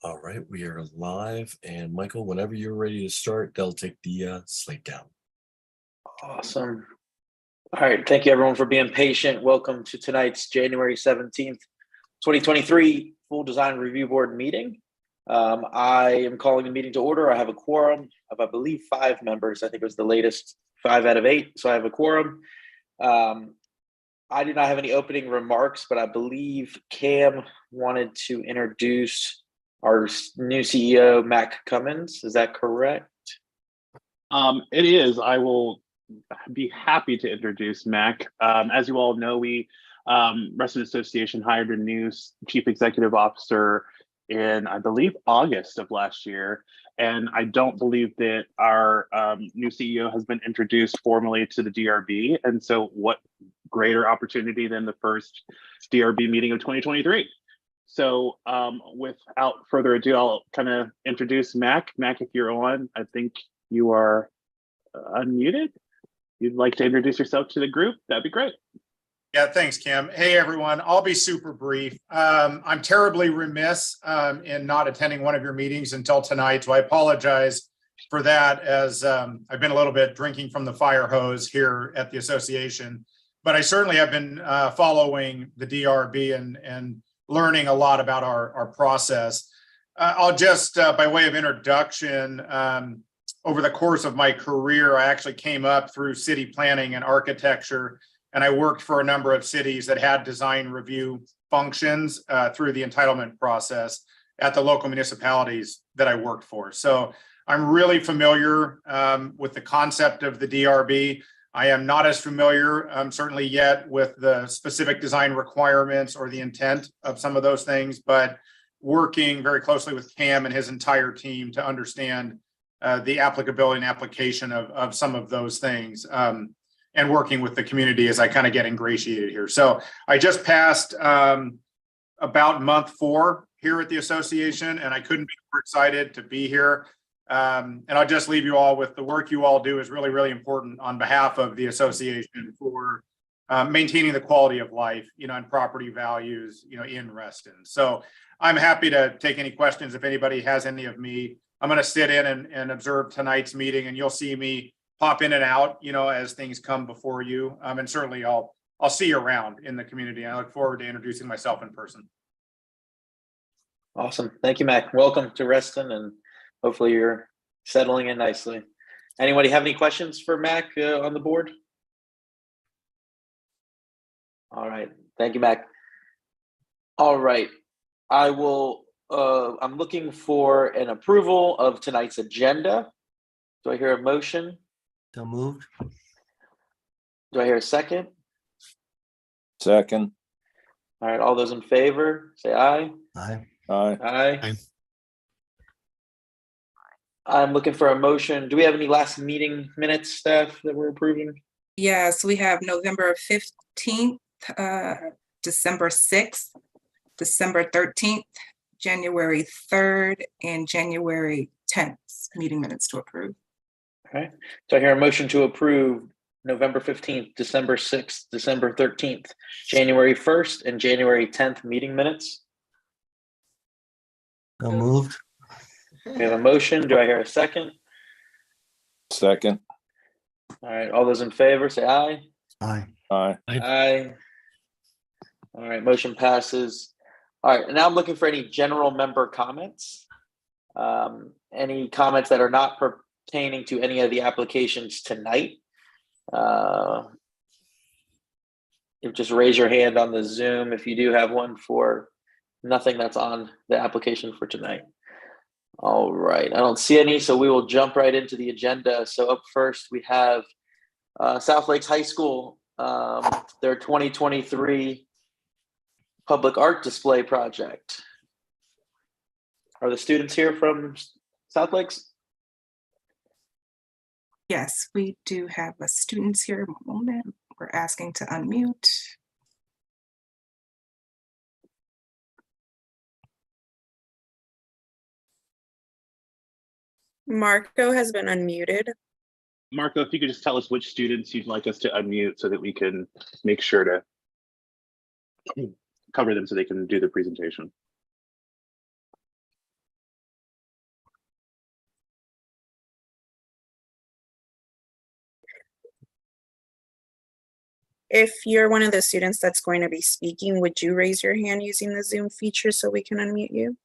All right, we are live, and Michael, whenever you're ready to start, they'll take the slate down. Awesome. All right, thank you everyone for being patient. Welcome to tonight's January 17th, 2023 Full Design Review Board meeting. I am calling the meeting to order. I have a quorum of, I believe, 5 members. I think it was the latest 5 out of 8, so I have a quorum. I did not have any opening remarks, but I believe Cam wanted to introduce our new CEO, Mac Cummins. Is that correct? It is. I will be happy to introduce Mac. As you all know, we Resident Association hired a new chief executive officer in, I believe, August of last year. And I don't believe that our new CEO has been introduced formally to the DRB. And so what greater opportunity than the first DRB meeting of 2023. So without further ado, I'll kind of introduce Mac. Mac, if you're on, I think you are unmuted. You'd like to introduce yourself to the group? That'd be great. Yeah, thanks, Kim. Hey, everyone. I'll be super brief. I'm terribly remiss in not attending one of your meetings until tonight, so I apologize for that, as I've been a little bit drinking from the fire hose here at the association. But I certainly have been following the DRB and learning a lot about our process. I'll just, by way of introduction, over the course of my career, I actually came up through city planning and architecture, and I worked for a number of cities that had design review functions through the entitlement process at the local municipalities that I worked for. So I'm really familiar with the concept of the DRB. I am not as familiar, certainly yet, with the specific design requirements or the intent of some of those things, but working very closely with Cam and his entire team to understand the applicability and application of some of those things, and working with the community as I kind of get ingratiated here. So I just passed about month 4 here at the association, and I couldn't be more excited to be here. And I'll just leave you all with the work you all do is really, really important on behalf of the association for maintaining the quality of life, and property values, in Reston. So I'm happy to take any questions if anybody has any of me. I'm going to sit in and observe tonight's meeting, and you'll see me pop in and out, as things come before you. And certainly I'll see you around in the community. I look forward to introducing myself in person. Awesome. Thank you, Mac. Welcome to Reston, and hopefully you're settling in nicely. Anybody have any questions for Mac on the board? All right. Thank you, Mac. All right. I'm looking for an approval of tonight's agenda. Do I hear a motion? So moved. Do I hear a second? Second. All right. All those in favor, say aye. Aye. Aye. Aye. Aye. I'm looking for a motion. Do we have any last meeting minutes, staff, that we're approving? Yes, we have November 15th, December 6th, December 13th, January 3rd, and January 10th meeting minutes to approve. Okay. So I hear a motion to approve November 15th, December 6th, December 13th, January 1st, and January 10th meeting minutes. So moved. We have a motion. Do I hear a second? Second. All right. All those in favor, say aye. Aye. Aye. Aye. All right. Motion passes. All right. Now I'm looking for any general member comments. Any comments that are not pertaining to any of the applications tonight. You just raise your hand on the Zoom if you do have one for nothing that's on the application for tonight. All right, I don't see any, so we will jump right into the agenda. So up first, we have South Lakes High School, their 2023 public art display project. Are the students here from South Lakes? Yes, we do have students here. One moment. We're asking to unmute. Marco has been unmuted. Marco, if you could just tell us which students you'd like us to unmute so that we can make sure to cover them so they can do the presentation. If you're one of the students that's going to be speaking, would you raise your hand using the Zoom feature so we can unmute you?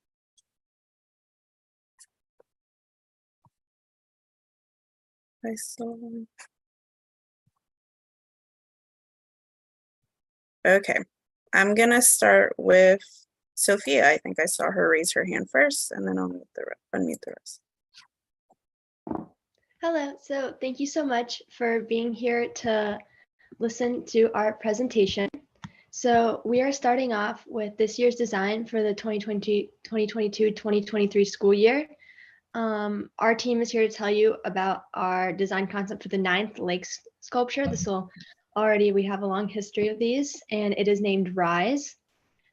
I saw. Okay, I'm gonna start with Sophia. I think I saw her raise her hand first, and then I'll unmute the rest. Hello, so thank you so much for being here to listen to our presentation. So we are starting off with this year's design for the 2022-2023 school year. Our team is here to tell you about our design concept for the 9th Lakes sculpture. We have a long history of these, and it is named Rise.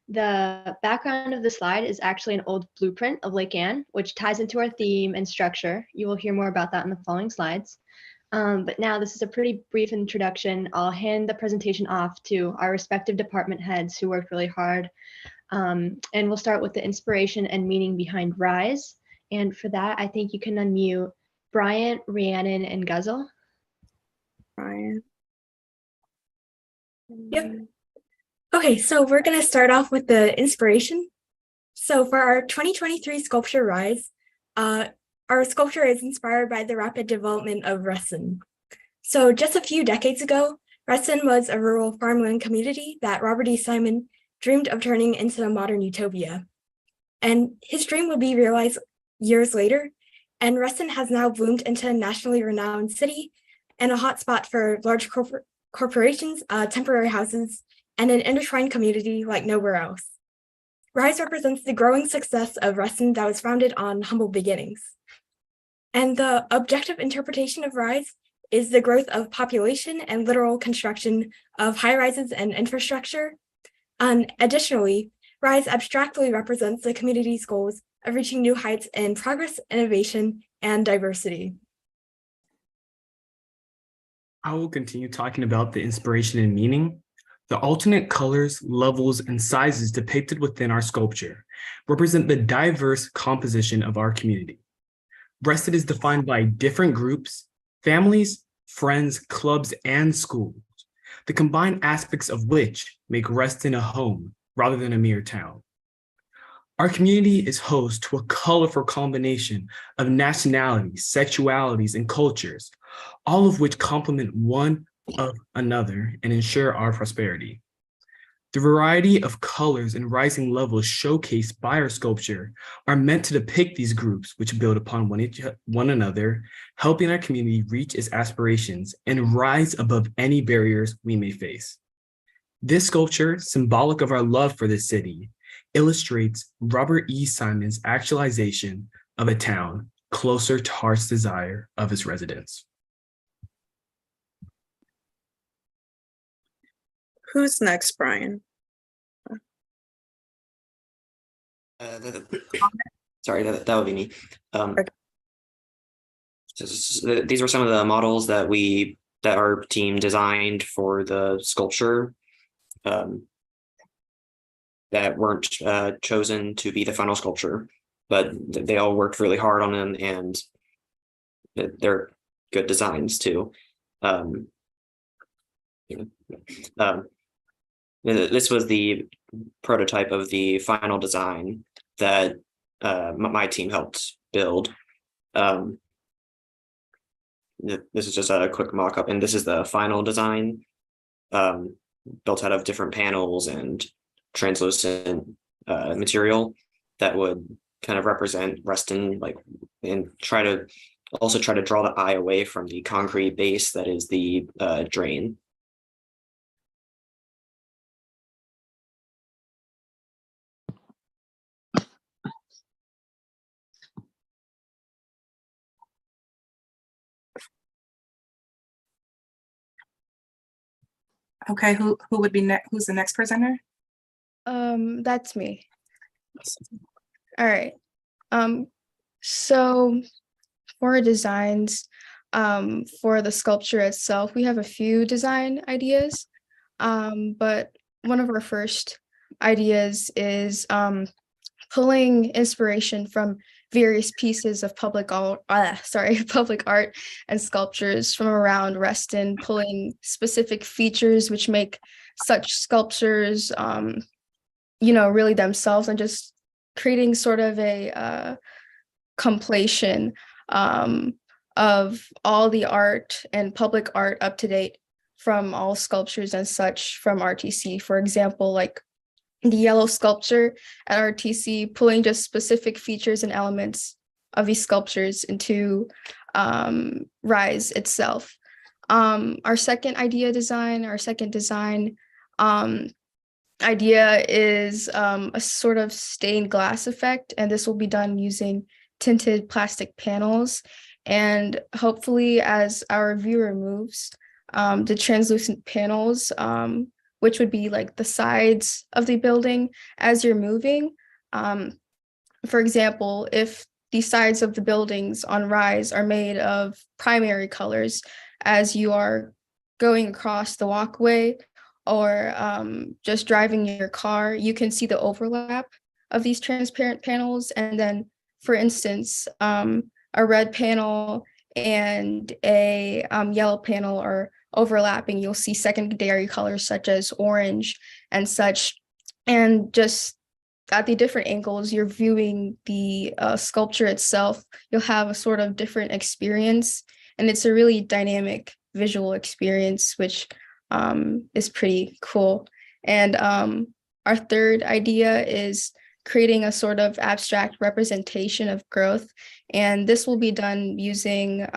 The background of the slide is actually an old blueprint of Lake Anne, which ties into our theme and structure. You will hear more about that in the following slides. But now this is a pretty brief introduction. I'll hand the presentation off to our respective department heads who worked really hard. And we'll start with the inspiration and meaning behind Rise. And for that, I think you can unmute Brian, Rhiannon, and Guzzle. Brian. Yep. Okay, so we're going to start off with the inspiration. So for our 2023 sculpture Rise, our sculpture is inspired by the rapid development of Ruston. So just a few decades ago, Ruston was a rural farmland community that Robert E. Simon dreamed of turning into a modern utopia. And his dream would be realized years later, and Ruston has now bloomed into a nationally renowned city and a hotspot for large corporations, temporary houses, and an intertwined community like nowhere else. Rise represents the growing success of Ruston that was founded on humble beginnings. And the objective interpretation of Rise is the growth of population and literal construction of high-rises and infrastructure. And additionally, Rise abstractly represents the community's goals of reaching new heights in progress, innovation, and diversity. I will continue talking about the inspiration and meaning. The alternate colors, levels, and sizes depicted within our sculpture represent the diverse composition of our community. Ruston is defined by different groups, families, friends, clubs, and schools, the combined aspects of which make Ruston a home rather than a mere town. Our community is host to a colorful combination of nationalities, sexualities, and cultures, all of which complement one of another and ensure our prosperity. The variety of colors and rising levels showcased by our sculpture are meant to depict these groups which build upon one another, helping our community reach its aspirations and rise above any barriers we may face. This sculpture, symbolic of our love for this city, illustrates Robert E. Simon's actualization of a town closer to heart's desire of its residents. Who's next, Brian? Sorry, that would be me. Okay. So these were some of the models that our team designed for the sculpture that weren't chosen to be the final sculpture, but they all worked really hard on them, and they're good designs too. This was the prototype of the final design that my team helped build. This is just a quick mock-up, and this is the final design, built out of different panels and translucent material that would kind of represent Ruston, and try to draw the eye away from the concrete base that is the drain. Okay, who would be next? Who's the next presenter? That's me. All right. So for designs, for the sculpture itself, we have a few design ideas. But one of our first ideas is pulling inspiration from various pieces of public art and sculptures from around Reston, pulling specific features which make such sculptures, really themselves, and just creating sort of a compilation of all the art and public art up to date from all sculptures and such from RTC. For example, like the yellow sculpture at RTC, pulling just specific features and elements of these sculptures into Rise itself. Our second design idea is a sort of stained glass effect, and this will be done using tinted plastic panels. And hopefully, as our viewer moves, the translucent panels, which would be like the sides of the building as you're moving. For example, if the sides of the buildings on Rise are made of primary colors as you are going across the walkway or just driving your car, you can see the overlap of these transparent panels. And then, for instance, a red panel and a yellow panel are overlapping. You'll see secondary colors such as orange and such. And just at the different angles you're viewing the sculpture itself, you'll have a sort of different experience. And it's a really dynamic visual experience, which is pretty cool. And our third idea is creating a sort of abstract representation of growth. And this will be done using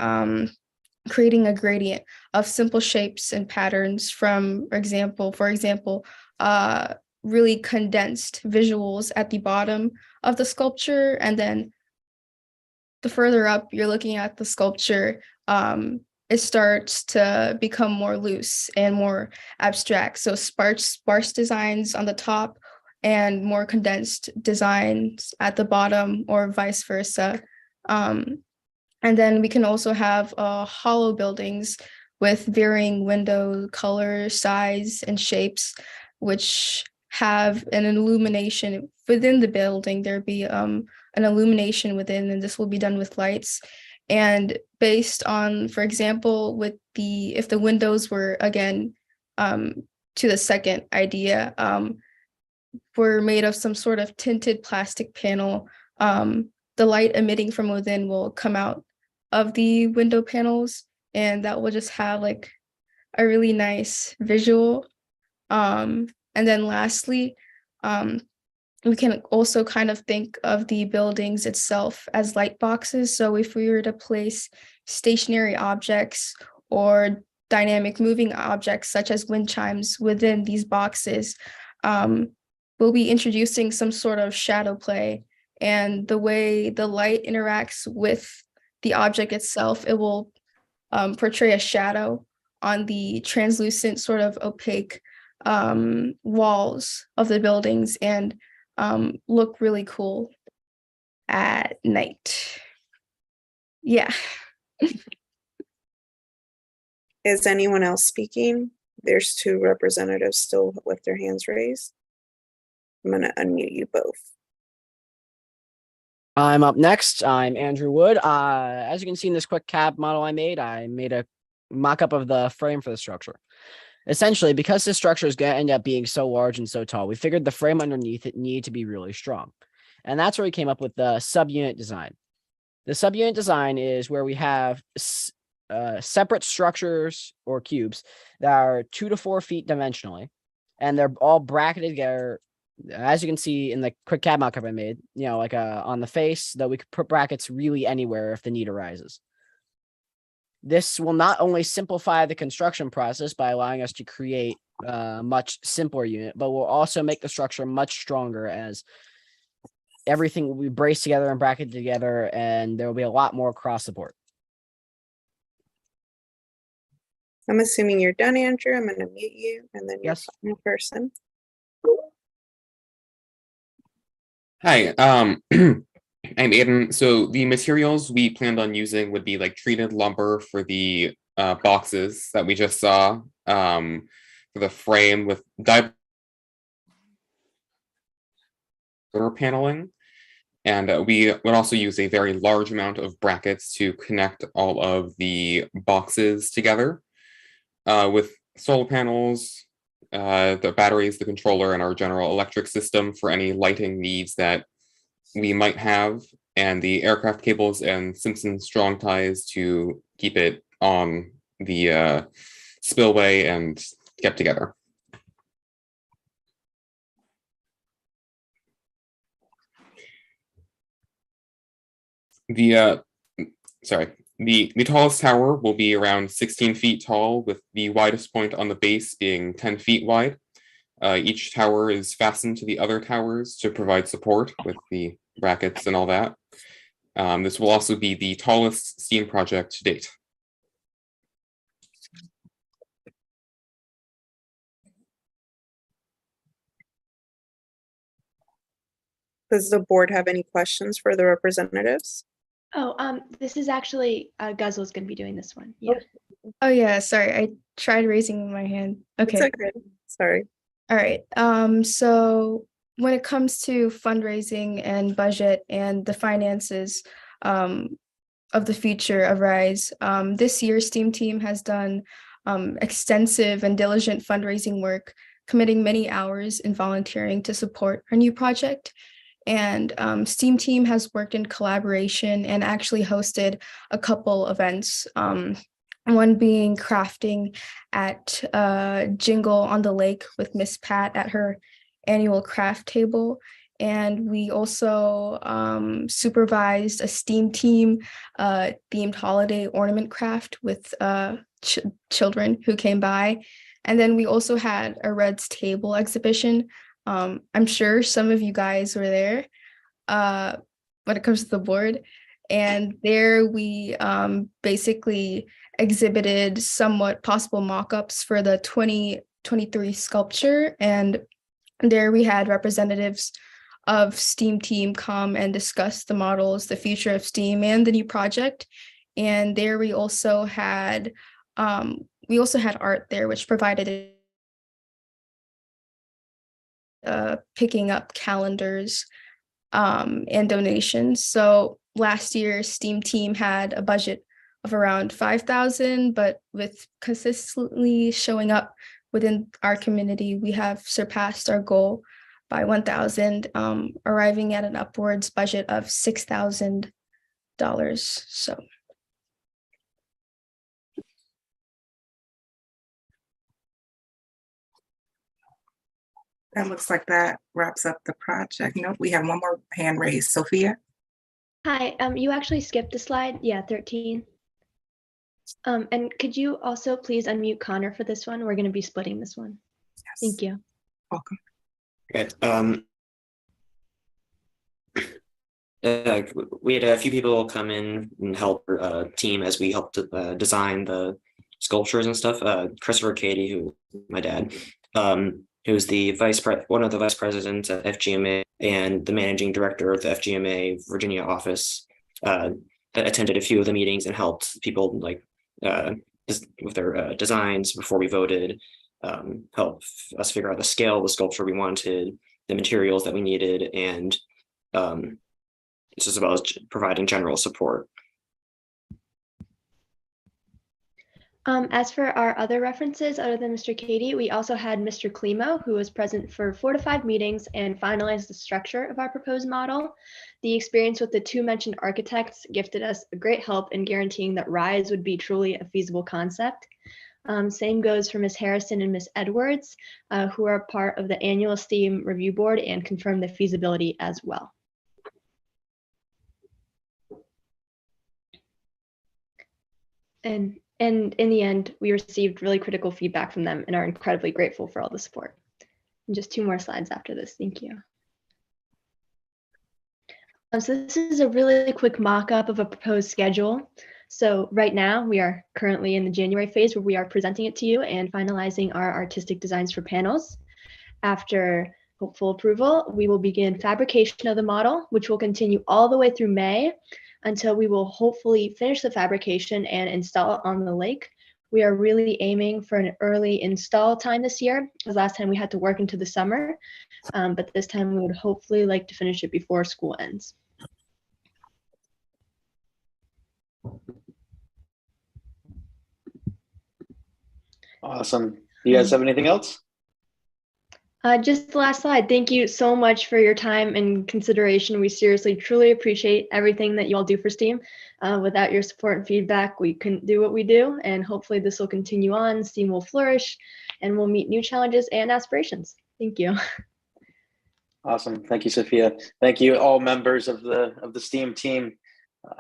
creating a gradient of simple shapes and patterns from, for example, really condensed visuals at the bottom of the sculpture. And then the further up you're looking at the sculpture, it starts to become more loose and more abstract. So sparse designs on the top and more condensed designs at the bottom, or vice versa. And then we can also have hollow buildings with varying window color, size, and shapes, which have an illumination within the building. There'd be an illumination within, and this will be done with lights. And based on, for example, if the windows were, again, to the second idea, were made of some sort of tinted plastic panel, the light emitting from within will come out of the window panels, and that will just have like a really nice visual. And then lastly, we can also kind of think of the buildings itself as light boxes. So if we were to place stationary objects or dynamic moving objects such as wind chimes within these boxes, we'll be introducing some sort of shadow play. And the way the light interacts with the object itself, it will portray a shadow on the translucent, sort of opaque walls of the buildings, and look really cool at night. Yeah. Is anyone else speaking? There's two representatives still with their hands raised. I'm going to unmute you both. I'm up next. I'm Andrew Wood. As you can see in this quick cab model I made a mock-up of the frame for the structure. Essentially, because this structure is going to end up being so large and so tall, we figured the frame underneath it needed to be really strong. And that's where we came up with the subunit design. The subunit design is where we have separate structures or cubes that are 2 to 4 feet dimensionally, and they're all bracketed together. As you can see in the quick CAD mock-up I made, like on the face, that we could put brackets really anywhere if the need arises. This will not only simplify the construction process by allowing us to create a much simpler unit, but will also make the structure much stronger, as everything will be braced together and bracketed together, and there will be a lot more cross support. I'm assuming you're done, Andrew. I'm going to mute you, and then yes, your person. Hi, I'm Aiden. So the materials we planned on using would be like treated lumber for the boxes that we just saw, for the frame with paneling, And we would also use a very large amount of brackets to connect all of the boxes together with solar panels, the batteries, the controller, and our general electric system for any lighting needs that we might have, and the aircraft cables and Simpson strong ties to keep it on the spillway and kept together. The tallest tower will be around 16 feet tall, with the widest point on the base being 10 feet wide. Each tower is fastened to the other towers to provide support with the brackets and all that. This will also be the tallest STEAM project to date. Does the board have any questions for the representatives? Oh, this is actually Guzzle's going to be doing this one. Yeah. Oh yeah, sorry. I tried raising my hand. Okay. It's okay. Sorry. All right. So when it comes to fundraising and budget and the finances of the future of RISE, this year STEAM team has done extensive and diligent fundraising work, committing many hours in volunteering to support our new project. And STEAM team has worked in collaboration and actually hosted a couple events. One being crafting at Jingle on the Lake with Miss Pat at her annual craft table. And we also supervised a STEAM team themed holiday ornament craft with children who came by. And then we also had a Red's Table exhibition. I'm sure some of you guys were there when it comes to the board. And there we basically exhibited somewhat possible mock-ups for the 2023 sculpture. And there we had representatives of STEAM team come and discuss the models, the future of STEAM, and the new project. And there we also had art there, which provided picking up calendars and donations. So last year, STEAM team had a budget of around 5,000, but with consistently showing up within our community, we have surpassed our goal by 1,000, arriving at an upwards budget of $6,000. So. That looks like that wraps up the project. Nope, we have one more hand raised. Sophia? Hi, you actually skipped a slide. Yeah, 13. And could you also please unmute Connor for this one? We're going to be splitting this one. Yes. Thank you. Welcome. Okay. We had a few people come in and help our team as we helped design the sculptures and stuff. Christopher Cady, who my dad, who's the one of the vice presidents at FGMA and the managing director of the FGMA Virginia office, that attended a few of the meetings and helped people with their designs before we voted, help us figure out the scale of the sculpture we wanted, the materials that we needed, and just as well as providing general support. As for our other references, other than Mr. Cady, we also had Mr. Klimo, who was present for 4 to 5 meetings and finalized the structure of our proposed model. The experience with the 2 mentioned architects gifted us a great help in guaranteeing that RISE would be truly a feasible concept. Same goes for Ms. Harrison and Ms. Edwards, who are part of the annual STEAM review board and confirmed the feasibility as well. And in the end, we received really critical feedback from them and are incredibly grateful for all the support. And just 2 more slides after this. Thank you. So this is a really quick mock-up of a proposed schedule. So right now, we are currently in the January phase where we are presenting it to you and finalizing our artistic designs for panels. After hopeful approval, we will begin fabrication of the model, which will continue all the way through May, until we will hopefully finish the fabrication and install it on the lake. We are really aiming for an early install time this year, because last time we had to work into the summer, but this time we would hopefully like to finish it before school ends. Awesome. You guys have anything else? Just the last slide. Thank you so much for your time and consideration. We seriously, truly appreciate everything that you all do for STEAM. Without your support and feedback, we couldn't do what we do. And hopefully this will continue on. STEAM will flourish and we'll meet new challenges and aspirations. Thank you. Awesome. Thank you, Sophia. Thank you, all members of the STEAM team.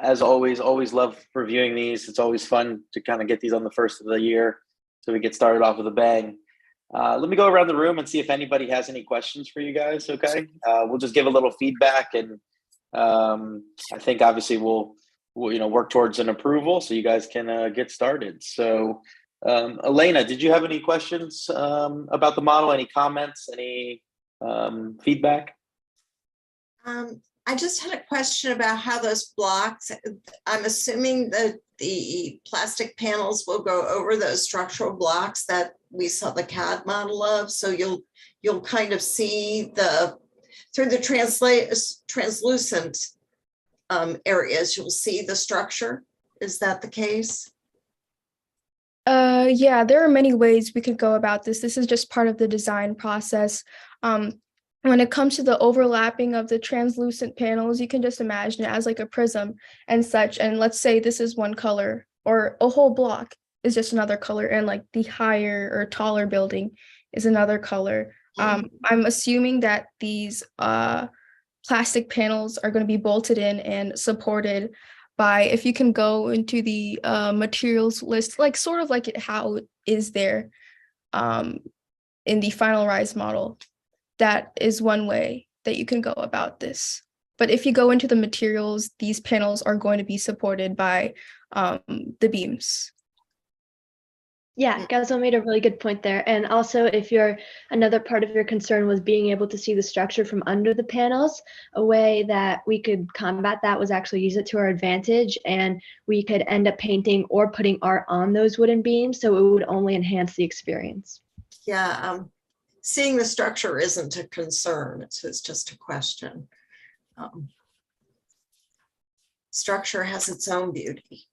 As always love reviewing these. It's always fun to kind of get these on the first of the year, so we get started off with a bang. Let me go around the room and see if anybody has any questions for you guys. Okay, we'll just give a little feedback, and I think obviously we'll work towards an approval, so you guys can get started. So, Elena, did you have any questions about the model? Any comments? Any feedback? I just had a question about how those blocks, I'm assuming that the plastic panels will go over those structural blocks that we saw the CAD model of. So you'll kind of see through the translucent areas, you'll see the structure. Is that the case? Yeah, there are many ways we could go about this. This is just part of the design process. When it comes to the overlapping of the translucent panels, you can just imagine it as like a prism and such. And let's say this is one color, or a whole block is just another color, and like the higher or taller building is another color. I'm assuming that these plastic panels are going to be bolted in and supported by, if you can go into the materials list, like sort of like how it is there in the final Rise model. That is one way that you can go about this. But if you go into the materials, these panels are going to be supported by the beams. Yeah, Gazel made a really good point there. And also, if another part of your concern was being able to see the structure from under the panels, a way that we could combat that was actually use it to our advantage, and we could end up painting or putting art on those wooden beams, so it would only enhance the experience. Yeah, seeing the structure isn't a concern, it's just a question. Structure has its own beauty.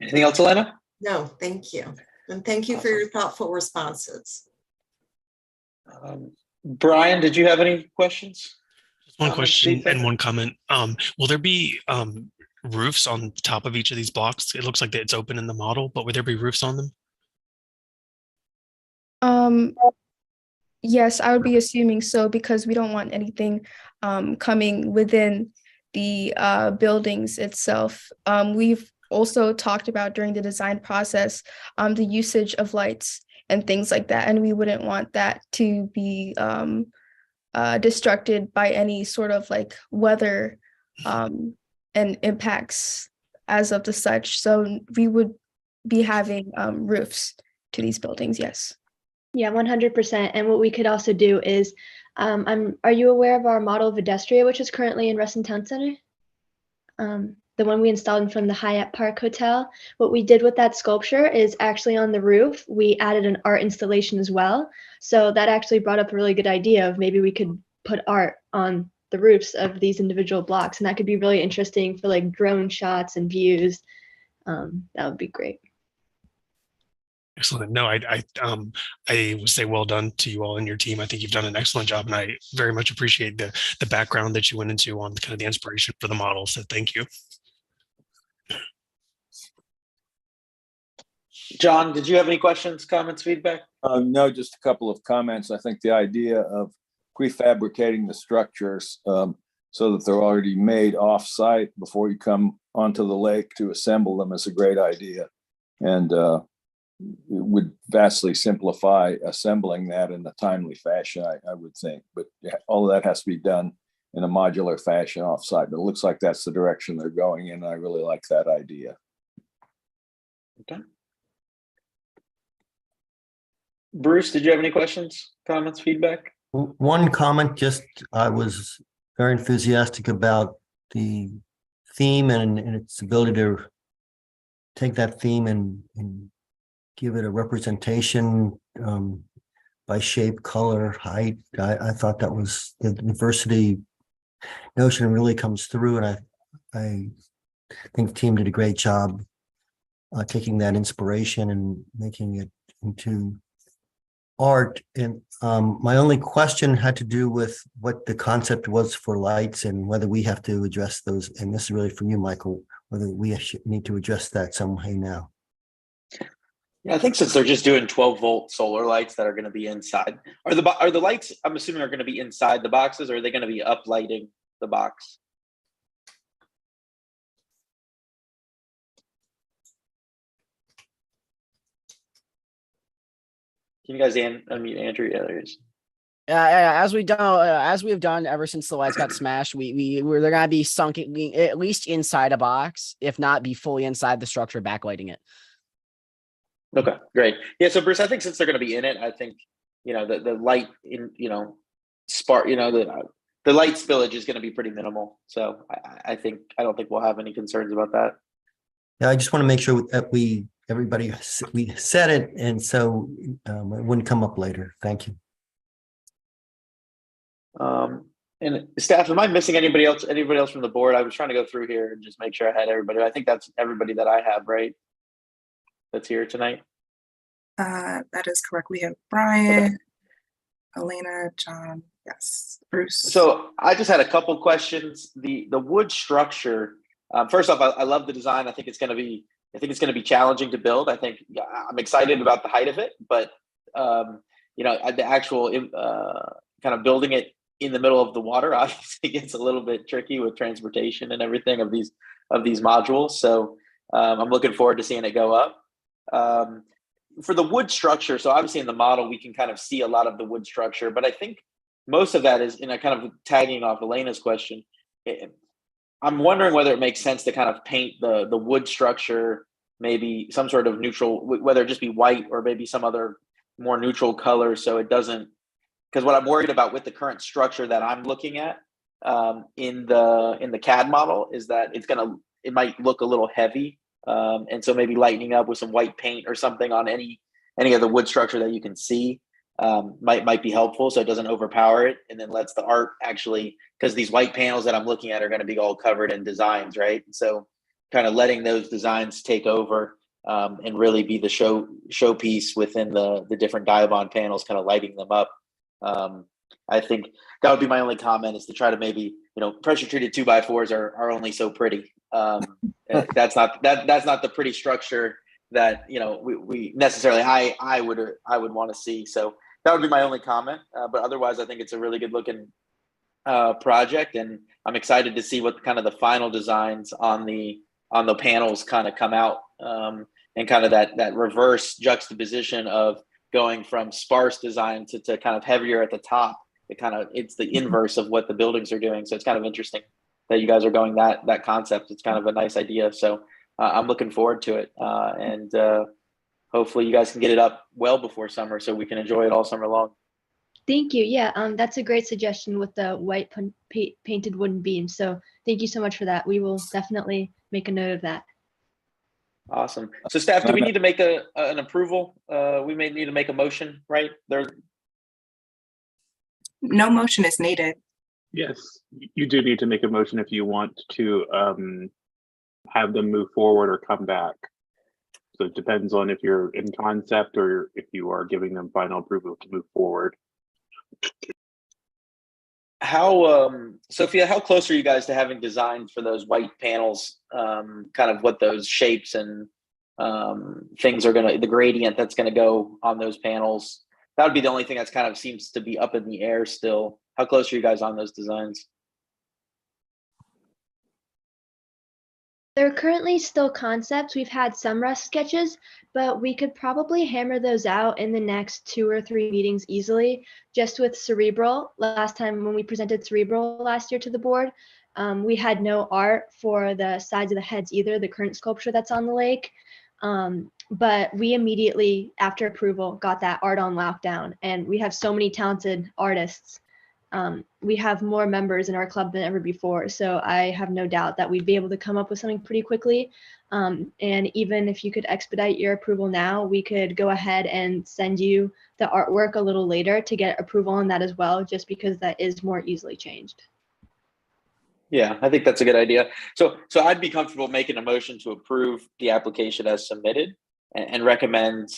Anything else, Elena? No, thank you. And thank you for your thoughtful responses. Brian, did you have any questions? Just one question and one comment. Will there be roofs on top of each of these blocks? It looks like that it's open in the model, but would there be roofs on them? Yes, I would be assuming so, because we don't want anything coming within the buildings itself. We've also talked about during the design process the usage of lights and things like that, and we wouldn't want that to be destructed by any sort of like weather and impacts as of the such. So we would be having roofs to these buildings, yes. Yeah, 100%. And what we could also do is, are you aware of our model of Vedestria, which is currently in Reston Town Center? The one we installed in front of the Hyatt Park Hotel. What we did with that sculpture is actually on the roof, we added an art installation as well. So that actually brought up a really good idea of maybe we could put art on the roofs of these individual blocks. And that could be really interesting for like drone shots and views. That would be great. Excellent. No, I would say well done to you all and your team. I think you've done an excellent job, and I very much appreciate the background that you went into on kind of the inspiration for the model. So thank you. John, did you have any questions, comments, feedback? No, just a couple of comments. I think the idea of prefabricating the structures so that they're already made off-site before you come onto the lake to assemble them is a great idea. And it would vastly simplify assembling that in a timely fashion, I would think. But all of that has to be done in a modular fashion off-site. But it looks like that's the direction they're going in. I really like that idea. Okay. Bruce, did you have any questions, comments, feedback? One comment, just I was very enthusiastic about the theme and its ability to take that theme and give it a representation by shape, color, height. I thought that was the diversity notion really comes through, and I think the team did a great job taking that inspiration and making it into art. And my only question had to do with what the concept was for lights and whether we have to address those. And this is really for you, Michael, whether we need to address that some way now. Yeah, I think since they're just doing 12-volt solar lights that are going to be inside, are the lights, I'm assuming, are going to be inside the boxes, or are they going to be uplighting the box? Can you guys unmute Andrew? Yeah, there he is. As we have done ever since the lights got smashed, they're gonna be sunk at least inside a box, if not be fully inside the structure, backlighting it. Okay, great. Yeah, so Bruce, I think since they're going to be in it, I think the light in spark, the light spillage is going to be pretty minimal. So I don't think we'll have any concerns about that. Yeah, I just want to make sure that we said it, and so it wouldn't come up later. Thank you. And staff, am I missing anybody else from the board? I was trying to go through here and just make sure I had everybody. I think that's everybody that I have, right? That's here tonight. That is correct. We have Brian, Elena, John, yes, Bruce. So I just had a couple questions. The wood structure. First off, I love the design. I think it's going to be challenging to build. I'm excited about the height of it, but the actual kind of building it in the middle of the water obviously gets a little bit tricky with transportation and everything of these modules. So I'm looking forward to seeing it go up. For the wood structure, so obviously in the model we can kind of see a lot of the wood structure, but I think most of that is, and I kind of tagging off Elena's question, I'm wondering whether it makes sense to kind of paint the wood structure maybe some sort of neutral, whether it just be white or maybe some other more neutral color, so it doesn't, because what I'm worried about with the current structure that I'm looking at in the CAD model is that it might look a little heavy. And so maybe lightening up with some white paint or something on any of the wood structure that you can see might be helpful, so it doesn't overpower it, and then lets the art actually, because these white panels that I'm looking at are going to be all covered in designs, right? So kind of letting those designs take over and really be the showpiece within the different Diabond panels, kind of lighting them up. I think that would be my only comment, is to try to maybe, pressure treated 2x4s are only so pretty. That's not the pretty structure that we necessarily I would want to see. So that would be my only comment. But otherwise, I think it's a really good looking project, and I'm excited to see what kind of the final designs on the panels kind of come out, and kind of that reverse juxtaposition of going from sparse design to kind of heavier at the top. It's the inverse of what the buildings are doing. So it's kind of interesting that you guys are going that concept. It's kind of a nice idea. So I'm looking forward to it. And hopefully you guys can get it up well before summer so we can enjoy it all summer long. Thank you. Yeah, that's a great suggestion with the white painted wooden beams. So thank you so much for that. We will definitely make a note of that. Awesome. So staff, do we need to make an approval? We may need to make a motion, right? No motion is needed. Yes, you do need to make a motion if you want to have them move forward or come back. So it depends on if you're in concept or if you are giving them final approval to move forward. Sophia, how close are you guys to having designed for those white panels, kind of what those shapes and things are the gradient that's gonna go on those panels? That would be the only thing that's kind of seems to be up in the air still. How close are you guys on those designs? They're currently still concepts. We've had some rough sketches, but we could probably hammer those out in the next 2 or 3 meetings easily. Just with Cerebral, last time when we presented Cerebral last year to the board, we had no art for the sides of the heads either, the current sculpture that's on the lake. But we immediately, after approval, got that art on lockdown, and we have so many talented artists. We have more members in our club than ever before, so I have no doubt that we'd be able to come up with something pretty quickly. And even if you could expedite your approval now, we could go ahead and send you the artwork a little later to get approval on that as well, just because that is more easily changed. Yeah, I think that's a good idea. So I'd be comfortable making a motion to approve the application as submitted and recommend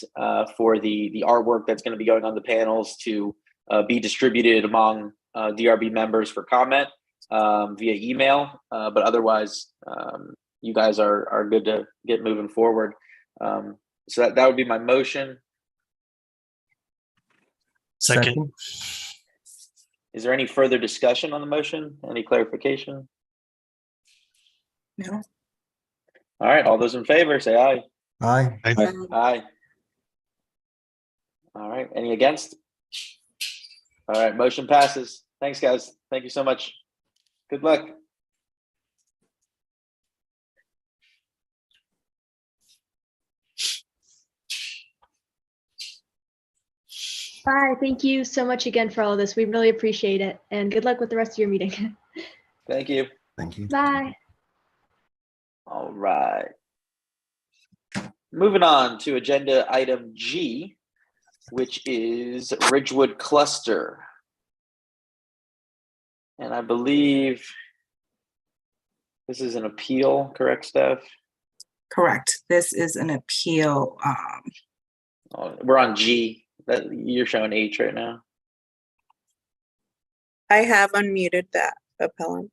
for the artwork that's going to be going on the panels to be distributed among DRB members for comment via email. But otherwise, you guys are good to get moving forward. So that would be my motion. Second. Is there any further discussion on the motion? Any clarification? No. All right, all those in favor say aye. Aye. Aye. All right, any against? All right, motion passes. Thanks, guys. Thank you so much. Good luck. Bye. Thank you so much again for all of this. We really appreciate it. And good luck with the rest of your meeting. Thank you. Thank you. Bye. All right. Moving on to agenda item G, which is Ridgewood Cluster. And I believe this is an appeal, correct, Steph? Correct. This is an appeal. We're on G. You're showing H right now. I have unmuted that appellant.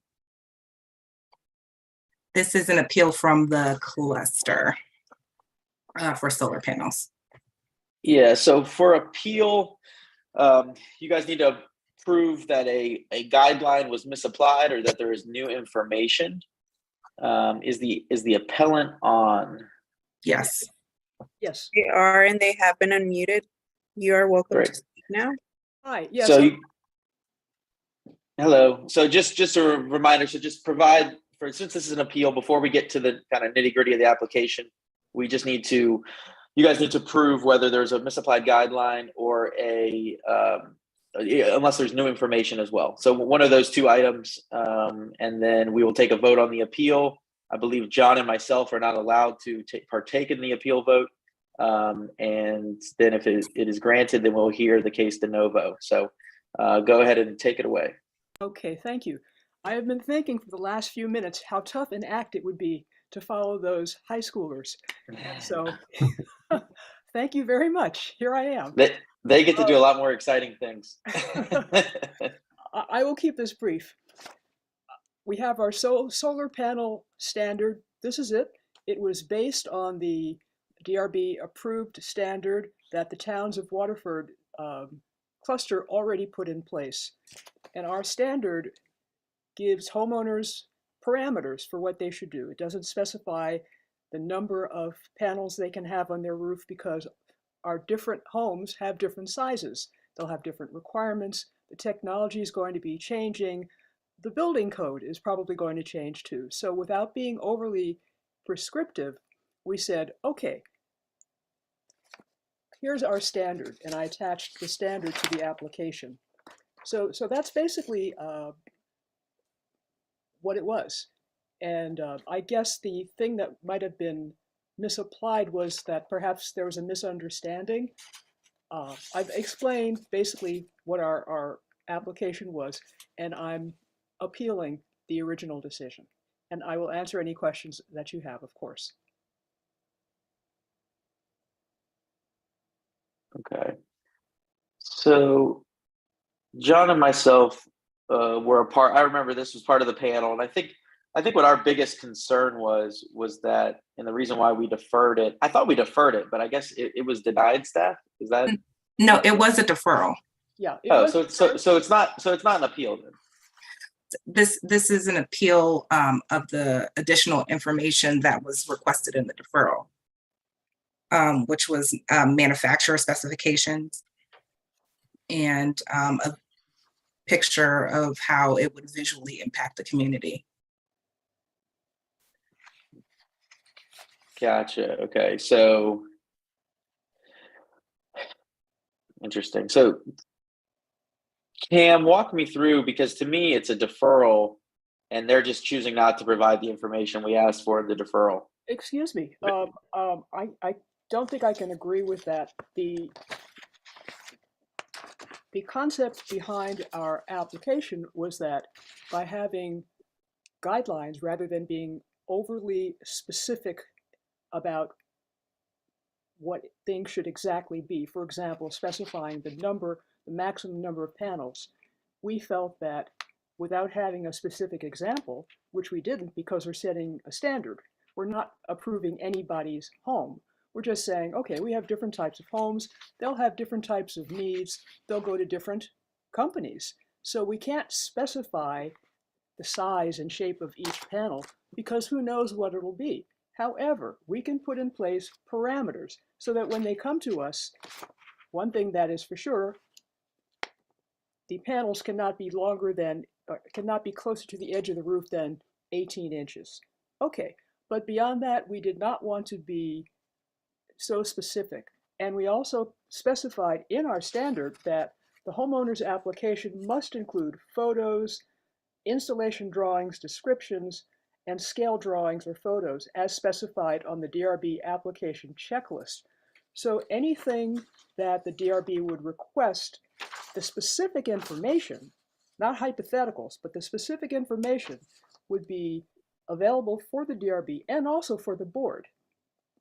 This is an appeal from the cluster for solar panels. Yeah, so for appeal, you guys need to prove that a guideline was misapplied or that there is new information. Is the appellant on? Yes. Yes. They are, and they have been unmuted. You are welcome to speak now. Hi. Yes. So hello. So just a reminder. So just provide for, since this is an appeal, before we get to the kind of nitty gritty of the application, we just need to, you guys need to prove whether there's a misapplied guideline or unless there's new information as well. So one of those two items, and then we will take a vote on the appeal. I believe John and myself are not allowed to partake in the appeal vote. And then if it is granted, then we'll hear the case de novo. So go ahead and take it away. Okay, thank you. I have been thinking for the last few minutes how tough an act it would be to follow those high schoolers. So thank you very much. Here I am. They get to do a lot more exciting things. I will keep this brief. We have our solar panel standard. This is it. It was based on the DRB approved standard that the towns of Waterford cluster already put in place. And our standard gives homeowners parameters for what they should do. It doesn't specify the number of panels they can have on their roof because our different homes have different sizes. They'll have different requirements. The technology is going to be changing. The building code is probably going to change too. So without being overly prescriptive, we said, okay, here's our standard. And I attached the standard to the application. So that's basically what it was. And I guess the thing that might have been misapplied was that perhaps there was a misunderstanding. I've explained basically what our application was, and I'm appealing the original decision. And I will answer any questions that you have, of course. Okay. So John and myself were a part. I remember this was part of the panel, and I think what our biggest concern was that, and the reason why we deferred it. I thought we deferred it, but I guess it was denied. Staff, is that? No, it was a deferral. Yeah. So it's not an appeal then. This is an appeal of the additional information that was requested in the deferral, which was manufacturer specifications and a picture of how it would visually impact the community. Gotcha. Okay. So interesting. So Cam, walk me through, because to me it's a deferral and they're just choosing not to provide the information we asked for in the deferral. Excuse me. I don't think I can agree with that. The concept behind our application was that by having guidelines rather than being overly specific about what things should exactly be. For example, specifying the maximum number of panels. We felt that without having a specific example, which we didn't because we're setting a standard, we're not approving anybody's home. We're just saying, okay, we have different types of homes. They'll have different types of needs. They'll go to different companies. So we can't specify the size and shape of each panel because who knows what it'll be. However, we can put in place parameters so that when they come to us, one thing that is for sure, the panels cannot be cannot be closer to the edge of the roof than 18 inches. Okay, but beyond that, we did not want to be so specific. And we also specified in our standard that the homeowner's application must include photos, installation drawings, descriptions, and scale drawings or photos as specified on the DRB application checklist. So anything that the DRB would request, the specific information, not hypotheticals, but the specific information would be available for the DRB and also for the board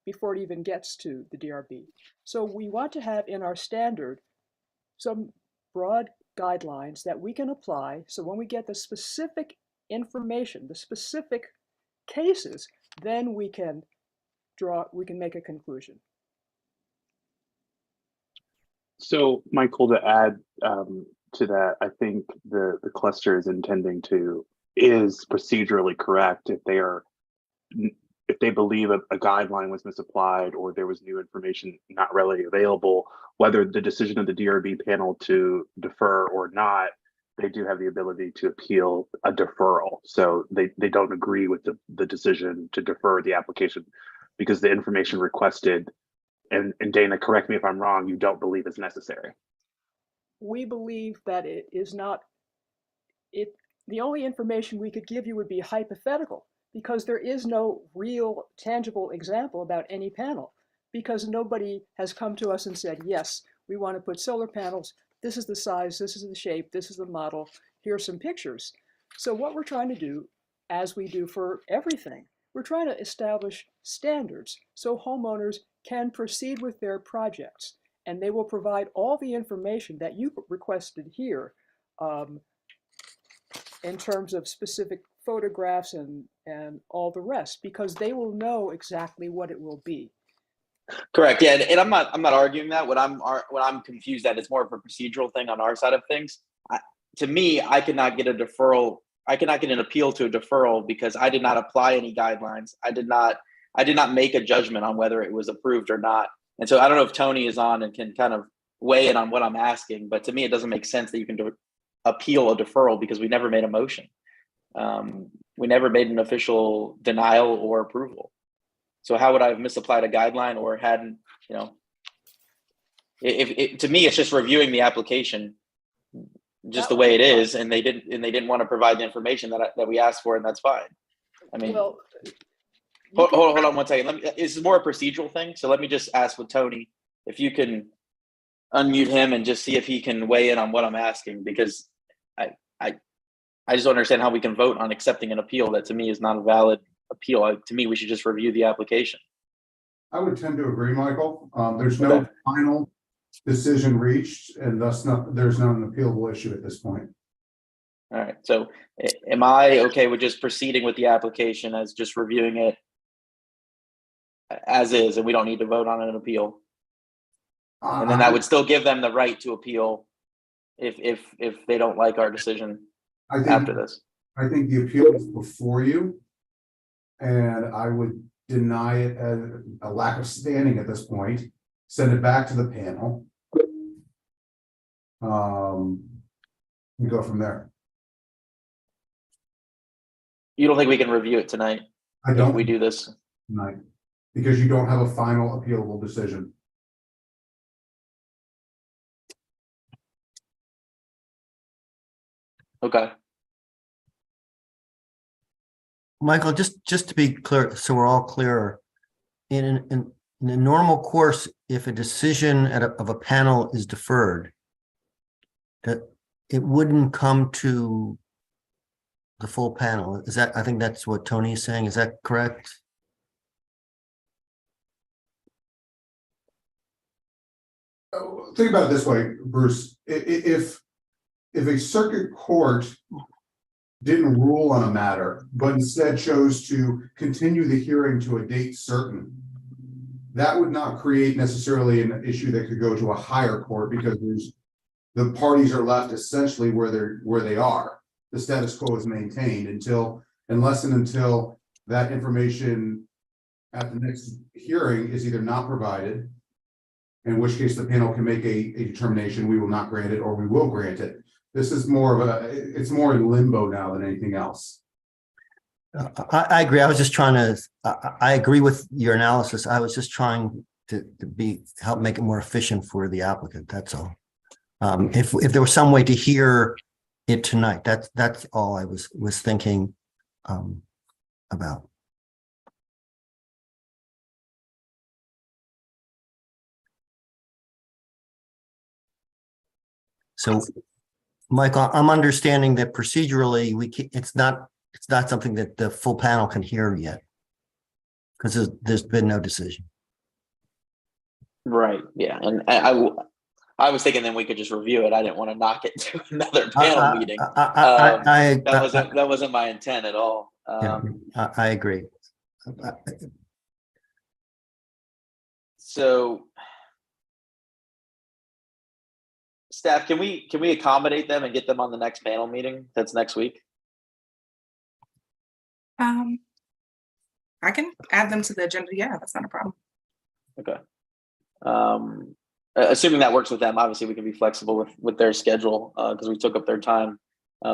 before it even gets to the DRB. So we want to have in our standard some broad guidelines that we can apply. So when we get the specific information, the specific cases, then we can make a conclusion. So, Michael, to add to that, I think the cluster is is procedurally correct if they believe a guideline was misapplied or there was new information not readily available, whether the decision of the DRB panel to defer or not, they do have the ability to appeal a deferral. So they don't agree with the decision to defer the application because the information requested, and Dana, correct me if I'm wrong, you don't believe is necessary. We believe that it is not, the only information we could give you would be hypothetical because there is no real tangible example about any panel because nobody has come to us and said, yes, we want to put solar panels. This is the size, this is the shape, this is the model, here are some pictures. So what we're trying to do, as we do for everything, we're trying to establish standards so homeowners can proceed with their projects and they will provide all the information that you requested here in terms of specific photographs and all the rest, because they will know exactly what it will be. Correct. Yeah, and I'm not arguing that. What I'm confused at is more of a procedural thing on our side of things. To me, I could not get a deferral. I cannot get an appeal to a deferral because I did not apply any guidelines. I did not make a judgment on whether it was approved or not. And so I don't know if Tony is on and can kind of weigh in on what I'm asking. But to me, it doesn't make sense that you can appeal a deferral because we never made a motion. We never made an official denial or approval. So how would I have misapplied a guideline or hadn't, to me, it's just reviewing the application just the way it is. And they didn't want to provide the information that we asked for, and that's fine. I mean, well, hold on one second. This is more a procedural thing. So let me just ask with Tony, if you can unmute him and just see if he can weigh in on what I'm asking, because I just don't understand how we can vote on accepting an appeal that to me is not a valid appeal. To me, we should just review the application. I would tend to agree, Michael. There's no final decision reached, and thus there's not an appealable issue at this point. All right. So am I okay with just proceeding with the application as just reviewing it as is, and we don't need to vote on an appeal? And then that would still give them the right to appeal if they don't like our decision after this. I think the appeal is before you, and I would deny it as a lack of standing at this point, send it back to the panel, and go from there. You don't think we can review it tonight? I don't. If we do this tonight, because you don't have a final appealable decision. Okay. Michael, just to be clear, so we're all clear, in a normal course, if a decision of a panel is deferred, that it wouldn't come to the full panel. Is that, I think that's what Tony is saying. Is that correct? Think about it this way, Bruce. If a circuit court didn't rule on a matter, but instead chose to continue the hearing to a date certain, that would not create necessarily an issue that could go to a higher court, because the parties are left essentially where they are. The status quo is maintained unless that information at the next hearing is either not provided, in which case the panel can make a determination, we will not grant it, or we will grant it. This is it's more in limbo now than anything else. I agree. I was just trying to, I agree with your analysis. I was just trying to help make it more efficient for the applicant. That's all. If there was some way to hear it tonight, that's all I was thinking about. So, Michael, I'm understanding that procedurally it's not something that the full panel can hear yet, because there's been no decision. Right. Yeah. And I was thinking then we could just review it. I didn't want to knock it to another panel meeting. That wasn't my intent at all. I agree. So, staff, can we accommodate them and get them on the next panel meeting? That's next week. I can add them to the agenda. Yeah, that's not a problem. Okay. Assuming that works with them, obviously we can be flexible with their schedule because we took up their time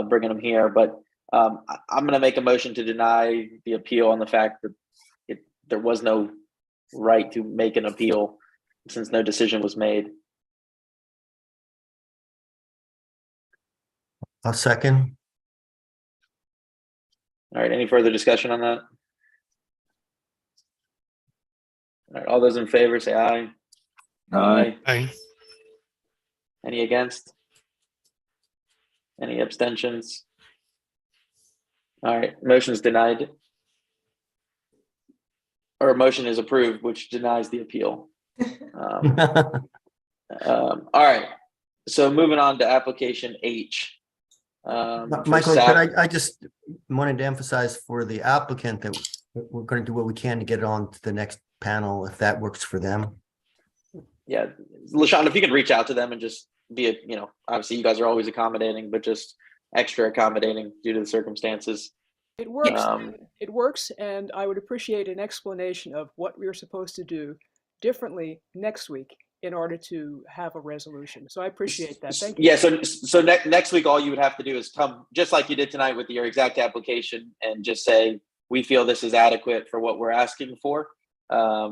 bringing them here. But I'm going to make a motion to deny the appeal on the fact that there was no right to make an appeal since no decision was made. I'll second. All right. Any further discussion on that? All right. All those in favor say aye. Aye. Aye. Any against? Any abstentions? All right. Motion is denied. Or motion is approved, which denies the appeal. All right. So moving on to application H. Michael, but I just wanted to emphasize for the applicant that we're going to do what we can to get it on to the next panel if that works for them. Yeah, LaShawn, if you could reach out to them and just be obviously you guys are always accommodating, but just extra accommodating due to the circumstances. It works. It works, and I would appreciate an explanation of what we are supposed to do differently next week in order to have a resolution. So I appreciate that. Thank you. Yeah. So next week, all you would have to do is come just like you did tonight with your exact application and just say, we feel this is adequate for what we're asking for,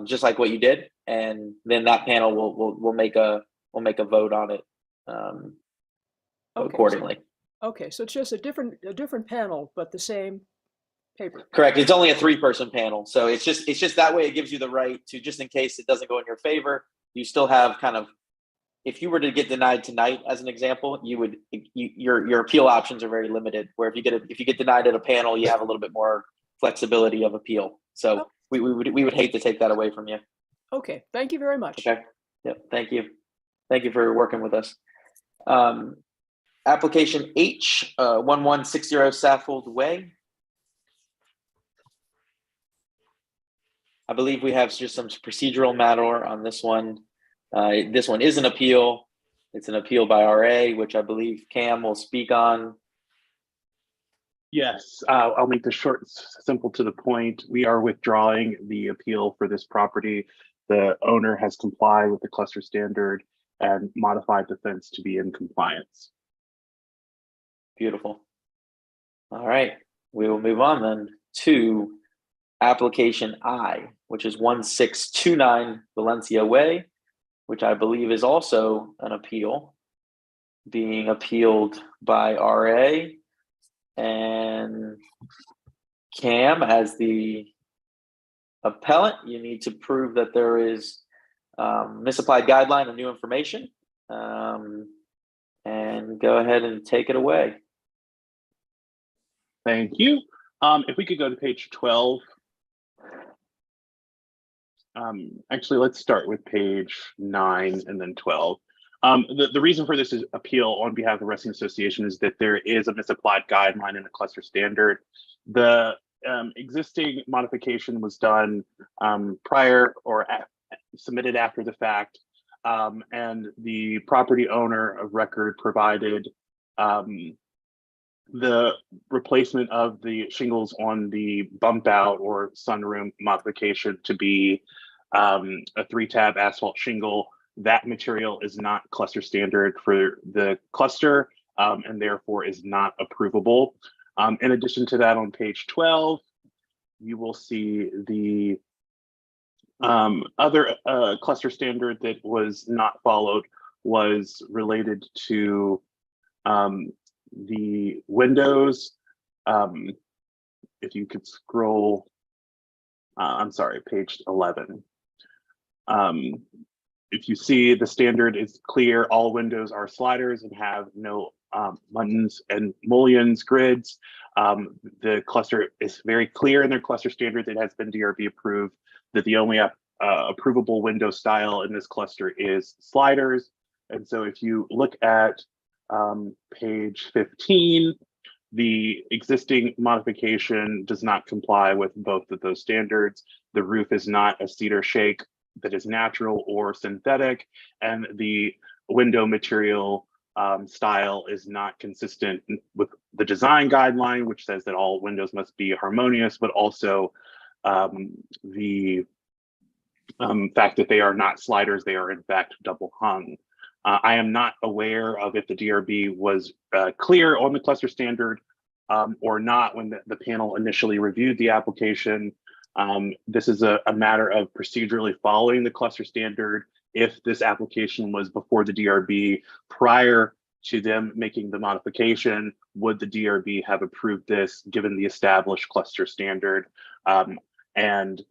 just like what you did. And then that panel will make a vote on it accordingly. So it's just a different panel, but the same paper. Correct. It's only a 3-person panel. So it's just that way it gives you the right to, just in case it doesn't go in your favor, you still have kind of, if you were to get denied tonight, as an example, your appeal options are very limited. Where if you get denied at a panel, you have a little bit more flexibility of appeal. So we would hate to take that away from you. Okay. Thank you very much. Okay. Yep. Thank you. Thank you for working with us. Application H, 1160 Saffold Way. I believe we have just some procedural matter on this one. This one is an appeal. It's an appeal by RA, which I believe Cam will speak on. Yes, I'll make this short, simple to the point. We are withdrawing the appeal for this property. The owner has complied with the cluster standard and modified the fence to be in compliance. Beautiful. All right, we will move on then to application I, which is 1629 Valencia Way, which I believe is also an appeal, being appealed by RA. And Cam, as the appellant, you need to prove that there is misapplied guideline or new information. And go ahead and take it away. Thank you. If we could go to page 12. Actually, let's start with page 9 and then 12. The reason for this is appeal on behalf of the Wrestling Association is that there is a misapplied guideline in the cluster standard. The existing modification was done prior or submitted after the fact, and the property owner of record provided the replacement of the shingles on the bump out or sunroom modification to be a 3-tab asphalt shingle. That material is not cluster standard for the cluster and therefore is not approvable. In addition to that, on page 12, you will see the other cluster standard that was not followed was related to the windows. If you could scroll, I'm sorry, page 11. If you see, the standard is clear, all windows are sliders and have no muntins and mullions grids. The cluster is very clear in their cluster standard that has been DRB approved that the only approvable window style in this cluster is sliders. And so if you look at page 15, the existing modification does not comply with both of those standards. The roof is not a cedar shake that is natural or synthetic, and the window material style is not consistent with the design guideline, which says that all windows must be harmonious, but also the fact that they are not sliders, they are in fact double hung. I am not aware of if the DRB was clear on the cluster standard or not when the panel initially reviewed the application. This is a matter of procedurally following the cluster standard. If this application was before the DRB prior to them making the modification, would the DRB have approved this given the established cluster standard? And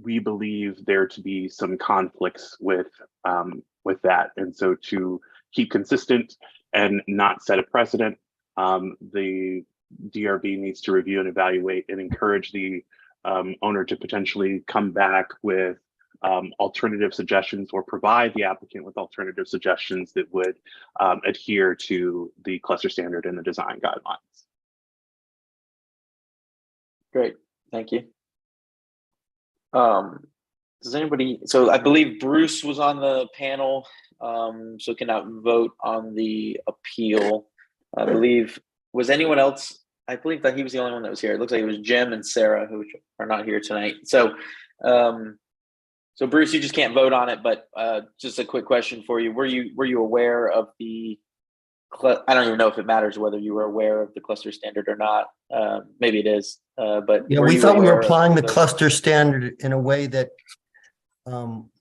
we believe there to be some conflicts with that. And so to keep consistent and not set a precedent, the DRB needs to review and evaluate and encourage the owner to potentially come back with alternative suggestions or provide the applicant with alternative suggestions that would adhere to the cluster standard and the design guidelines. Great, thank you. Does anybody, so I believe Bruce was on the panel, so cannot vote on the appeal. I believe, was anyone else? I believe that he was the only one that was here. It looks like it was Jim and Sarah who are not here tonight. So, so Bruce, you just can't vote on it, but just a quick question for you. Were you aware of the, I don't even know if it matters whether you were aware of the cluster standard or not. Maybe it is, but yeah, we thought we were applying the cluster standard in a way that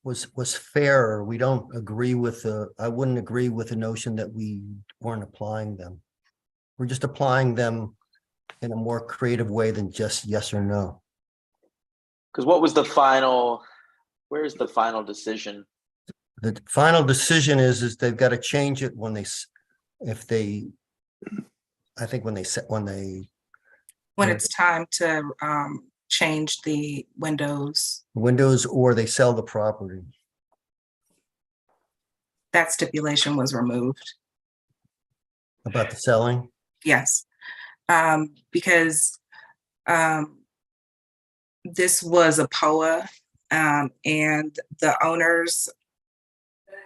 was fair. We don't agree with I wouldn't agree with the notion that we weren't applying them. We're just applying them in a more creative way than just yes or no. Because what was the final, where's the final decision? The final decision is they've got to change it when when it's time to change the windows. Or they sell the property. That stipulation was removed. About the selling? Yes, because this was a POA and the owners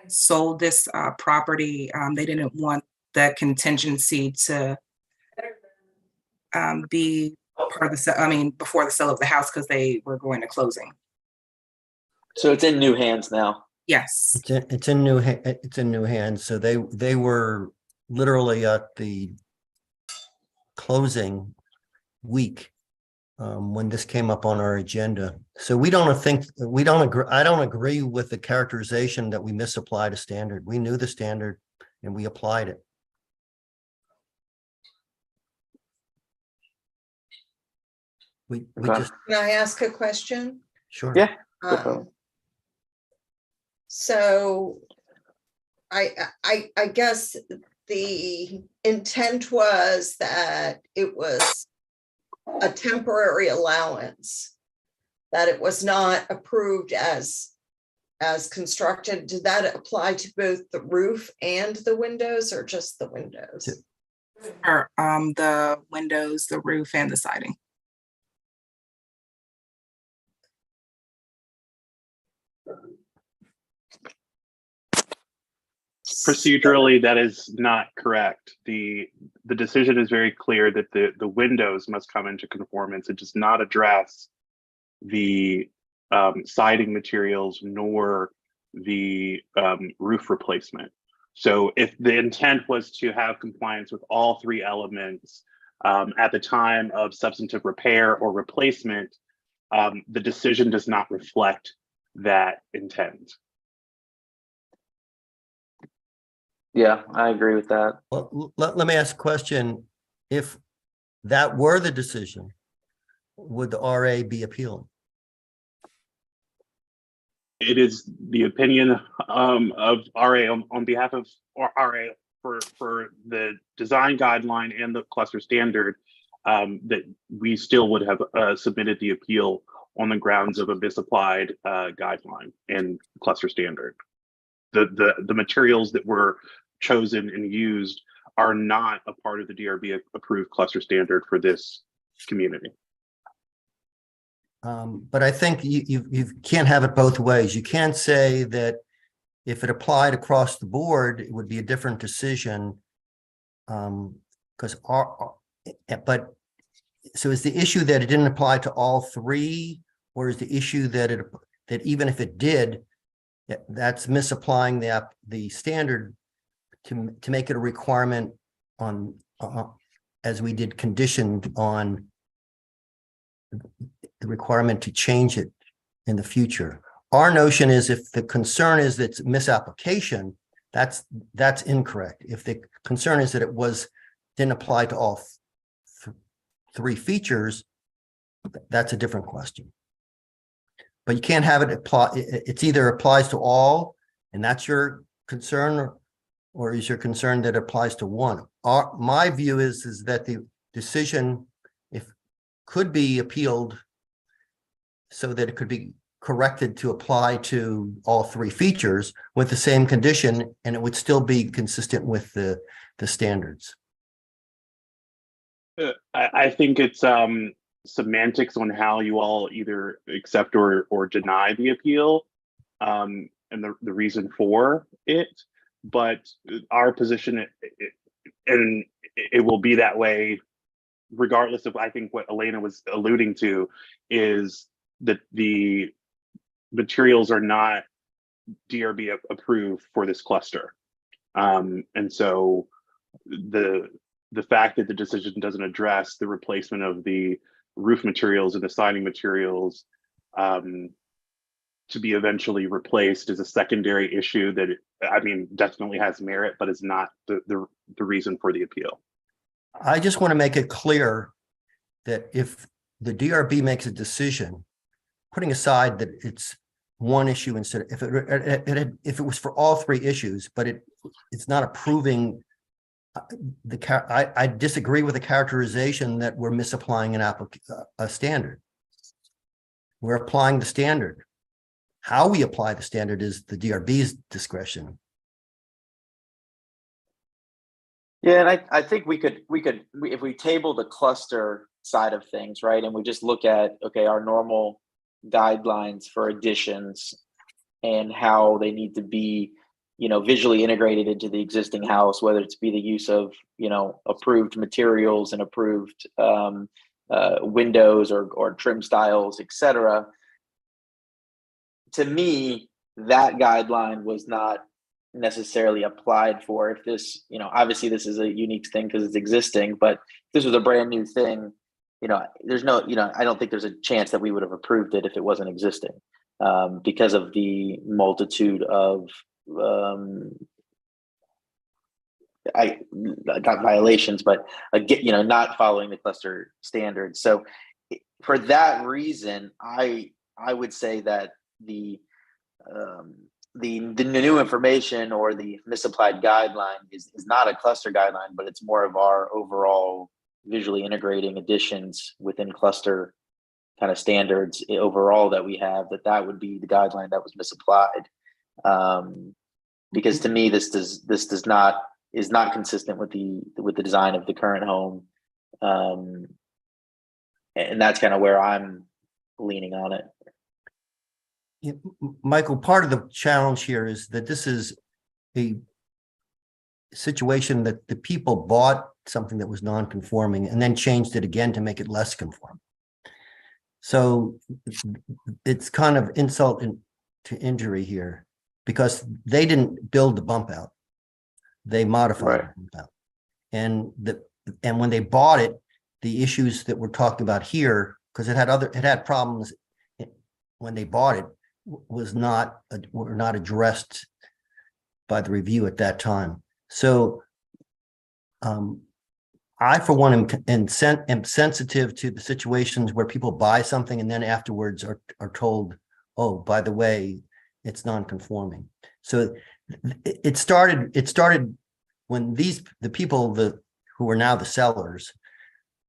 sold this property. They didn't want the contingency to be part of the before the sale of the house because they were going to closing. So it's in new hands now. Yes, it's in new hands. So they were literally at the closing week when this came up on our agenda. So I don't agree with the characterization that we misapplied a standard. We knew the standard and we applied it. We just. Can I ask a question? Sure. Yeah. So I guess the intent was that it was a temporary allowance, that it was not approved as constructed. Did that apply to both the roof and the windows, or just the windows? Or the windows, the roof, and the siding. Procedurally, that is not correct. The decision is very clear that the windows must come into conformance. It does not address the siding materials nor the roof replacement. So if the intent was to have compliance with all three elements at the time of substantive repair or replacement, the decision does not reflect that intent. Yeah, I agree with that. Well, let me ask a question. If that were the decision, would the RA be appealing? It is the opinion of RA on behalf of RA for the design guideline and the cluster standard that we still would have submitted the appeal on the grounds of a misapplied guideline and cluster standard. The materials that were chosen and used are not a part of the DRB approved cluster standard for this community. But I think you can't have it both ways. You can't say that if it applied across the board, it would be a different decision. Because but so is the issue that it didn't apply to all three, or is the issue that that even if it did, that's misapplying the standard to make it a requirement on as we did conditioned on the requirement to change it in the future. Our notion is if the concern is that it's misapplication, that's incorrect. If the concern is that it didn't apply to all three features, that's a different question. But you can't have it apply. It's either applies to all, and that's your concern, or is your concern that it applies to one? My view is that the decision could be appealed so that it could be corrected to apply to all three features with the same condition, and it would still be consistent with the standards. I think it's semantics on how you all either accept or deny the appeal and the reason for it. But our position, and it will be that way regardless of, I think what Elena was alluding to is that the materials are not DRB approved for this cluster. And so the fact that the decision doesn't address the replacement of the roof materials and the siding materials to be eventually replaced is a secondary issue that, definitely has merit, but is not the reason for the appeal. I just want to make it clear that if the DRB makes a decision, putting aside that it's one issue instead of, if it was for all three issues, but it's not approving I disagree with the characterization that we're misapplying a standard. We're applying the standard. How we apply the standard is the DRB's discretion. Yeah, and I think we could if we table the cluster side of things, right, and we just look at our normal guidelines for additions and how they need to be visually integrated into the existing house, whether it's be the use of approved materials and approved windows or trim styles, etc. To me, that guideline was not necessarily applied for. If this, obviously this is a unique thing because it's existing, but if this was a brand new thing, there's no, I don't think there's a chance that we would have approved it if it wasn't existing, because of the multitude of not violations, but not following the cluster standards. So for that reason, I would say that the new information or the misapplied guideline is not a cluster guideline, but it's more of our overall visually integrating additions within cluster kind of standards overall that we have, that would be the guideline that was misapplied. Because to me, this is not consistent with the design of the current home. And that's kind of where I'm leaning on it. Yeah, Michael, part of the challenge here is that this is a situation that the people bought something that was non-conforming and then changed it again to make it less conforming. So it's kind of insult to injury here, because they didn't build the bump out. They modified the bump out. And when they bought it, the issues that we're talking about here, because it had problems when they bought it, were not addressed by the review at that time. So I, for one, am sensitive to the situations where people buy something and then afterwards are told, oh, by the way, it's non-conforming. So it started when the people who are now the sellers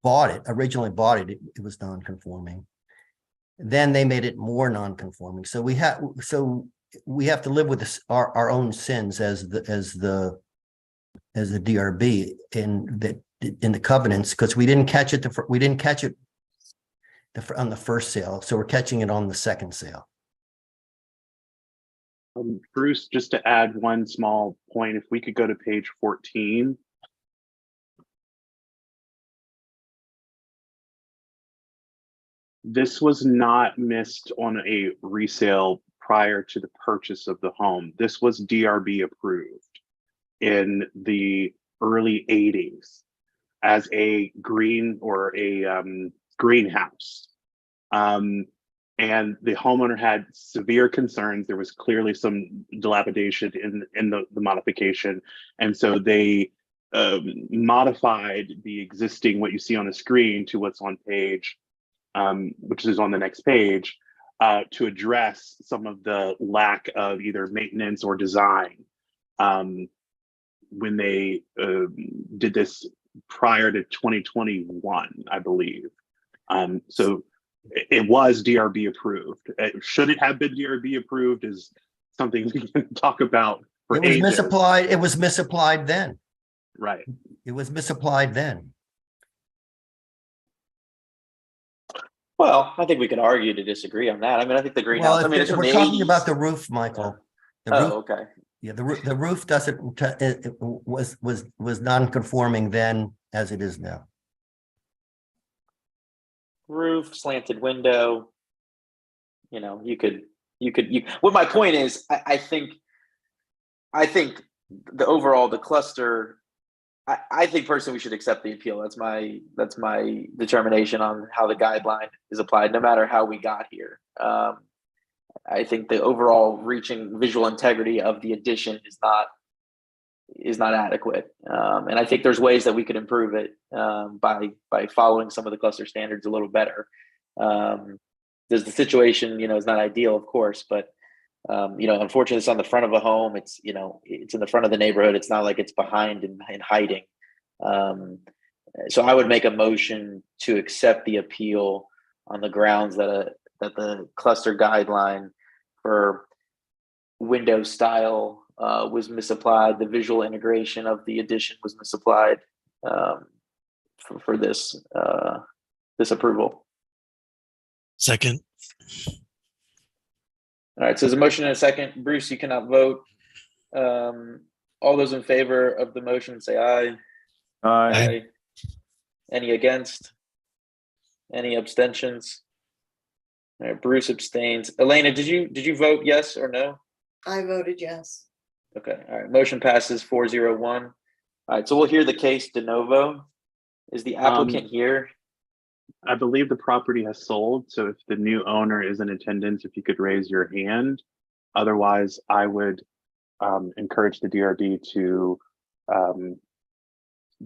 originally bought it, it was non-conforming. Then they made it more non-conforming. So we have to live with this, our own sins as the DRB in the covenants, because we didn't catch it on the first sale, so we're catching it on the second sale. Bruce, just to add one small point, if we could go to page 14. This was not missed on a resale prior to the purchase of the home. This was DRB approved in the early 80s as a green or a greenhouse. And the homeowner had severe concerns. There was clearly some dilapidation in the modification. And so they modified the existing, what you see on the screen, to what's on page, which is on the next page, to address some of the lack of either maintenance or design when they did this prior to 2021, I believe. So it was DRB approved. Should it have been DRB approved is something we can talk about for ages. Misapplied. It was misapplied then. Right. It was misapplied then. Well, I think we could argue to disagree on that. I mean, I think the greenhouse. Well, if we're talking about the roof, Michael. The roof, okay. Yeah, the roof doesn't. It was non-conforming then as it is now. Roof, slanted window. You know, you could. What my point is, I think the overall the cluster. I think personally we should accept the appeal. That's my determination on how the guideline is applied, no matter how we got here. I think the overall reaching visual integrity of the addition is not adequate, and I think there's ways that we could improve it by following some of the cluster standards a little better. There's the situation, is not ideal, of course, but unfortunately, it's on the front of a home. It's in the front of the neighborhood. It's not like it's behind and hiding. So I would make a motion to accept the appeal on the grounds that the cluster guideline for window style was misapplied. The visual integration of the addition was misapplied for this approval. Second. All right, so there's a motion and a second. Bruce, you cannot vote. All those in favor of the motion say aye. Aye. Any against? Any abstentions? All right, Bruce abstains. Elena, did you vote yes or no? I voted yes. Okay, all right. Motion passes 4-0-1. All right, so we'll hear the case de novo. Is the applicant here? I believe the property has sold. So if the new owner is in attendance, if you could raise your hand. Otherwise, I would encourage the DRB to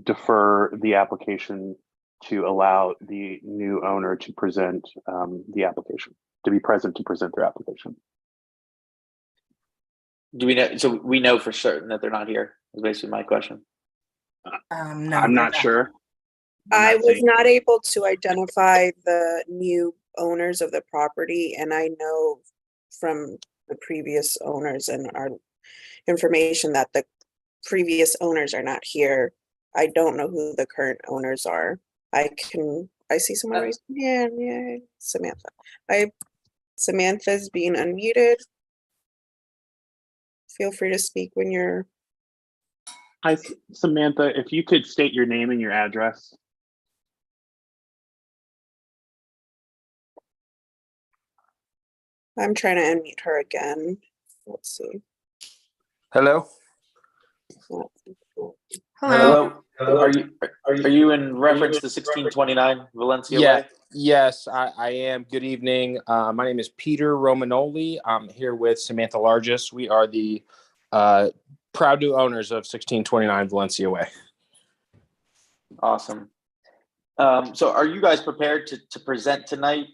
defer the application to allow the new owner to present the application, to be present to present their application. Do we know? So we know for certain that they're not here, is basically my question. No, I'm not sure. I not was seeing- not able to identify the new owners of the property, and I know from the previous owners and our information that the previous owners are not here. I don't know who the current owners are. I see someone raise their hand. Yeah, Samantha. Samantha's being unmuted. Feel free to speak when you're. Hi, Samantha, if you could state your name and your address. I'm trying to unmute her again. Let's see. Hello? Hello. Are you in reference to 1629 Valencia Yeah, Way? yes, I am. Good evening. My name is Peter Romanoli. I'm here with Samantha Largess. We are the proud new owners of 1629 Valencia Way. Awesome. So are you guys prepared to present tonight?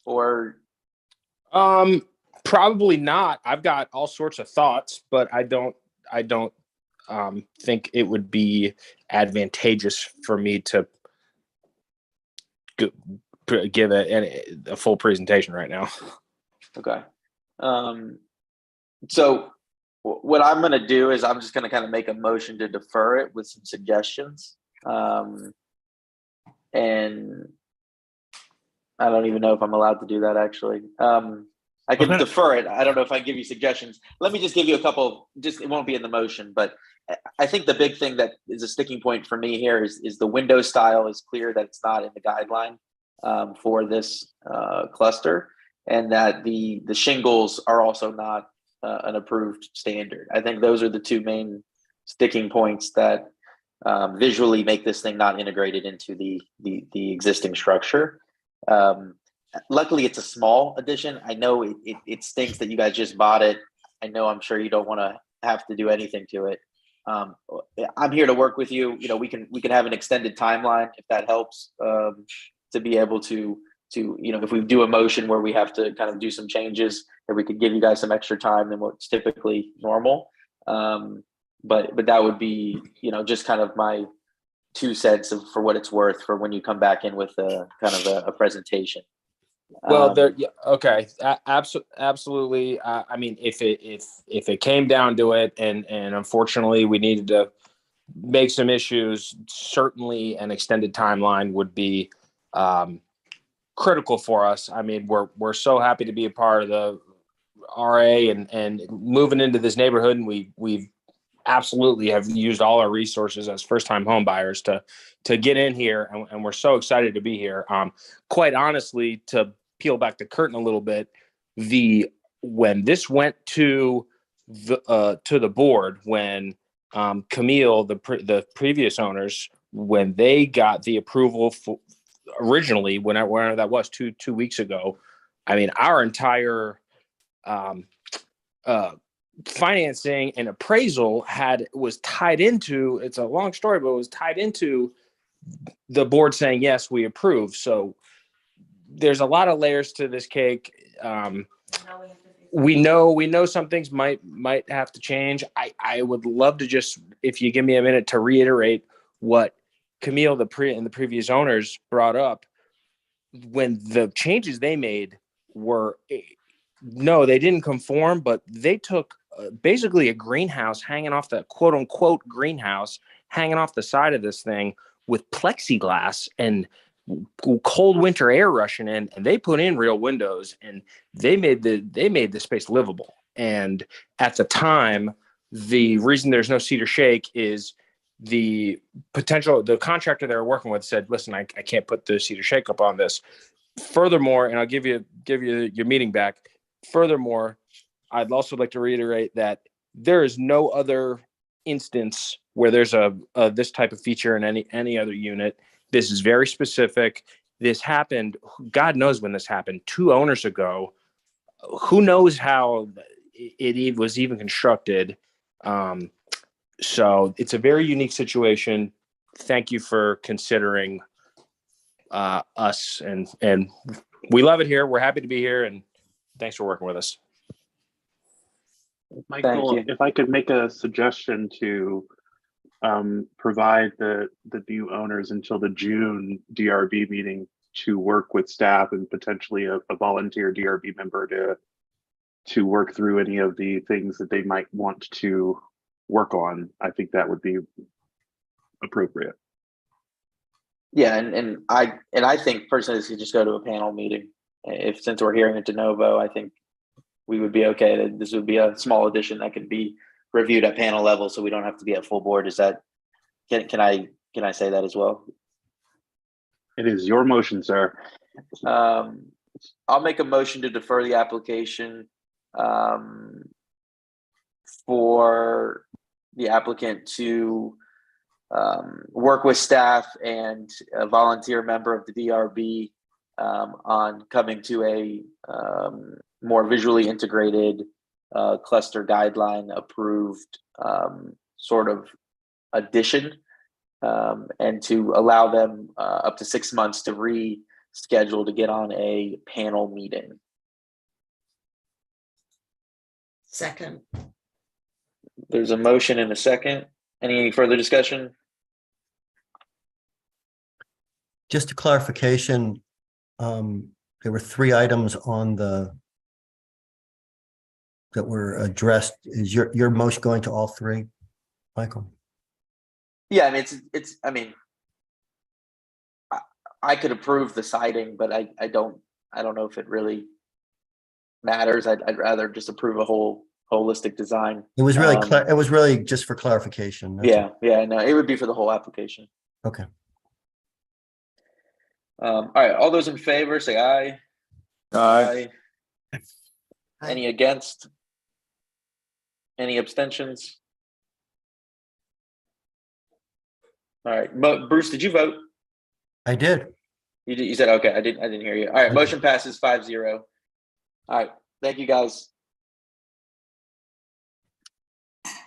Or Probably not. I've got all sorts of thoughts, but I don't think it would be advantageous for me to give a full presentation right now. Okay. So what I'm going to do is I'm just going to kind of make a motion to defer it with some suggestions. And I don't even know if I'm allowed to do that, actually. I can defer it. I don't know if I can give you suggestions. Let me just give you a couple. Just it won't be in the motion, but I think the big thing that is a sticking point for me here is the window style is clear that it's not in the guideline for this cluster, and that the shingles are also not an approved standard. I think those are the two main sticking points that visually make this thing not integrated into the existing structure. Luckily, it's a small addition. I know it stinks that you guys just bought it. I know I'm sure you don't want to have to do anything to it. I'm here to work with you. You know, we can have an extended timeline if that helps, to be able to if we do a motion where we have to kind of do some changes, or we could give you guys some extra time than what's typically normal. But that would be just kind of my 2 cents for what it's worth for when you come back in with a kind of a presentation. Well, okay, absolutely. I mean, if it came down to it, and unfortunately we needed to make some issues, certainly an extended timeline would be critical for us. I mean, we're so happy to be a part of the RA and moving into this neighborhood, and we've absolutely have used all our resources as first-time home buyers to get in here, and we're so excited to be here. Quite honestly, to peel back the curtain a little bit, when this went to the board, when Camille, the previous owners, when they got the approval for originally, whenever that was two weeks ago, I mean, our entire financing and appraisal was tied into, it's a long story, but it was tied into the board saying, yes, we approve. So there's a lot of layers to this cake. We know some things might have to change. I would love to just, if you give me a minute, to reiterate what Camille, and the previous owners brought up. When the changes they made were, no, they didn't conform, but they took basically a greenhouse hanging off the quote unquote greenhouse hanging off the side of this thing with plexiglass and cold winter air rushing in, and they put in real windows, and they made the space livable. And at the time, the reason there's no cedar shake is the contractor they were working with said, listen, I can't put the cedar shake up on this. Furthermore, and I'll give you your meeting back. Furthermore, I'd also like to reiterate that there is no other instance where there's this type of feature in any other unit. This is very specific. This happened, God knows when this happened, 2 owners ago. Who knows how it was even constructed. So it's a very unique situation. Thank you for considering us, and we love it here. We're happy to be here, and thanks for working with us. Michael, if I could make a suggestion to provide the new owners until the June DRB meeting to work with staff and potentially a volunteer DRB member to work through any of the things that they might want to work on. I think that would be appropriate. Yeah, and I think personally this could just go to a panel meeting. If since we're hearing it de novo, I think we would be okay. This would be a small addition that could be reviewed at panel level, so we don't have to be at full board. Is that can I say that as well? It is your motion, sir. I'll make a motion to defer the application for the applicant to work with staff and a volunteer member of the DRB on coming to a more visually integrated cluster guideline approved sort of addition, and to allow them up to 6 months to reschedule to get on a panel meeting. Second. There's a motion and a second. Any further discussion? Just a clarification, there were 3 items on that were addressed. Is your motion going to all 3, Michael? Yeah, I mean, I could approve the siding, but I don't know if it really matters. I'd rather just approve a holistic design. It was really it was really just for clarification. Yeah, no, it would be for the whole application. Okay. All right, all those in favor say aye. Aye. Any against? Any abstentions? All right, Bruce, did you vote? I did. You said okay. I didn't hear you. All right, motion passes 5-0. All right, thank you guys.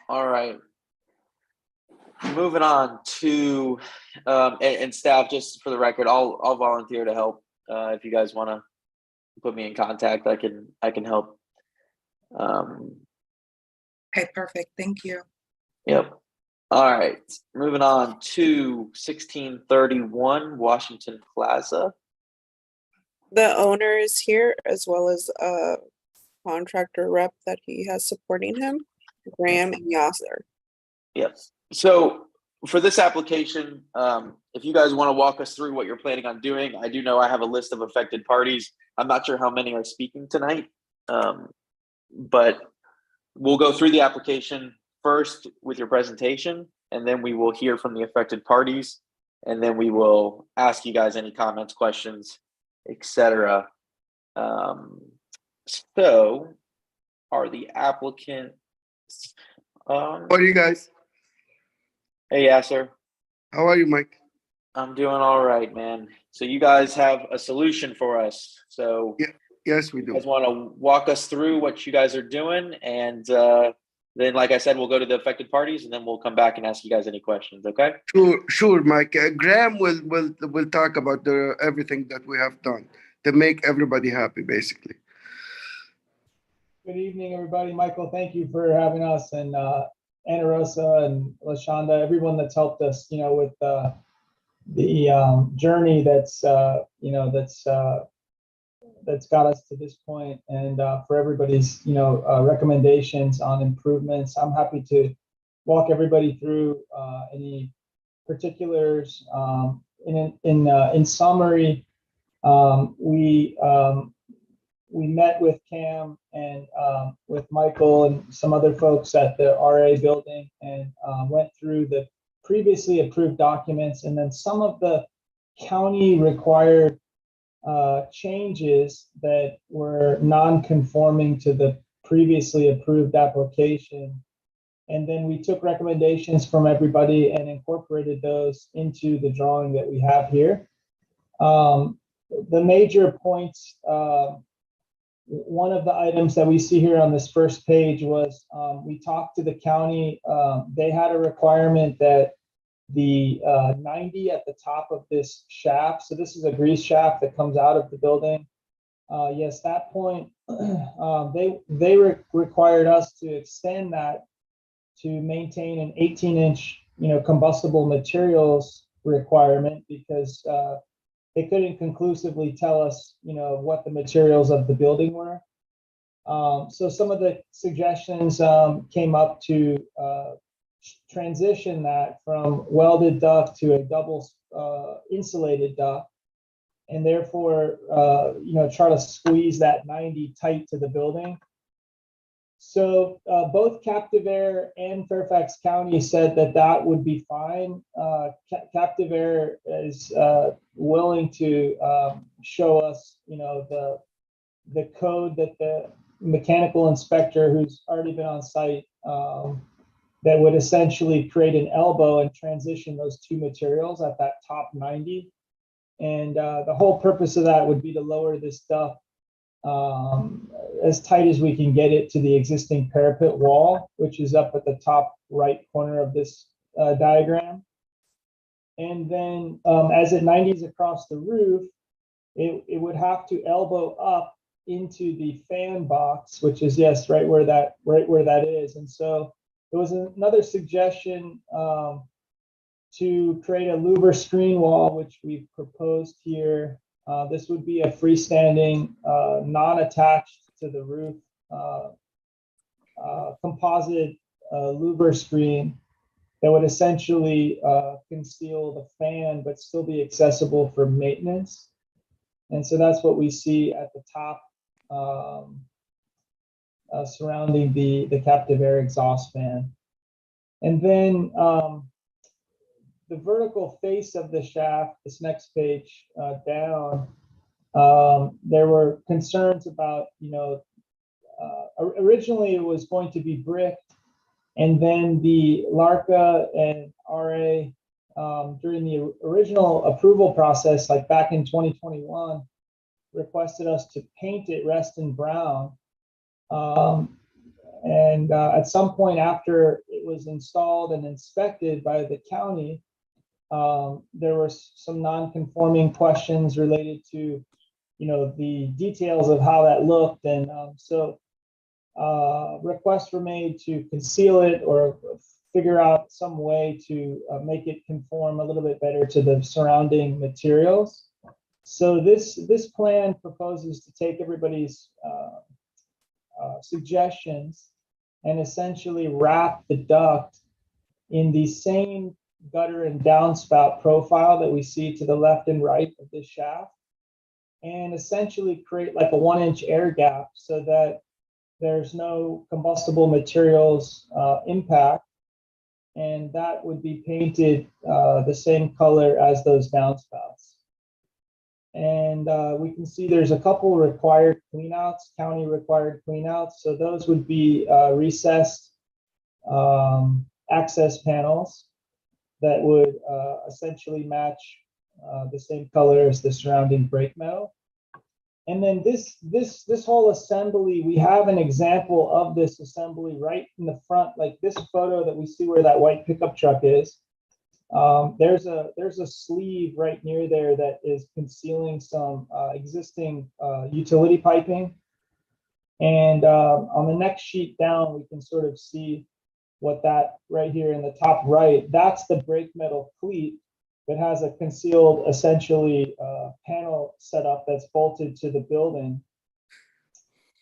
All right, moving on to and staff. Just for the record, I'll volunteer to help if you guys want to put me in contact. I can help. Okay, perfect. Thank you. Yep. All right, moving on to 1631 Washington Plaza. The owner is here as well as a contractor rep that he has supporting him, Graham and Yasser. Yes. So for this application, if you guys want to walk us through what you're planning on doing, I do know I have a list of affected parties. I'm not sure how many are speaking tonight, but we'll go through the application first with your presentation, and then we will hear from the affected parties, and then we will ask you guys any comments, questions, etc. So are the applicants How are you guys? Hey Yasser. How are you, Mike? I'm doing all right, man. So you guys have a solution for us. So yes, we do. You guys want to walk us through what you guys are doing, and then, like I said, we'll go to the affected parties, and then we'll come back and ask you guys any questions. Okay? Sure, Mike. Graham will talk about everything that we have done to make everybody happy, basically. Good evening, everybody. Michael, thank you for having us, and Ana Rosa and LaShonda, everyone that's helped us, with the journey that's got us to this point, and for everybody's recommendations on improvements. I'm happy to walk everybody through any particulars. In summary, we met with Cam and with Michael and some other folks at the RA building, and went through the previously approved documents, and then some of the county required changes that were non-conforming to the previously approved application. And then we took recommendations from everybody and incorporated those into the drawing that we have here. The major points, one of the items that we see here on this first page was we talked to the county. They had a requirement that the 90 at the top of this shaft, so this is a grease shaft that comes out of the building. Yes, that point, they required us to extend that to maintain an 18-inch combustible materials requirement because they couldn't conclusively tell us, what the materials of the building were. So some of the suggestions came up to transition that from welded duct to a double insulated duct, and therefore, try to squeeze that 90 tight to the building. So both Captive Air and Fairfax County said that would be fine. Captive Air is willing to show us, the code that the mechanical inspector who's already been on site that would essentially create an elbow and transition those two materials at that top 90. And the whole purpose of that would be to lower this stuff as tight as we can get it to the existing parapet wall, which is up at the top right corner of this diagram. And then as it 90s across the roof, it would have to elbow up into the fan box, which is right where that is. And so there was another suggestion to create a louver screen wall, which we've proposed here. This would be a freestanding, non-attached to the roof, composite louver screen that would essentially conceal the fan, but still be accessible for maintenance. And so that's what we see at the top surrounding the Captive Air exhaust fan. And then the vertical face of the shaft, this next page down, there were concerns about, originally it was going to be bricked, and then the LARCA and RA during the original approval process, like back in 2021, requested us to paint it Reston brown. And at some point after it was installed and inspected by the county, there were some non-conforming questions related to, the details of how that looked. And so requests were made to conceal it or figure out some way to make it conform a little bit better to the surrounding materials. So this plan proposes to take everybody's suggestions and essentially wrap the duct in the same gutter and downspout profile that we see to the left and right of this shaft, and essentially create like a 1-inch air gap so that there's no combustible materials impact, and that would be painted the same color as those downspouts. And we can see there's a couple required cleanouts, county required cleanouts. So those would be recessed access panels that would essentially match the same color as the surrounding brake metal. And then this whole assembly, we have an example of this assembly right in the front, like this photo that we see where that white pickup truck is. There's a sleeve right near there that is concealing some existing utility piping. And on the next sheet down, we can sort of see what that right here in the top right, that's the brake metal cleat that has a concealed essentially panel set up that's bolted to the building.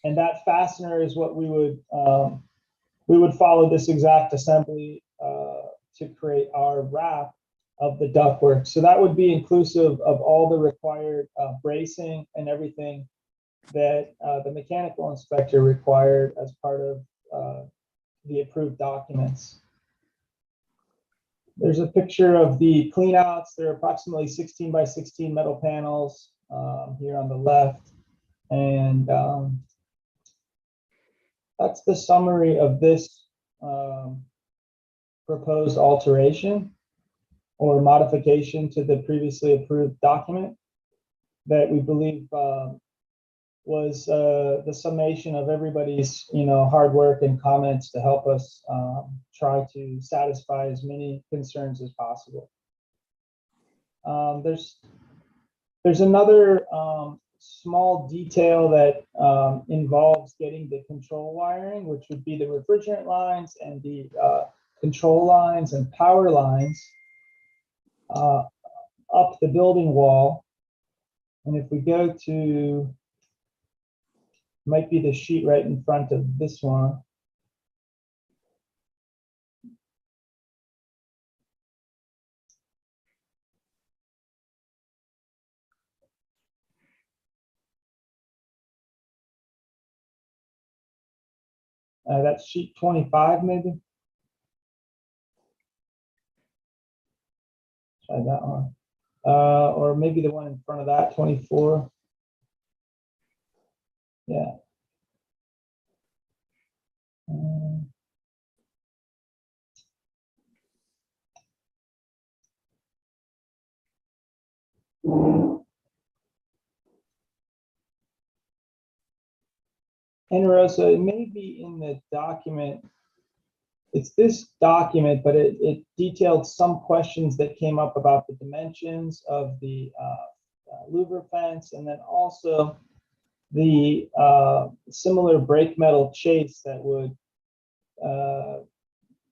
And that fastener is what we would follow this exact assembly to create our wrap of the ductwork. So that would be inclusive of all the required bracing and everything that the mechanical inspector required as part of the approved documents. There's a picture of the cleanouts. They're approximately 16 by 16 metal panels here on the left. And that's the summary of this proposed alteration or modification to the previously approved document that we believe was the summation of everybody's hard work and comments to help us try to satisfy as many concerns as possible. There's another small detail that involves getting the control wiring, which would be the refrigerant lines and the control lines and power lines up the building wall. And if we go to, might be the sheet right in front of this one. That's sheet 25, maybe. Try that one. Or maybe the one in front of that, 24. Yeah. And Rosa, it may be in the document. It's this document, but it detailed some questions that came up about the dimensions of the louver fence, and then also the similar brake metal chase that would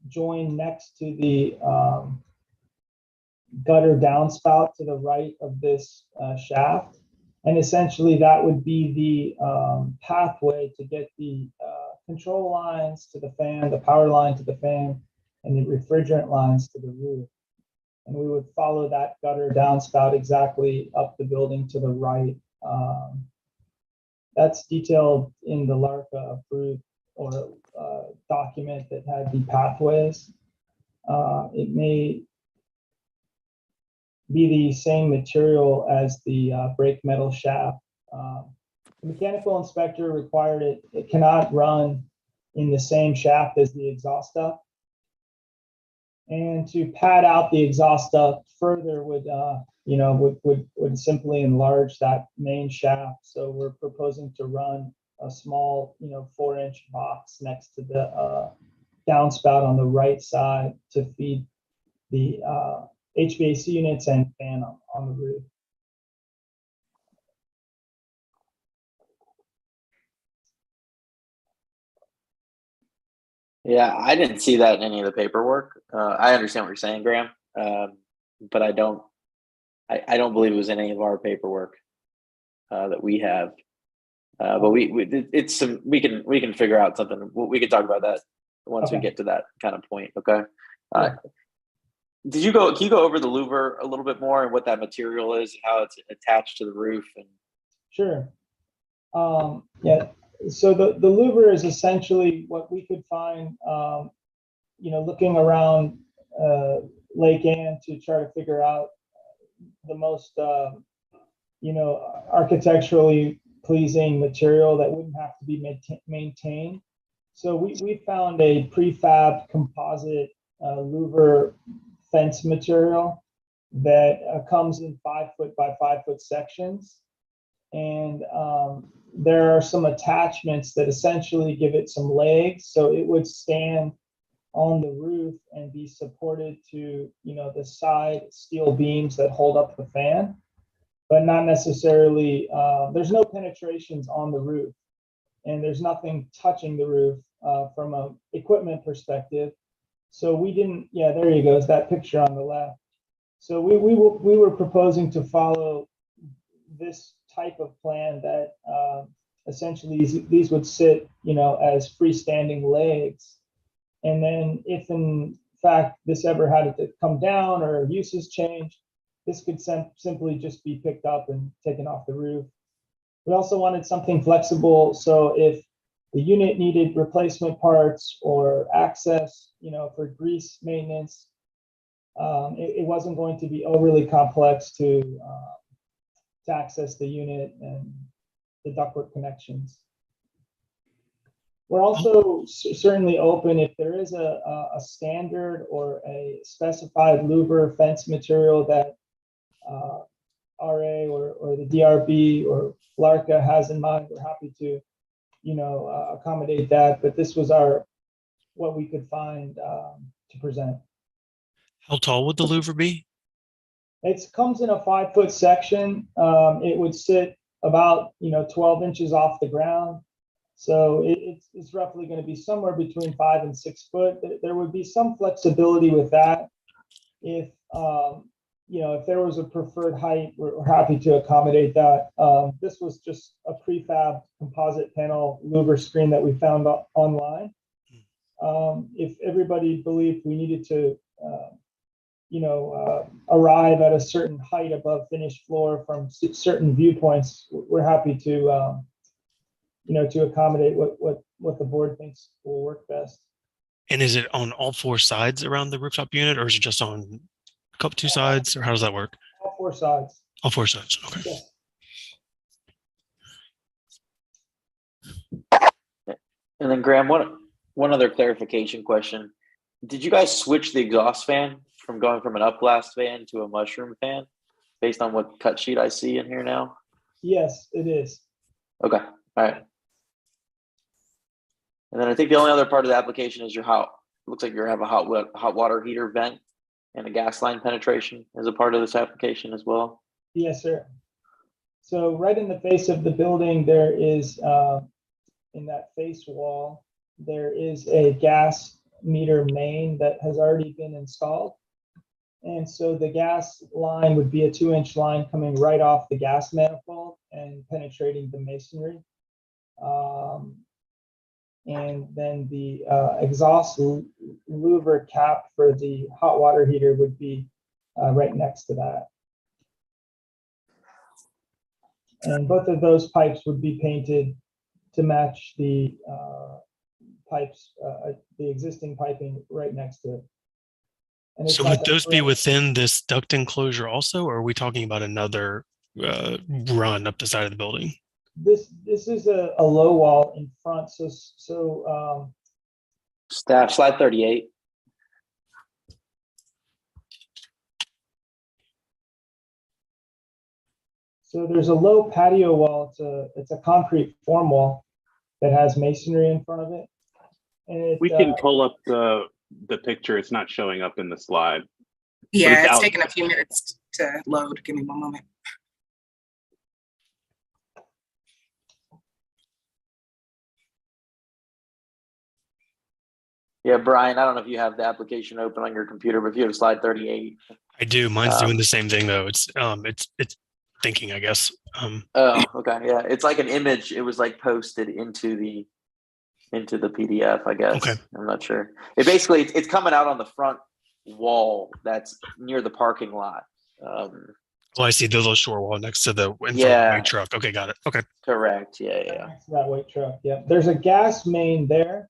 join next to the gutter downspout to the right of this shaft. And essentially that would be the pathway to get the control lines to the fan, the power line to the fan, and the refrigerant lines to the roof. And we would follow that gutter downspout exactly up the building to the right. That's detailed in the LARCA approved or document that had the pathways. It may be the same material as the brake metal shaft. The mechanical inspector required it cannot run in the same shaft as the exhaust duct. And to pad out the exhaust duct further would simply enlarge that main shaft. So we're proposing to run a small 4-inch box next to the downspout on the right side to feed the HVAC units and fan on the roof. Yeah, I didn't see that in any of the paperwork. I understand what you're saying, Graham, but I don't believe it was in any of our paperwork that we have. But we can figure out something. We can talk about that once we get to that kind of point. Okay. Can you go over the louver a little bit more and what that material is and how it's attached to the roof? And Sure. Yeah. So the louver is essentially what we could find, looking around Lake Ann to try to figure out the most, architecturally pleasing material that wouldn't have to be maintained. So we found a prefab composite louver fence material that comes in 5-foot by 5-foot sections. And there are some attachments that essentially give it some legs, so it would stand on the roof and be supported to the side steel beams that hold up the fan, but not necessarily. There's no penetrations on the roof, and there's nothing touching the roof from an equipment perspective. So we didn't. Yeah, there you go. It's that picture on the left. So we were proposing to follow this type of plan that essentially these would sit, as freestanding legs. And then if in fact this ever had to come down or uses change, this could simply just be picked up and taken off the roof. We also wanted something flexible. So if the unit needed replacement parts or access, for grease maintenance, it wasn't going to be overly complex to access the unit and the ductwork connections. We're also certainly open if there is a standard or a specified louver fence material that RA or the DRB or LARCA has in mind. We're happy to, accommodate that. But this was what we could find to present. How tall would the louver be? It comes in a 5-foot section. It would sit about 12 inches off the ground. So it's roughly going to be somewhere between 5 and 6 foot. There would be some flexibility with that. If if there was a preferred height, we're happy to accommodate that. This was just a prefab composite panel louver screen that we found online. If everybody believed we needed to, arrive at a certain height above finished floor from certain viewpoints, we're happy to, to accommodate what the board thinks will work best. And is it on all 4 sides around the rooftop unit, or is it just on two sides, or how does that work? All 4 sides. All 4 sides. Okay. Yes. And then Graham, one other clarification question. Did you guys switch the exhaust fan from going from an up-blast fan to a mushroom fan based on what cut sheet I see in here now? Yes, it is. Okay. All right. And then I think the only other part of the application is looks like you have a hot water heater vent and a gas line penetration as a part of this application as well. Yes, sir. So right in the face of the building, there is, in that face wall, there is a gas meter main that has already been installed. And so the gas line would be a 2-inch line coming right off the gas manifold and penetrating the masonry. And then the exhaust louver cap for the hot water heater would be right next to that. And both of those pipes would be painted to match the pipes, the existing piping right next to it. And So would those be within this duct enclosure also, or are we talking about another run up the side of the building? This is a low wall in front. So Staff, slide 38. So there's a low patio wall. It's a concrete form wall that has masonry in front of it. And We can pull up the picture. It's not showing up in the slide. Yeah, it's out. taking a few minutes to load. Give me one moment. Yeah, Brian, I don't know if you have the application open on your computer, but if you have slide 38. I do. Mine's doing the same thing though. It's thinking, I guess. Oh, okay. Yeah. It's like an image. It was like posted into the PDF, I guess. Okay. I'm not sure. It's coming out on the front wall that's near the parking lot. Oh, I see the little shore wall next to the in front of the white truck. Okay, got it. Okay. Correct. Yeah. That white truck. Yeah. There's a gas main there.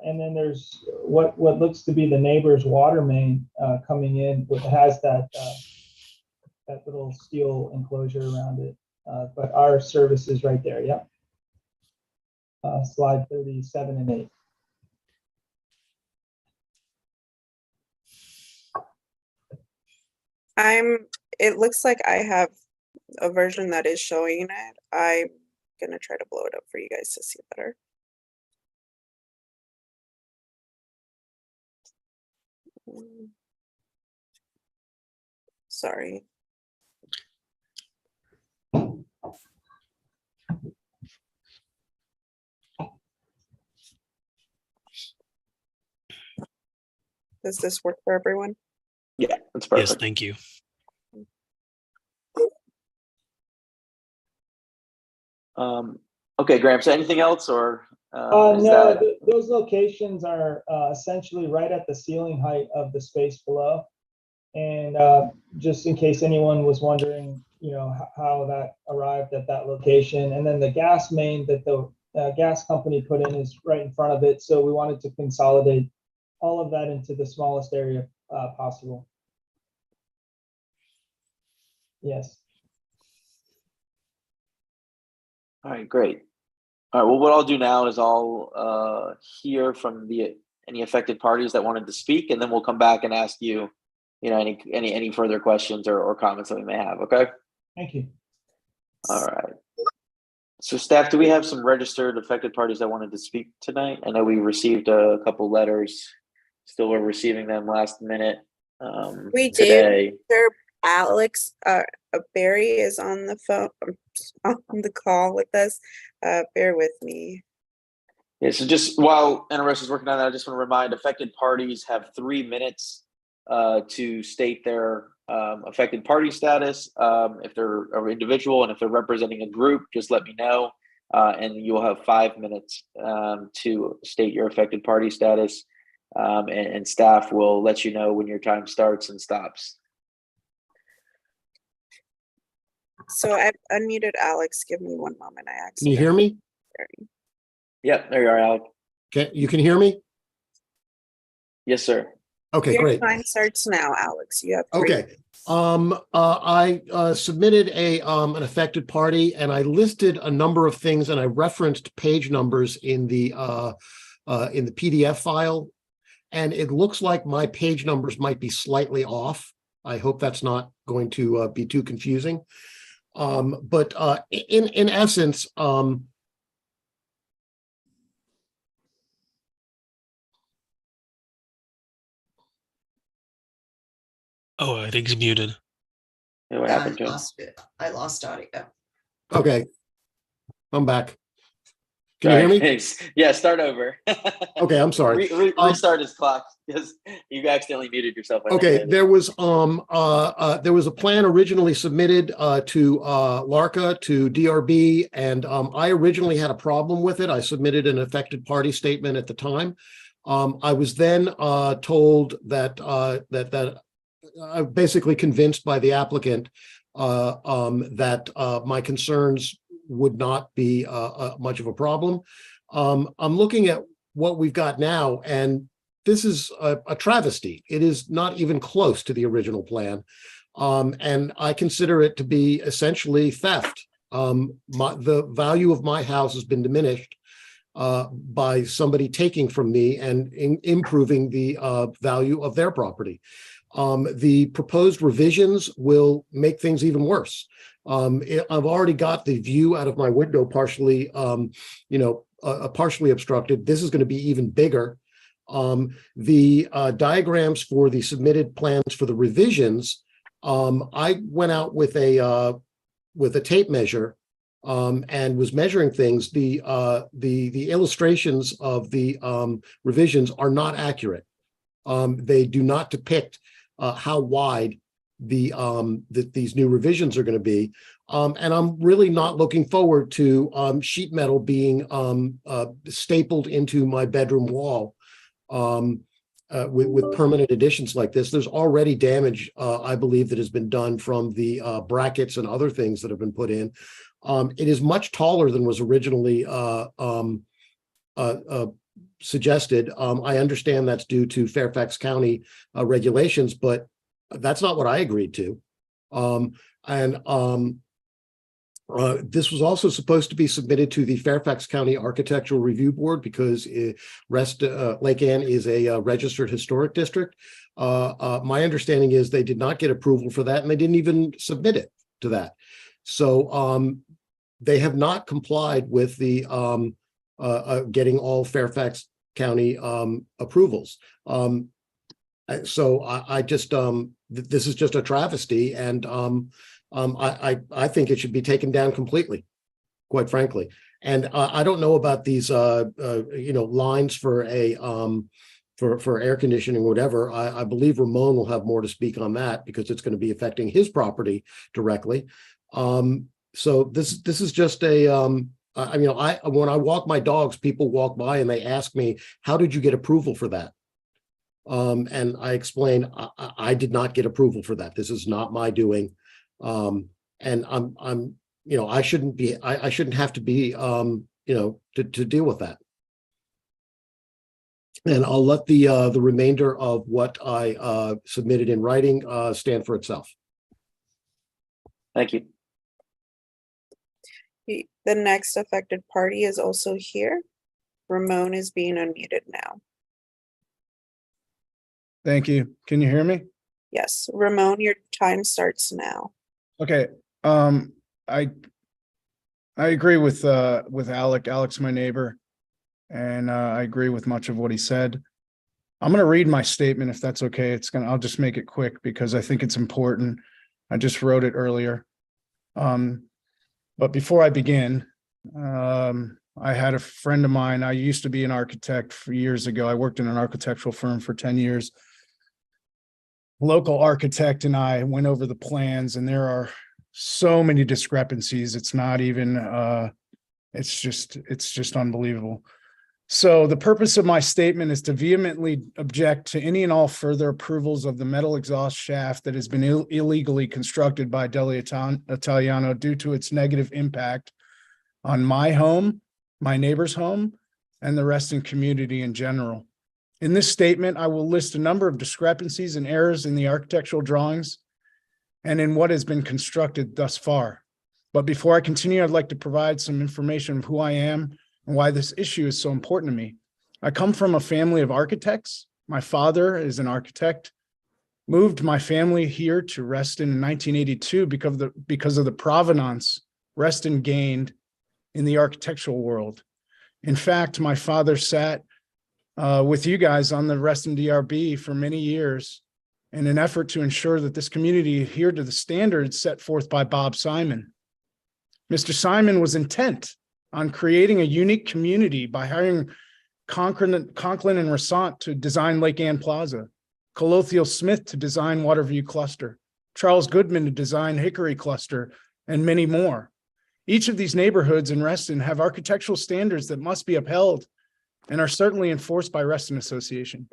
And then there's what looks to be the neighbor's water main coming in, which has that little steel enclosure around it. But our service is right there. Yep. Slide 37 and 8. It looks like I have a version that is showing it. I'm gonna try to blow it up for you guys to see better. Sorry. Does this work for everyone? Yeah, that's perfect. Yes, thank you. Okay, Graham. So anything else, or no? Those locations are essentially right at the ceiling height of the space below. And just in case anyone was wondering, how that arrived at that location, and then the gas main that the gas company put in is right in front of it. So we wanted to consolidate all of that into the smallest area possible. Yes. All right, great. All right. Well, what I'll do now is I'll hear from any affected parties that wanted to speak, and then we'll come back and ask you, any further questions or comments that we may have. Okay. Thank you. All right. So, staff, do we have some registered affected parties that wanted to speak tonight? I know we received a couple letters. Still, we're receiving them last minute. We today. did. Alex, Barry is on the phone, on the call with us. Bear with me. Yeah, so just while NRS is working on that, I just want to remind affected parties have 3 minutes to state their affected party status. If they're an individual and if they're representing a group, just let me know. And you'll have 5 minutes to state your affected party status. And staff will let you know when your time starts and stops. So I've unmuted Alex. Give me one moment. Can you hear me? Yep, there you are, Alex. Okay, you can hear me? Yes, sir. Okay, Your great. time starts now, Alex. You have 3 Okay. I submitted an affected party, and I listed a number of things, and I referenced page numbers in the PDF file, and it looks like my page numbers might be slightly off. I hope that's not going to be too confusing. But in essence, Oh, I think he's muted. Yeah, what happened to him? I lost audio. okay, I'm back. Can you hear me? Thanks. Yeah, start over. Okay, I'm sorry. Restart his clock because you accidentally muted yourself. Okay, there was a plan originally submitted to LARCA, to DRB, and I originally had a problem with it. I submitted an affected party statement at the time. I was then told that I'm basically convinced by the applicant that my concerns would not be much of a problem. I'm looking at what we've got now, and this is a travesty. It is not even close to the original plan. And I consider it to be essentially theft. The value of my house has been diminished by somebody taking from me and improving the value of their property. The proposed revisions will make things even worse. I've already got the view out of my window partially, partially obstructed. This is going to be even bigger. The diagrams for the submitted plans for the revisions, I went out with a tape measure and was measuring things. The illustrations of the revisions are not accurate. They do not depict how wide these new revisions are going to be. And I'm really not looking forward to sheet metal being stapled into my bedroom wall with permanent additions like this. There's already damage, I believe, that has been done from the brackets and other things that have been put in. It is much taller than was originally suggested. I understand that's due to Fairfax County regulations, but that's not what I agreed to. This was also supposed to be submitted to the Fairfax County Architectural Review Board because Lake Ann is a registered historic district. My understanding is they did not get approval for that, and they didn't even submit it to that. So they have not complied with the getting all Fairfax County approvals. So I just this is just a travesty, and I think it should be taken down completely, quite frankly. And I don't know about these lines for for air conditioning or whatever. I believe Ramon will have more to speak on that because it's going to be affecting his property directly. So this is just a when I walk my dogs, people walk by and they ask me, "How did you get approval for that?" And I explain, I did not get approval for that. This is not my doing. And I shouldn't have to be, to deal with that. And I'll let the remainder of what I submitted in writing stand for itself. Thank you. The next affected party is also here. Ramon is being unmuted now. Thank you. Can you hear me? Yes, Ramon, your time starts now. Okay. I agree with Alec. Alec's my neighbor, and I agree with much of what he said. I'm going to read my statement if that's okay. I'll just make it quick because I think it's important. I just wrote it earlier. But before I begin, I had a friend of mine. I used to be an architect for years ago. I worked in an architectural firm for 10 years. Local architect and I went over the plans, and there are so many discrepancies. It's not even, it's just unbelievable. So the purpose of my statement is to vehemently object to any and all further approvals of the metal exhaust shaft that has been illegally constructed by Deli Italiano due to its negative impact on my home, my neighbor's home, and the Reston community in general. In this statement, I will list a number of discrepancies and errors in the architectural drawings and in what has been constructed thus far. But before I continue, I'd like to provide some information of who I am and why this issue is so important to me. I come from a family of architects. My father is an architect, moved my family here to Reston in 1982 because of the provenance Reston gained in the architectural world. In fact, my father sat with you guys on the Reston DRB for many years in an effort to ensure that this community adhered to the standards set forth by Bob Simon. Mr. Simon was intent on creating a unique community by hiring Conklin and Rassant to design Lake Ann Plaza, Colothiel Smith to design Waterview Cluster, Charles Goodman to design Hickory Cluster, and many more. Each of these neighborhoods in Reston have architectural standards that must be upheld and are certainly enforced by Reston Association.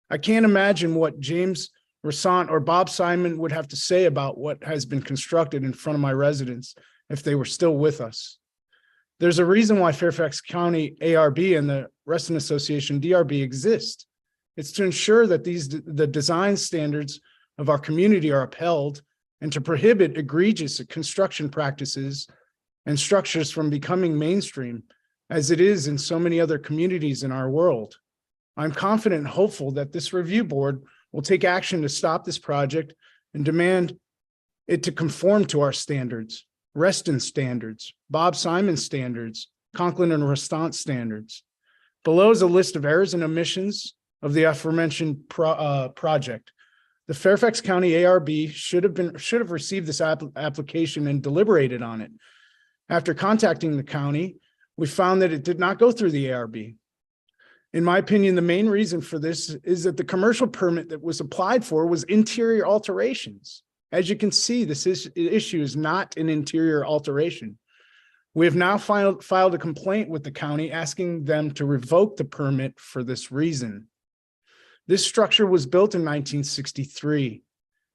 I can't imagine what James Rassant or Bob Simon would have to say about what has been constructed in front of my residents if they were still with us. There's a reason why Fairfax County ARB and the Reston Association DRB exist. It's to ensure that the design standards of our community are upheld and to prohibit egregious construction practices and structures from becoming mainstream, as it is in so many other communities in our world. I'm confident and hopeful that this review board will take action to stop this project and demand it to conform to our standards, Reston standards, Bob Simon standards, Conklin and Rassant standards. Below is a list of errors and omissions of the aforementioned project. The Fairfax County ARB should have received this application and deliberated on it. After contacting the county, we found that it did not go through the ARB. In my opinion, the main reason for this is that the commercial permit that was applied for was interior alterations. As you can see, this issue is not an interior alteration. We have now filed a complaint with the county asking them to revoke the permit for this reason. This structure was built in 1963.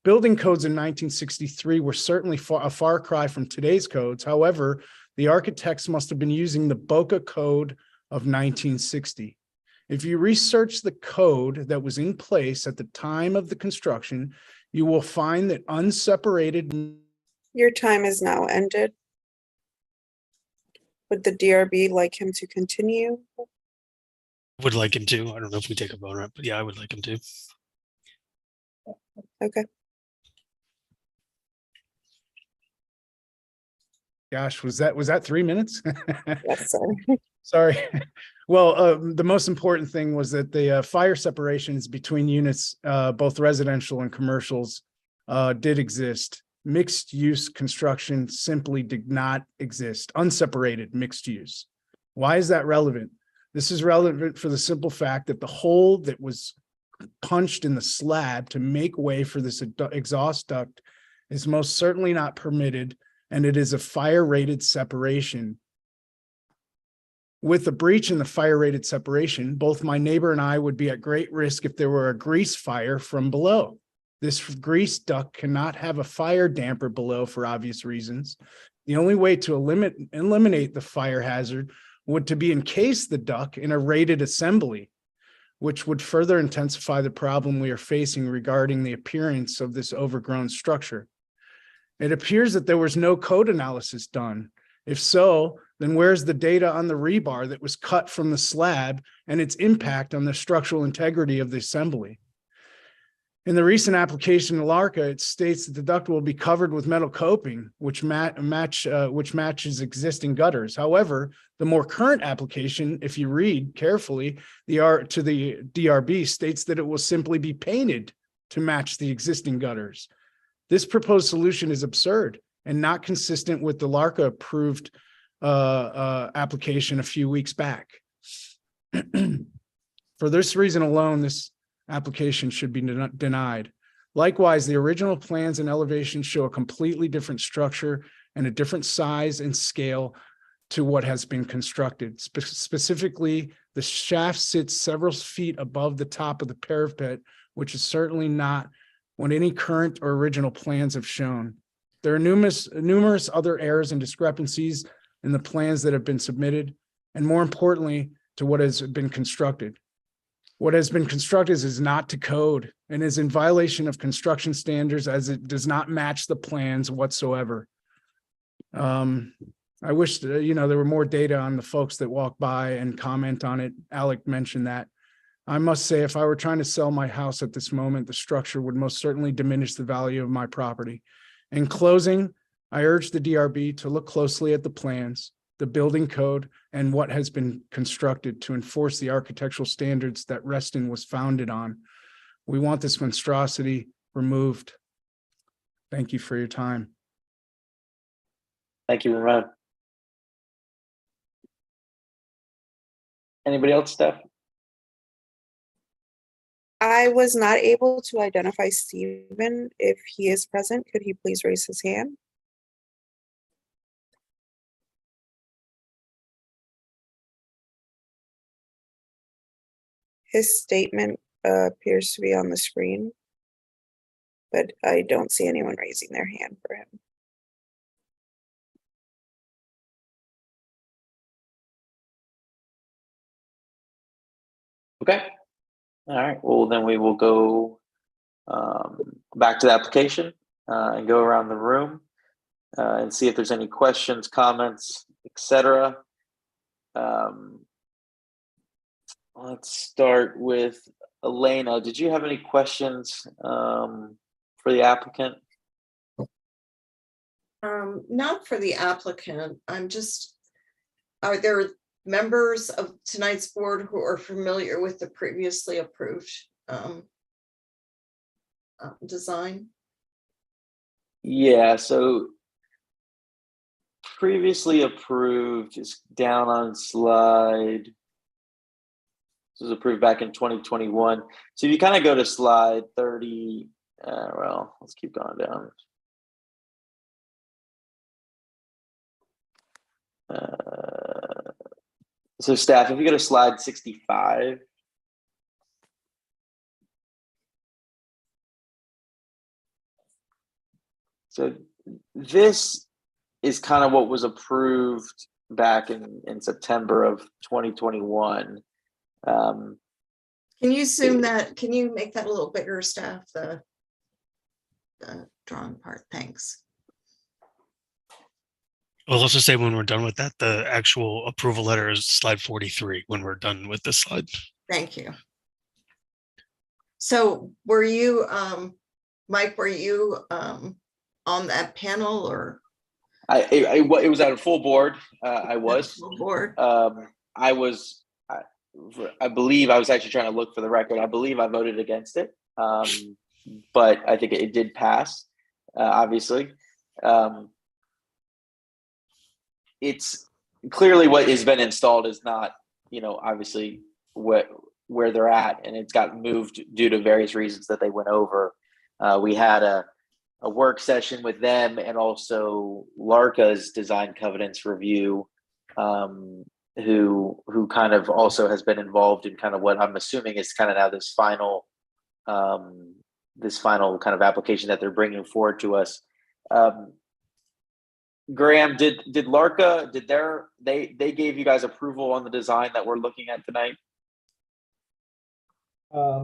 Building codes in 1963 were certainly a far cry from today's codes. However, the architects must have been using the Boca Code of 1960. If you research the code that was in place at the time of the construction, you will find that unseparated. Your time is now ended. Would the DRB like him to continue? Would like him to. I don't know if we take a vote on it, but yeah, I would like him to. Okay. Gosh, was that 3 minutes? Yes, sir. Sorry. Well, the most important thing was that the fire separations between units, both residential and commercials, did exist. Mixed use construction simply did not exist. Unseparated mixed use. Why is that relevant? This is relevant for the simple fact that the hole that was punched in the slab to make way for this exhaust duct is most certainly not permitted, and it is a fire-rated separation. With the breach in the fire-rated separation, both my neighbor and I would be at great risk if there were a grease fire from below. This grease duct cannot have a fire damper below for obvious reasons. The only way to eliminate the fire hazard would to be encase the duct in a rated assembly, which would further intensify the problem we are facing regarding the appearance of this overgrown structure. It appears that there was no code analysis done. If so, then where's the data on the rebar that was cut from the slab and its impact on the structural integrity of the assembly? In the recent application to LARCA, it states that the duct will be covered with metal coping, which matches existing gutters. However, the more current application, if you read carefully, the DRB states that it will simply be painted to match the existing gutters. This proposed solution is absurd and not consistent with the LARCA approved application a few weeks back. For this reason alone, this application should be denied. Likewise, the original plans and elevations show a completely different structure and a different size and scale to what has been constructed. Specifically, the shaft sits several feet above the top of the parapet, which is certainly not what any current or original plans have shown. There are numerous other errors and discrepancies in the plans that have been submitted, and more importantly, to what has been constructed. What has been constructed is not to code and is in violation of construction standards, as it does not match the plans whatsoever. I wish there were more data on the folks that walk by and comment on it. Alec mentioned that. I must say, if I were trying to sell my house at this moment, the structure would most certainly diminish the value of my property. In closing, I urge the DRB to look closely at the plans, the building code, and what has been constructed to enforce the architectural standards that Reston was founded on. We want this monstrosity removed. Thank you for your time. Thank you, Ramon. Anybody else, Steph? I was not able to identify Stephen. If he is present, could he please raise his hand? His statement appears to be on the screen, but I don't see anyone raising their hand for him. Okay. All right. Well, then we will go back to the application and go around the room and see if there's any questions, comments, etc. Let's start with Elena. Did you have any questions for the applicant? Not for the applicant. Are there members of tonight's board who are familiar with the previously approved design? Yeah, so previously approved is down on slide. This was approved back in 2021. So if you kind of go to slide 30, well, let's keep going down. So staff, if you go to slide 65. So this is kind of what was approved back in September of 2021. Can you zoom that? Can you make that a little bigger, staff? The drawing part. Thanks. Well, let's just say when we're done with that, the actual approval letter is slide 43 when we're done with this slide. Thank you. So were you, Mike, were you on that panel or? It was at a full board. I was. Full board. I believe I was actually trying to look for the record. I believe I voted against it, but I think it did pass, obviously. It's clearly what has been installed is not, obviously where they're at, and it's got moved due to various reasons that they went over. We had a work session with them and also LARCA's design covenants review, who kind of also has been involved in kind of what I'm assuming is kind of now this final kind of application that they're bringing forward to us. Graham, did LARCA, they gave you guys approval on the design that we're looking at tonight?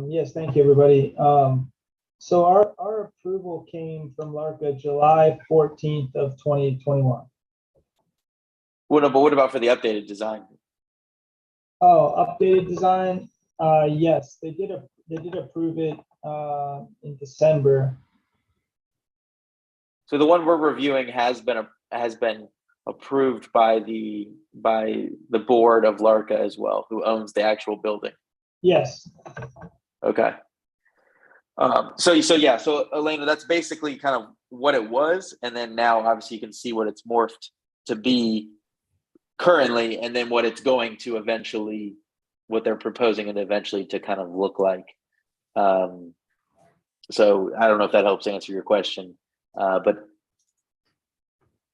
Yes, thank you, everybody. So our approval came from LARCA July 14th of 2021. What about for the updated design? Oh, updated design. Yes, they did approve it in December. So the one we're reviewing has been approved by the board of LARCA as well, who owns the actual building. Yes. Okay. So Elena, that's basically kind of what it was, and then now obviously you can see what it's morphed to be currently, and then what it's going to eventually, what they're proposing and eventually to kind of look like. So I don't know if that helps answer your question, but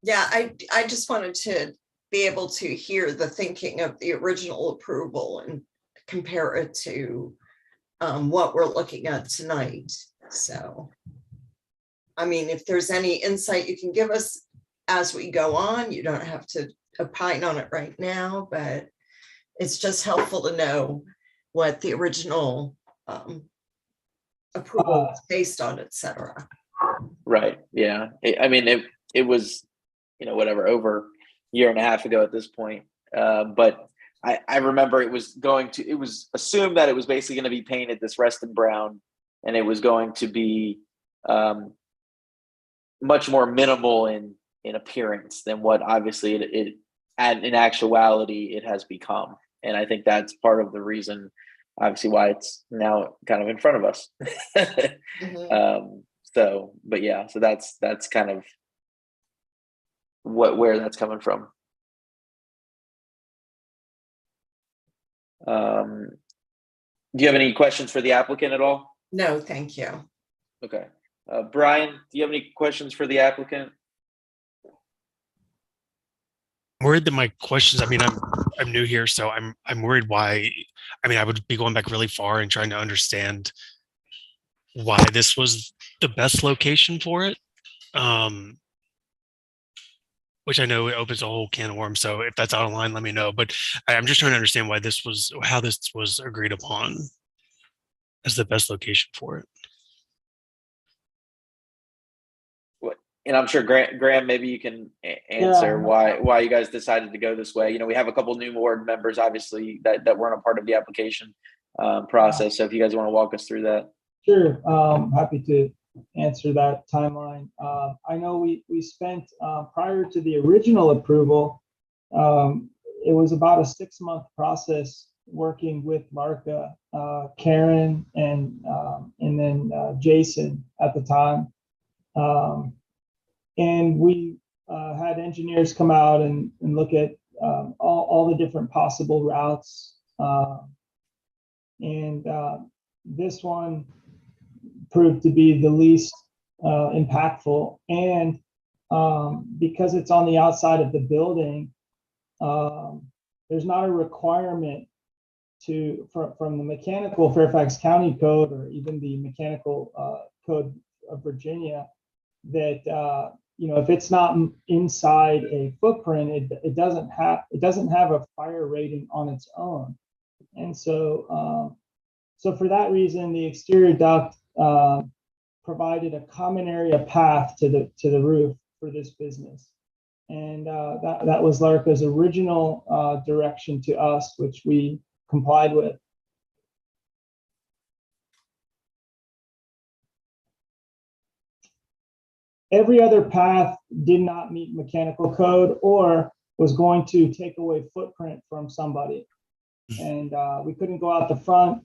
Yeah, I just wanted to be able to hear the thinking of the original approval and compare it to what we're looking at tonight. So, I mean, if there's any insight you can give us as we go on, you don't have to opine on it right now, but it's just helpful to know what the original approval was based on, et cetera. right, yeah. I mean, it was, whatever, over a year and a half ago at this point. But I remember it was assumed that it was basically going to be painted this Reston brown, and it was going to be much more minimal in appearance than what obviously it in actuality it has become. And I think that's part of the reason, obviously, why it's now kind of in front of us. But yeah, so that's kind of where that's coming from. Do you have any questions for the applicant at all? No, thank you. Okay. Brian, do you have any questions for the applicant? I'm worried that my questions, I mean, I'm new here, so I'm worried why, I mean, I would be going back really far and trying to understand why this was the best location for it. Which I know it opens a whole can of worms. So if that's out of line, let me know. But I'm just trying to understand how this was agreed upon as the best location for it. And I'm sure Graham, maybe you can answer why you guys decided to go this way. We have a couple new board members, obviously, that weren't a part of the application process. So if you guys want to walk us through that. Sure, happy to answer that timeline. I know we spent, prior to the original approval, it was about a 6-month process working with Larka, Karen, and then Jason at the time. And we had engineers come out and look at all the different possible routes. And this one proved to be the least impactful. And because it's on the outside of the building, there's not a requirement from the mechanical Fairfax County Code or even the mechanical code of Virginia that if it's not inside a footprint, it doesn't have a fire rating on its own. And so for that reason, the exterior duct provided a common area path to the roof for this business. And that was Larka's original direction to us, which we complied with. Every other path did not meet mechanical code or was going to take away footprint from somebody. And we couldn't go out the front.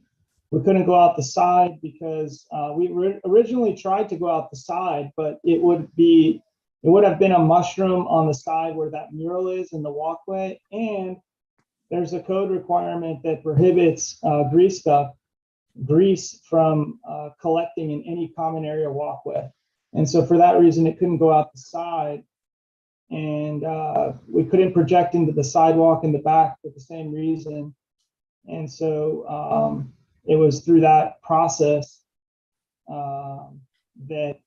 We couldn't go out the side because we originally tried to go out the side, but it would have been a mushroom on the side where that mural is in the walkway. And there's a code requirement that prohibits grease from collecting in any common area walkway. And so for that reason, it couldn't go out the side. And we couldn't project into the sidewalk in the back for the same reason. And so it was through that process that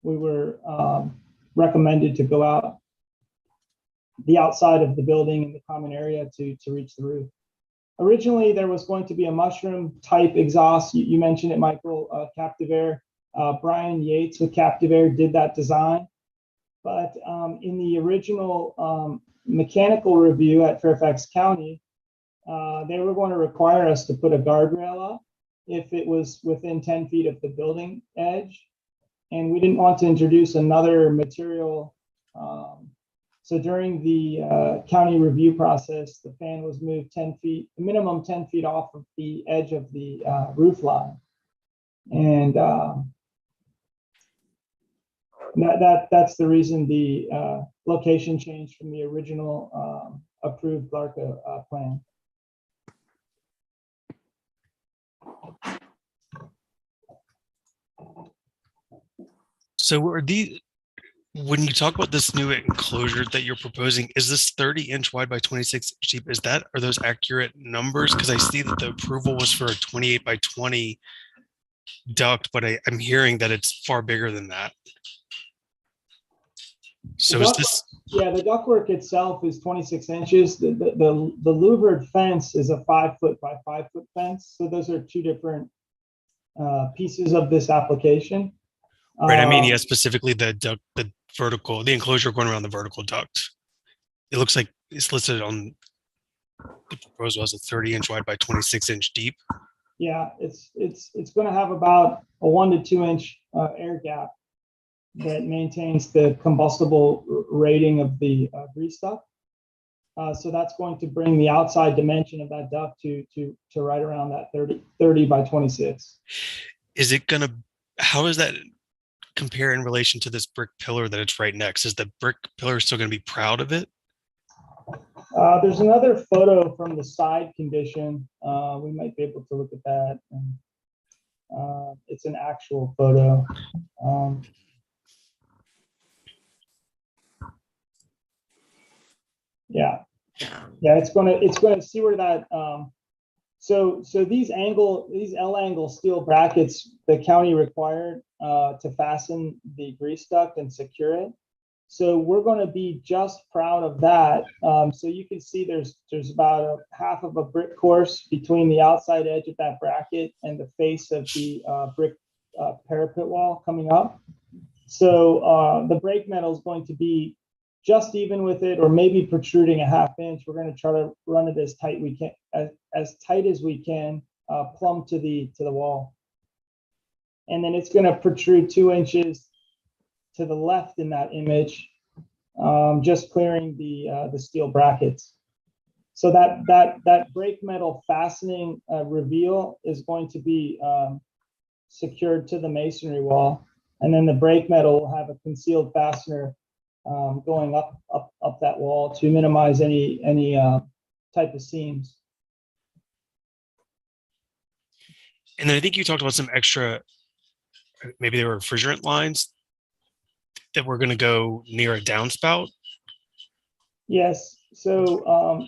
we were recommended to go out the outside of the building in the common area to reach the roof. Originally, there was going to be a mushroom type exhaust. You mentioned it, Michael, Captive Air. Brian Yates with Captive Air did that design. But in the original mechanical review at Fairfax County, they were going to require us to put a guardrail up if it was within 10 feet of the building edge. And we didn't want to introduce another material. So during the county review process, the fan was moved 10 feet, minimum 10 feet off of the edge of the roof line. And That's the reason the location changed from the original approved LARCA plan. So are these, when you talk about this new enclosure that you're proposing, is this 30-inch wide by 26 inch deep? Are those accurate numbers? Because I see that the approval was for a 28 by 20 duct, but I'm hearing that it's far bigger than that. So is this? Yeah, the ductwork itself is 26 inches. The louvered fence is a 5 foot by 5 foot fence. So those are two different pieces of this application. Right. I mean, yeah, specifically the duct, the enclosure going around the vertical duct. It looks like it's listed on the proposal as a 30-inch wide by 26-inch deep. Yeah, it's going to have about a 1 to 2 inch air gap that maintains the combustible rating of the grease duct. So that's going to bring the outside dimension of that duct to right around that 30 by 26. Is it going to, how does that compare in relation to this brick pillar that it's right next? Is the brick pillar still going to be proud of it? There's another photo from the side condition. We might be able to look at that. And, it's an actual photo. Yeah, it's gonna see where that. So these L angle steel brackets the county required to fasten the grease duct and secure it. So we're going to be just proud of that. So you can see there's about a half of a brick course between the outside edge of that bracket and the face of the brick parapet wall coming up. So the brake metal is going to be just even with it, or maybe protruding a ½ inch. We're going to try to run it as tight we can, as tight as we can, plumb to the wall. And then it's going to protrude 2 inches to the left in that image, just clearing the steel brackets. So that brake metal fastening reveal is going to be secured to the masonry wall, and then the brake metal will have a concealed fastener going up that wall to minimize any type of seams. And then I think you talked about some extra, maybe they were refrigerant lines that were going to go near a downspout. Yes. So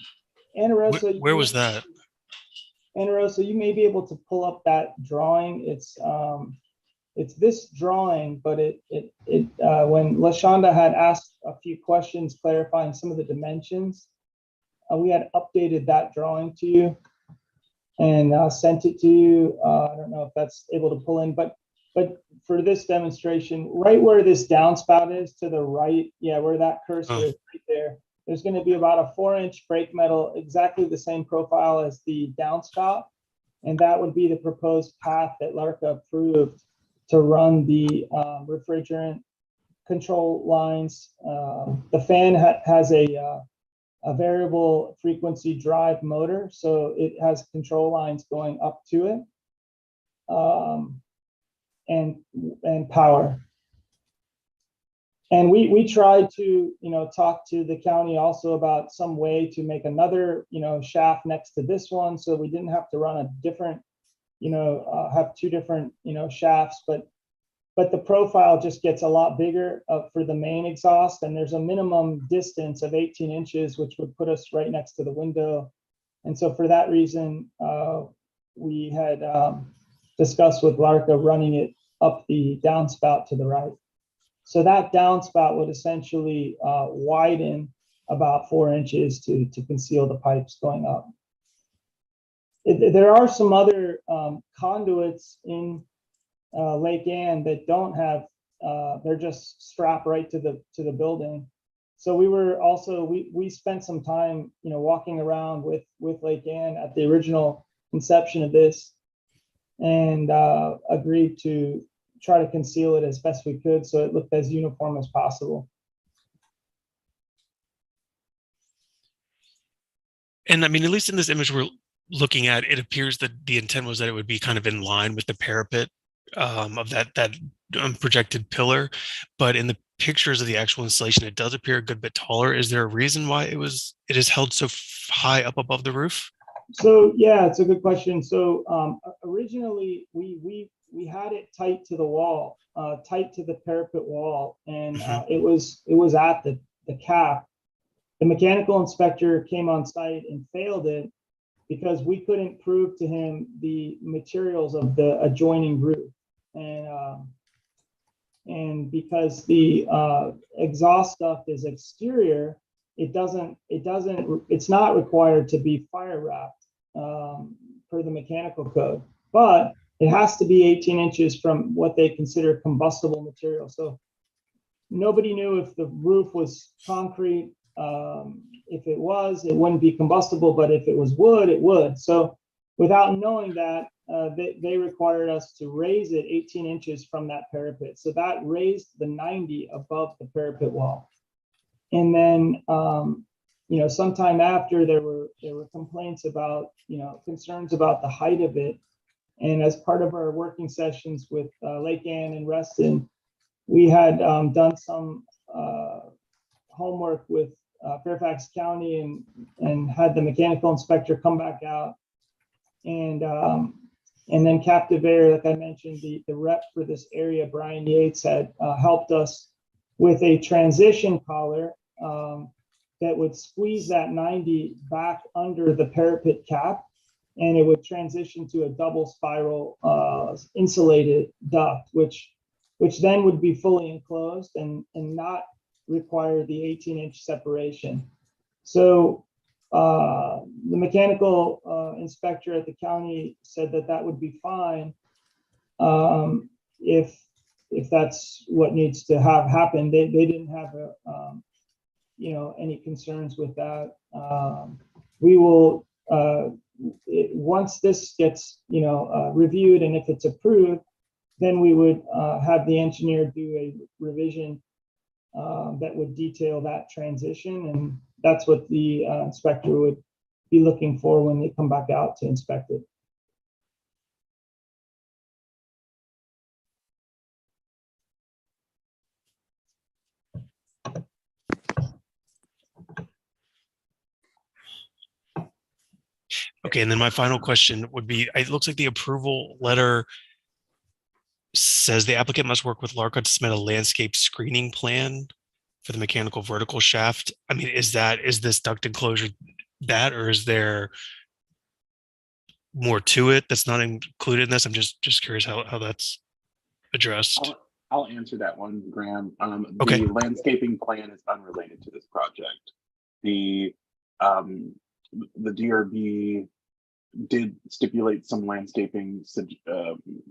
Ana Rosa, where was that? Ana Rosa, you may be able to pull up that drawing. It's this drawing, but when LaShonda had asked a few questions clarifying some of the dimensions, we had updated that drawing to you and sent it to you. I don't know if that's able to pull in, but for this demonstration, right where this downspout is to the right, yeah, where that cursor is right there, there's going to be about a 4-inch brake metal, exactly the same profile as the downspout, and that would be the proposed path that LARCA approved to run the refrigerant control lines. The fan has a variable frequency drive motor, so it has control lines going up to it, and power. And we tried to talk to the county also about some way to make another shaft next to this one, so we didn't have to run a different have two different shafts, but the profile just gets a lot bigger for the main exhaust, and there's a minimum distance of 18 inches, which would put us right next to the window. And so for that reason, we had discussed with LARCA running it up the downspout to the right. So that downspout would essentially widen about 4 inches to conceal the pipes going up. There are some other conduits in Lake Ann that don't have, they're just strapped right to the building. So we spent some time, walking around with Lake Ann at the original inception of this, and agreed to try to conceal it as best we could so it looked as uniform as possible. And I mean, at least in this image we're looking at, it appears that the intent was that it would be kind of in line with the parapet of that projected pillar, but in the pictures of the actual installation, it does appear a good bit taller. Is there a reason why it is held so high up above the roof? So yeah, it's a good question. So originally we had it tight to the wall, tight to the parapet wall, and it was at the cap. The mechanical inspector came on site and failed it because we couldn't prove to him the materials of the adjoining roof, and because the exhaust duct is exterior, it's not required to be fire wrapped per the mechanical code, but it has to be 18 inches from what they consider combustible material. So nobody knew if the roof was concrete. If it was, it wouldn't be combustible, but if it was wood, it would. So without knowing that, they required us to raise it 18 inches from that parapet. So that raised the 90 above the parapet wall. And then, sometime after there were complaints about, concerns about the height of it. And as part of our working sessions with Lake Ann and Reston, we had done some homework with Fairfax County and had the mechanical inspector come back out. And then Captive Air, like I mentioned, the rep for this area, Brian Yates, had helped us with a transition collar that would squeeze that 90 back under the parapet cap, and it would transition to a double spiral insulated duct, which then would be fully enclosed and not require the 18-inch separation. So the mechanical inspector at the county said that would be fine if that's what needs to have happen. They didn't have any concerns with that. We will once this gets reviewed, and if it's approved, then we would have the engineer do a revision that would detail that transition, and that's what the inspector would be looking for when they come back out to inspect it. Okay, and then my final question would be, it looks like the approval letter says the applicant must work with LARCA to submit a landscape screening plan for the mechanical vertical shaft. I mean, is this duct enclosure that, or is there more to it that's not included in this? I'm just curious how that's addressed. I'll answer that one, Graham. Okay. The landscaping plan is unrelated to this project. The DRB did stipulate some landscaping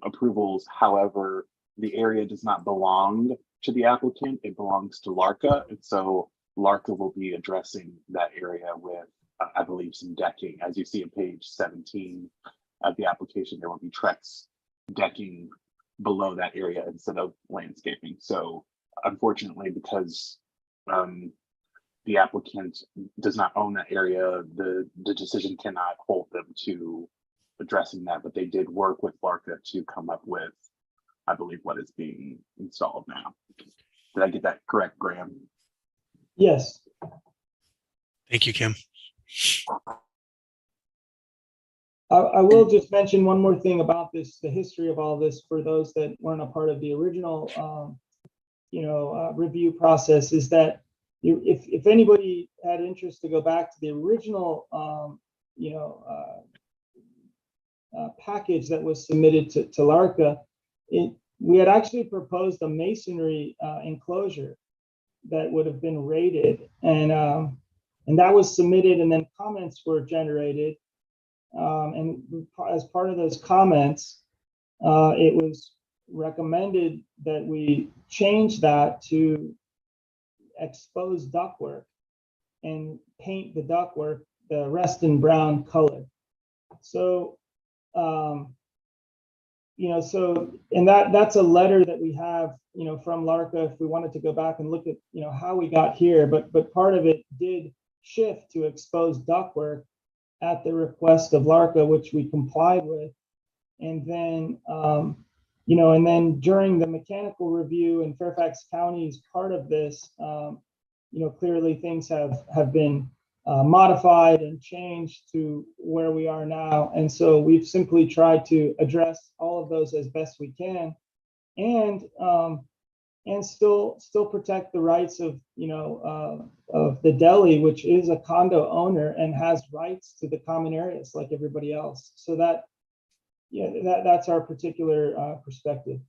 approvals. However, the area does not belong to the applicant. It belongs to LARCA. And so LARCA will be addressing that area with, I believe, some decking. As you see on page 17 of the application, there will be Trex decking below that area instead of landscaping. So unfortunately, because the applicant does not own that area, the decision cannot hold them to addressing that, but they did work with LARCA to come up with, I believe, what is being installed now. Did I get that correct, Graham? Yes. Thank you, Kim. I will just mention one more thing about this, the history of all this, for those that weren't a part of the original, review process, is that if anybody had interest to go back to the original, package that was submitted to LARCA, we had actually proposed a masonry enclosure that would have been rated, and that was submitted, and then comments were generated. And as part of those comments, it was recommended that we change that to exposed ductwork and paint the ductwork the Reston brown color. So, and that's a letter that we have, from LARCA, if we wanted to go back and look at, how we got here, but part of it did shift to exposed ductwork at the request of LARCA, which we complied with. And then And then during the mechanical review in Fairfax County as part of this, clearly things have been modified and changed to where we are now. And so we've simply tried to address all of those as best we can, and still protect the rights of the deli, which is a condo owner and has rights to the common areas like everybody else. So that's our particular perspective.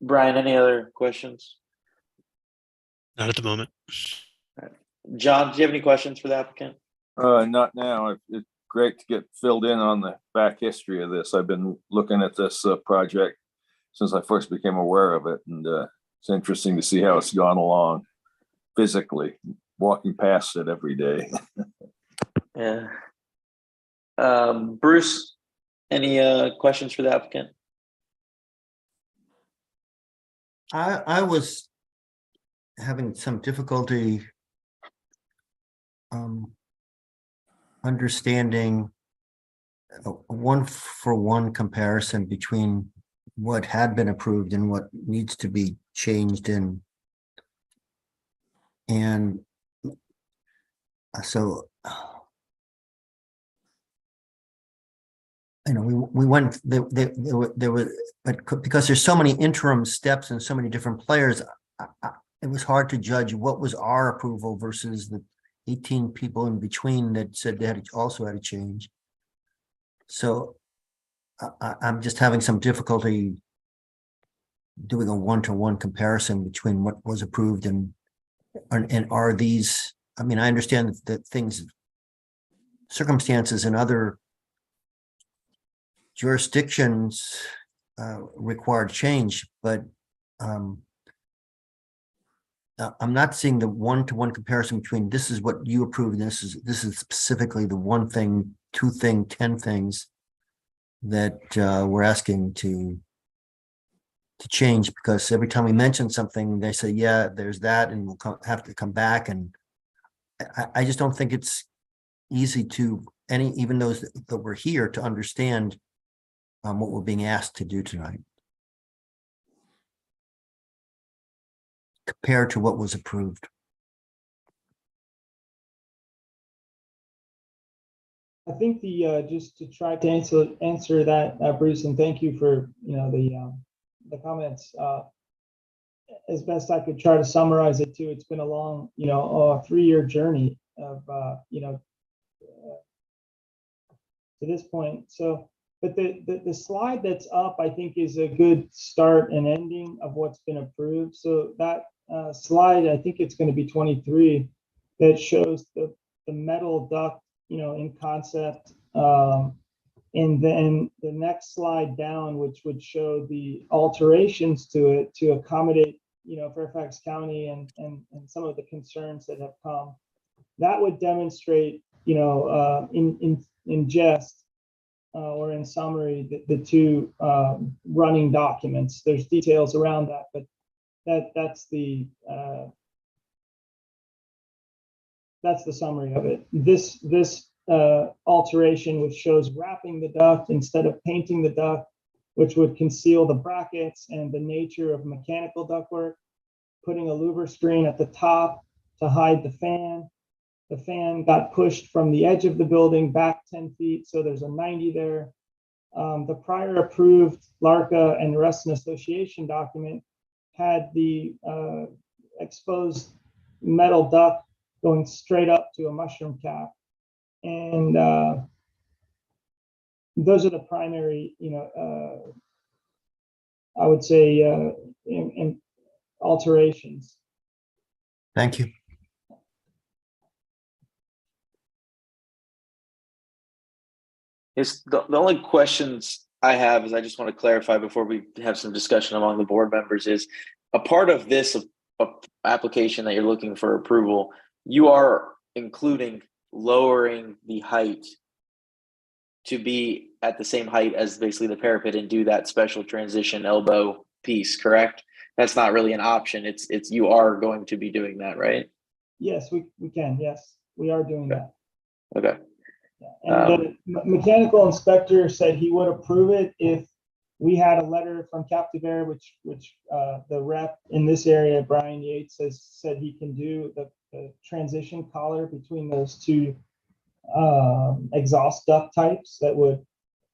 Brian, any other questions? Not at the moment. John, do you have any questions for the applicant? Not now. It's great to get filled in on the back history of this. I've been looking at this project since I first became aware of it, and it's interesting to see how it's gone along physically, walking past it every day. Yeah. Bruce, any questions for the applicant? I was having some difficulty understanding a one-for-one comparison between what had been approved and what needs to be changed in. And so, we went, there were, but because there's so many interim steps and so many different players, it was hard to judge what was our approval versus the 18 people in between that said they also had to change. So I'm just having some difficulty doing a one-to-one comparison between what was approved and are these, I understand that circumstances in other jurisdictions required change, but I'm not seeing the one-to-one comparison between this is what you approved and this is specifically the one thing, 10 things that we're asking to change, because every time we mention something, they say, yeah, there's that, and we'll have to come back. And I just don't think it's easy to even those that were here to understand what we're being asked to do tonight compared to what was approved. I think just to try to answer that, Bruce, and thank you for the comments. As best I could try to summarize it too. It's been a long, 3-year journey of to this point. So, but the slide that's up, I think, is a good start and ending of what's been approved. So that slide, I think it's going to be 23, that shows the metal duct, in concept. And then the next slide down, which would show the alterations to it to accommodate, Fairfax County and some of the concerns that have come. That would demonstrate, in jest or in summary, the two running documents. There's details around that, but that's the summary of it. This alteration, which shows wrapping the duct instead of painting the duct, which would conceal the brackets and the nature of mechanical ductwork, putting a louver screen at the top to hide the fan. The fan got pushed from the edge of the building back 10 feet, so there's a 90 there. The prior approved LARCA and Rustin Association document had the exposed metal duct going straight up to a mushroom cap. And those are the primary, I would say, in alterations. Thank you. The only questions I have is I just want to clarify before we have some discussion among the board members is a part of this application that you're looking for approval, you are including lowering the height to be at the same height as basically the parapet and do that special transition elbow piece, correct? That's not really an option. It's you are going to be doing that, right? Yes, we can. Yes, we are doing that. Okay. And the mechanical inspector said he would approve it if we had a letter from Captivare, which the rep in this area, Brian Yates, has said he can do the transition collar between those two exhaust duct types that would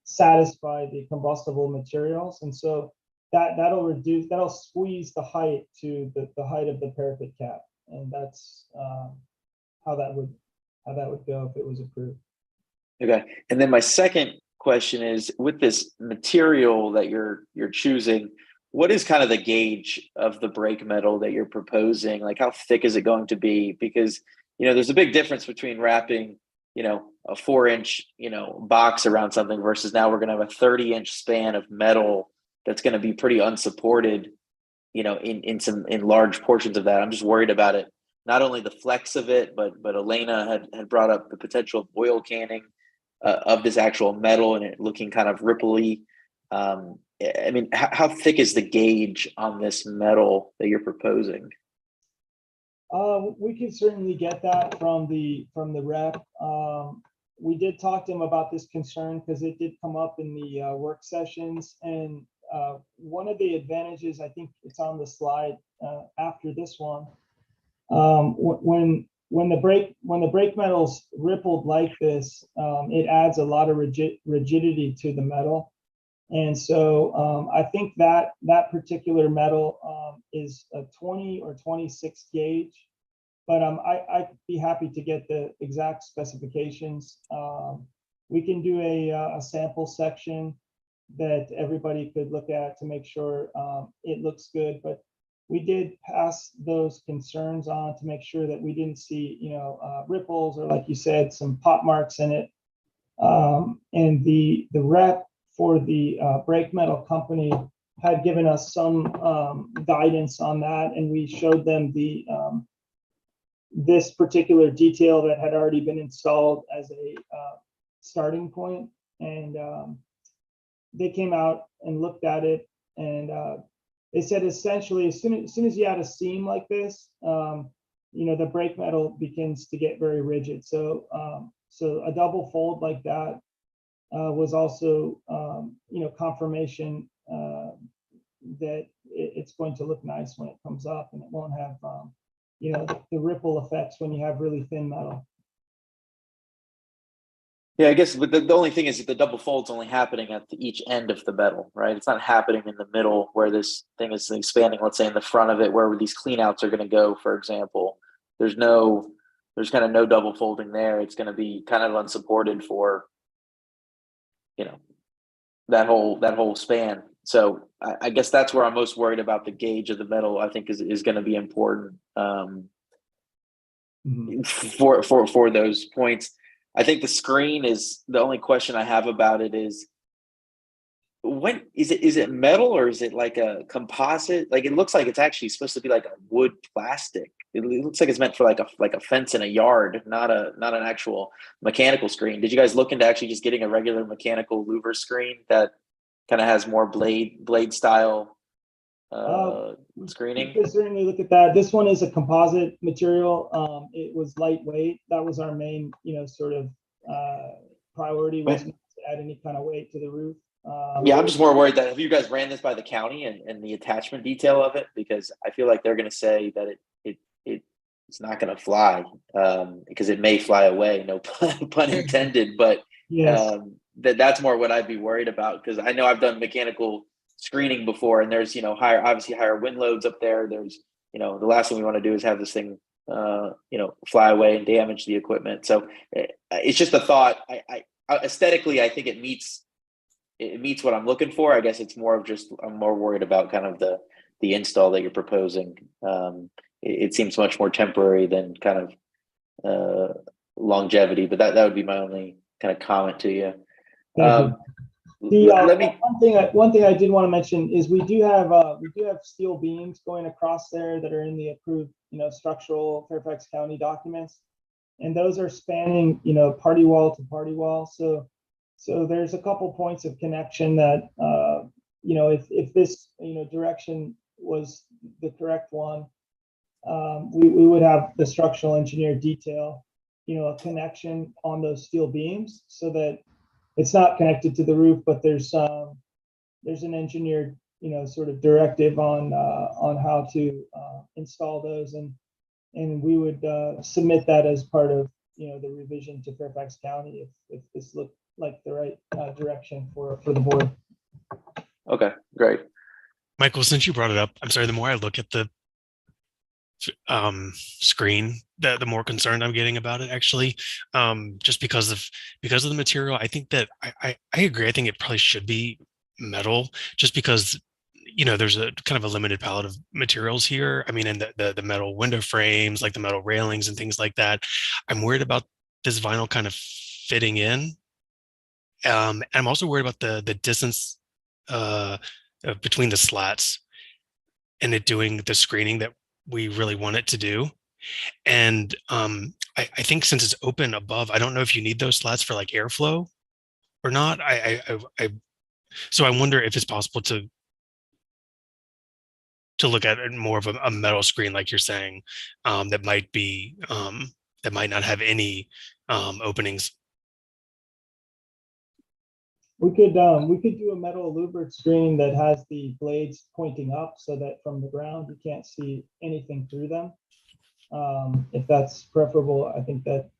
satisfy the combustible materials. And so that'll squeeze the height to the height of the parapet cap. And that's how that would go if it was approved. Okay. And then my second question is, with this material that you're choosing, what is kind of the gauge of the brake metal that you're proposing? Like, how thick is it going to be? Because, there's a big difference between wrapping, a 4-inch, box around something versus now we're going to have a 30-inch span of metal that's going to be pretty unsupported, in large portions of that. I'm just worried about it. Not only the flex of it, but Elena had brought up the potential of oil canning of this actual metal and it looking kind of ripply. I mean, how thick is the gauge on this metal that you're proposing? We can certainly get that from the rep. We did talk to him about this concern because it did come up in the work sessions. And one of the advantages, I think it's on the slide after this one, when the brake metal's rippled like this, it adds a lot of rigidity to the metal. And so I think that particular metal is a 20 or 26 gauge, but I'd be happy to get the exact specifications. We can do a sample section that everybody could look at to make sure it looks good, but we did pass those concerns on to make sure that we didn't see, ripples or, like you said, some pop marks in it. And the rep for the brake metal company had given us some guidance on that, and we showed them this particular detail that had already been installed as a starting point. And they came out and looked at it, and they said essentially as soon as you add a seam like this, the brake metal begins to get very rigid. So a double fold like that was also confirmation that it's going to look nice when it comes up, and it won't have the ripple effects when you have really thin metal. Yeah, I guess, but the only thing is that the double fold's only happening at each end of the metal, right? It's not happening in the middle where this thing is expanding, let's say in the front of it, where these cleanouts are going to go, for example. There's kind of no double folding there. It's going to be kind of unsupported for, that whole span. So I guess that's where I'm most worried about the gauge of the metal. I think is going to be important for those points. I think the screen is the only question I have about it is, when is it metal or is it like a composite? Like, it looks like it's actually supposed to be like a wood plastic. It looks like it's meant for like a fence in a yard, not an actual mechanical screen. Did you guys look into actually just getting a regular mechanical louver screen that kind of has more blade style screening? We could certainly look at that. This one is a composite material. It was lightweight. That was our main, sort of priority, was not to add any kind of weight to the roof. Yeah, I'm just more worried that, have you guys ran this by the county and the attachment detail of it? Because I feel like they're going to say that it's not going to fly, because it may fly away, no pun intended. But yes. That's more what I'd be worried about, because I know I've done mechanical screening before, and there's higher wind loads up there. There's the last thing we want to do is have this thing fly away and damage the equipment. So it's just a thought. I aesthetically, I think it meets what I'm looking for. I guess it's more of just, I'm more worried about kind of the install that you're proposing. It seems much more temporary than kind of longevity, but that would be my only kind of comment to you. One thing I did want to mention is we do have steel beams going across there that are in the approved structural Fairfax County documents, and those are spanning party wall to party wall. So there's a couple points of connection that if this direction was the correct one, we would have the structural engineer detail, a connection on those steel beams so that it's not connected to the roof, but there's an engineered, sort of directive on how to install those, and we would submit that as part of the revision to Fairfax County if this looked like the right direction for the board. Okay, great. Michael, since you brought it up, I'm sorry, the more I look at the screen, the more concerned I'm getting about it, actually. Just because of the material. I think that I agree. I think it probably should be metal, just because there's a kind of a limited palette of materials here. I mean, and the metal window frames, like the metal railings and things like that. I'm worried about this vinyl kind of fitting in. And I'm also worried about the distance between the slats and it doing the screening that we really want it to do. And I think since it's open above, I don't know if you need those slats for like airflow or not. So I wonder if it's possible to look at it more of a metal screen, like you're saying, that might not have any openings. We could do a metal louvered screen that has the blades pointing up so that from the ground you can't see anything through them. If that's preferable, I think that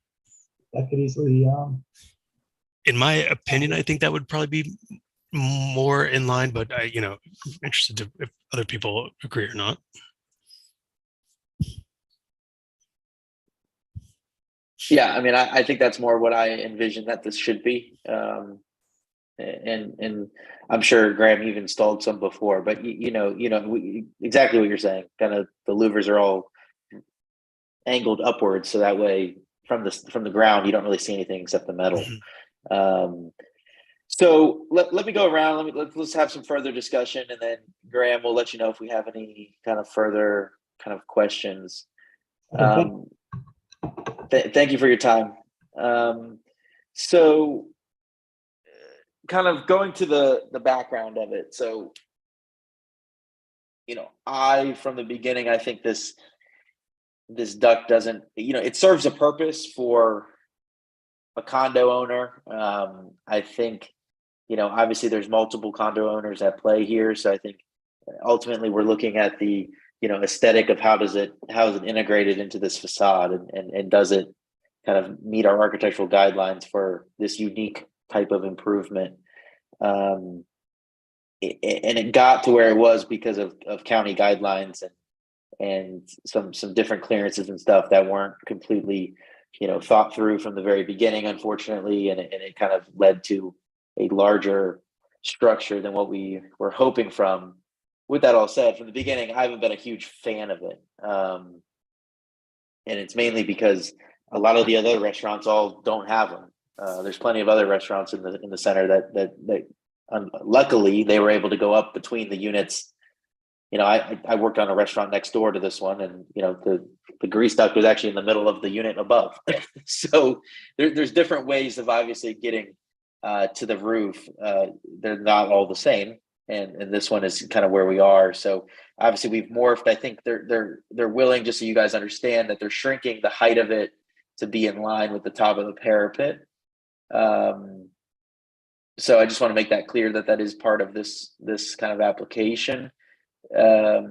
could easily. In my opinion, I think that would probably be more in line, but I'm interested if other people agree or not. Yeah, I mean, I think that's more what I envision that this should be. And I'm sure Graham, you've installed some before, but exactly what you're saying. Kind of the louvers are all angled upwards, so that way from the ground you don't really see anything except the metal. Mm-hmm. So let me go around. Let's have some further discussion, and then Graham will let you know if we have any kind of further kind of questions. Thank you for your time. So kind of going to the background of it. So, from the beginning, I think this duct doesn't, it serves a purpose for a condo owner. I think, obviously there's multiple condo owners at play here. So I think ultimately we're looking at the, aesthetic of how is it integrated into this facade, and does it kind of meet our architectural guidelines for this unique type of improvement. And it got to where it was because of county guidelines and some different clearances and stuff that weren't completely, thought through from the very beginning, unfortunately, and it kind of led to a larger structure than what we were hoping from. With that all said, from the beginning, I haven't been a huge fan of it. And it's mainly because a lot of the other restaurants all don't have them. There's plenty of other restaurants in the center that luckily they were able to go up between the units. I worked on a restaurant next door to this one, and the grease duct was actually in the middle of the unit above. So there's different ways of obviously getting to the roof. They're not all the same, and this one is kind of where we are. So obviously we've morphed. I think they're willing, just so you guys understand, that they're shrinking the height of it to be in line with the top of the parapet. So I just want to make that clear that is part of this kind of application. But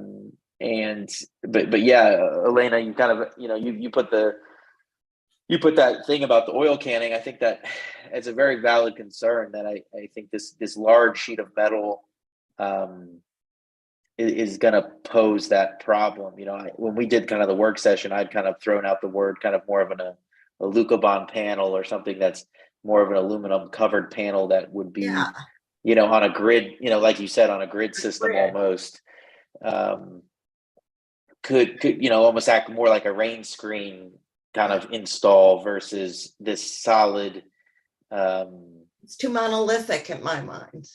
yeah, Elena, you kind of, you put that thing about the oil canning. I think that it's a very valid concern that I think this large sheet of metal is going to pose that problem. When we did kind of the work session, I'd kind of thrown out the word kind of more of a Lucabond panel or something that's more of an aluminum covered panel that would be, on a grid, like you said, on a grid system almost. Could almost act more like a rain screen kind of install versus this solid. It's too monolithic in my mind.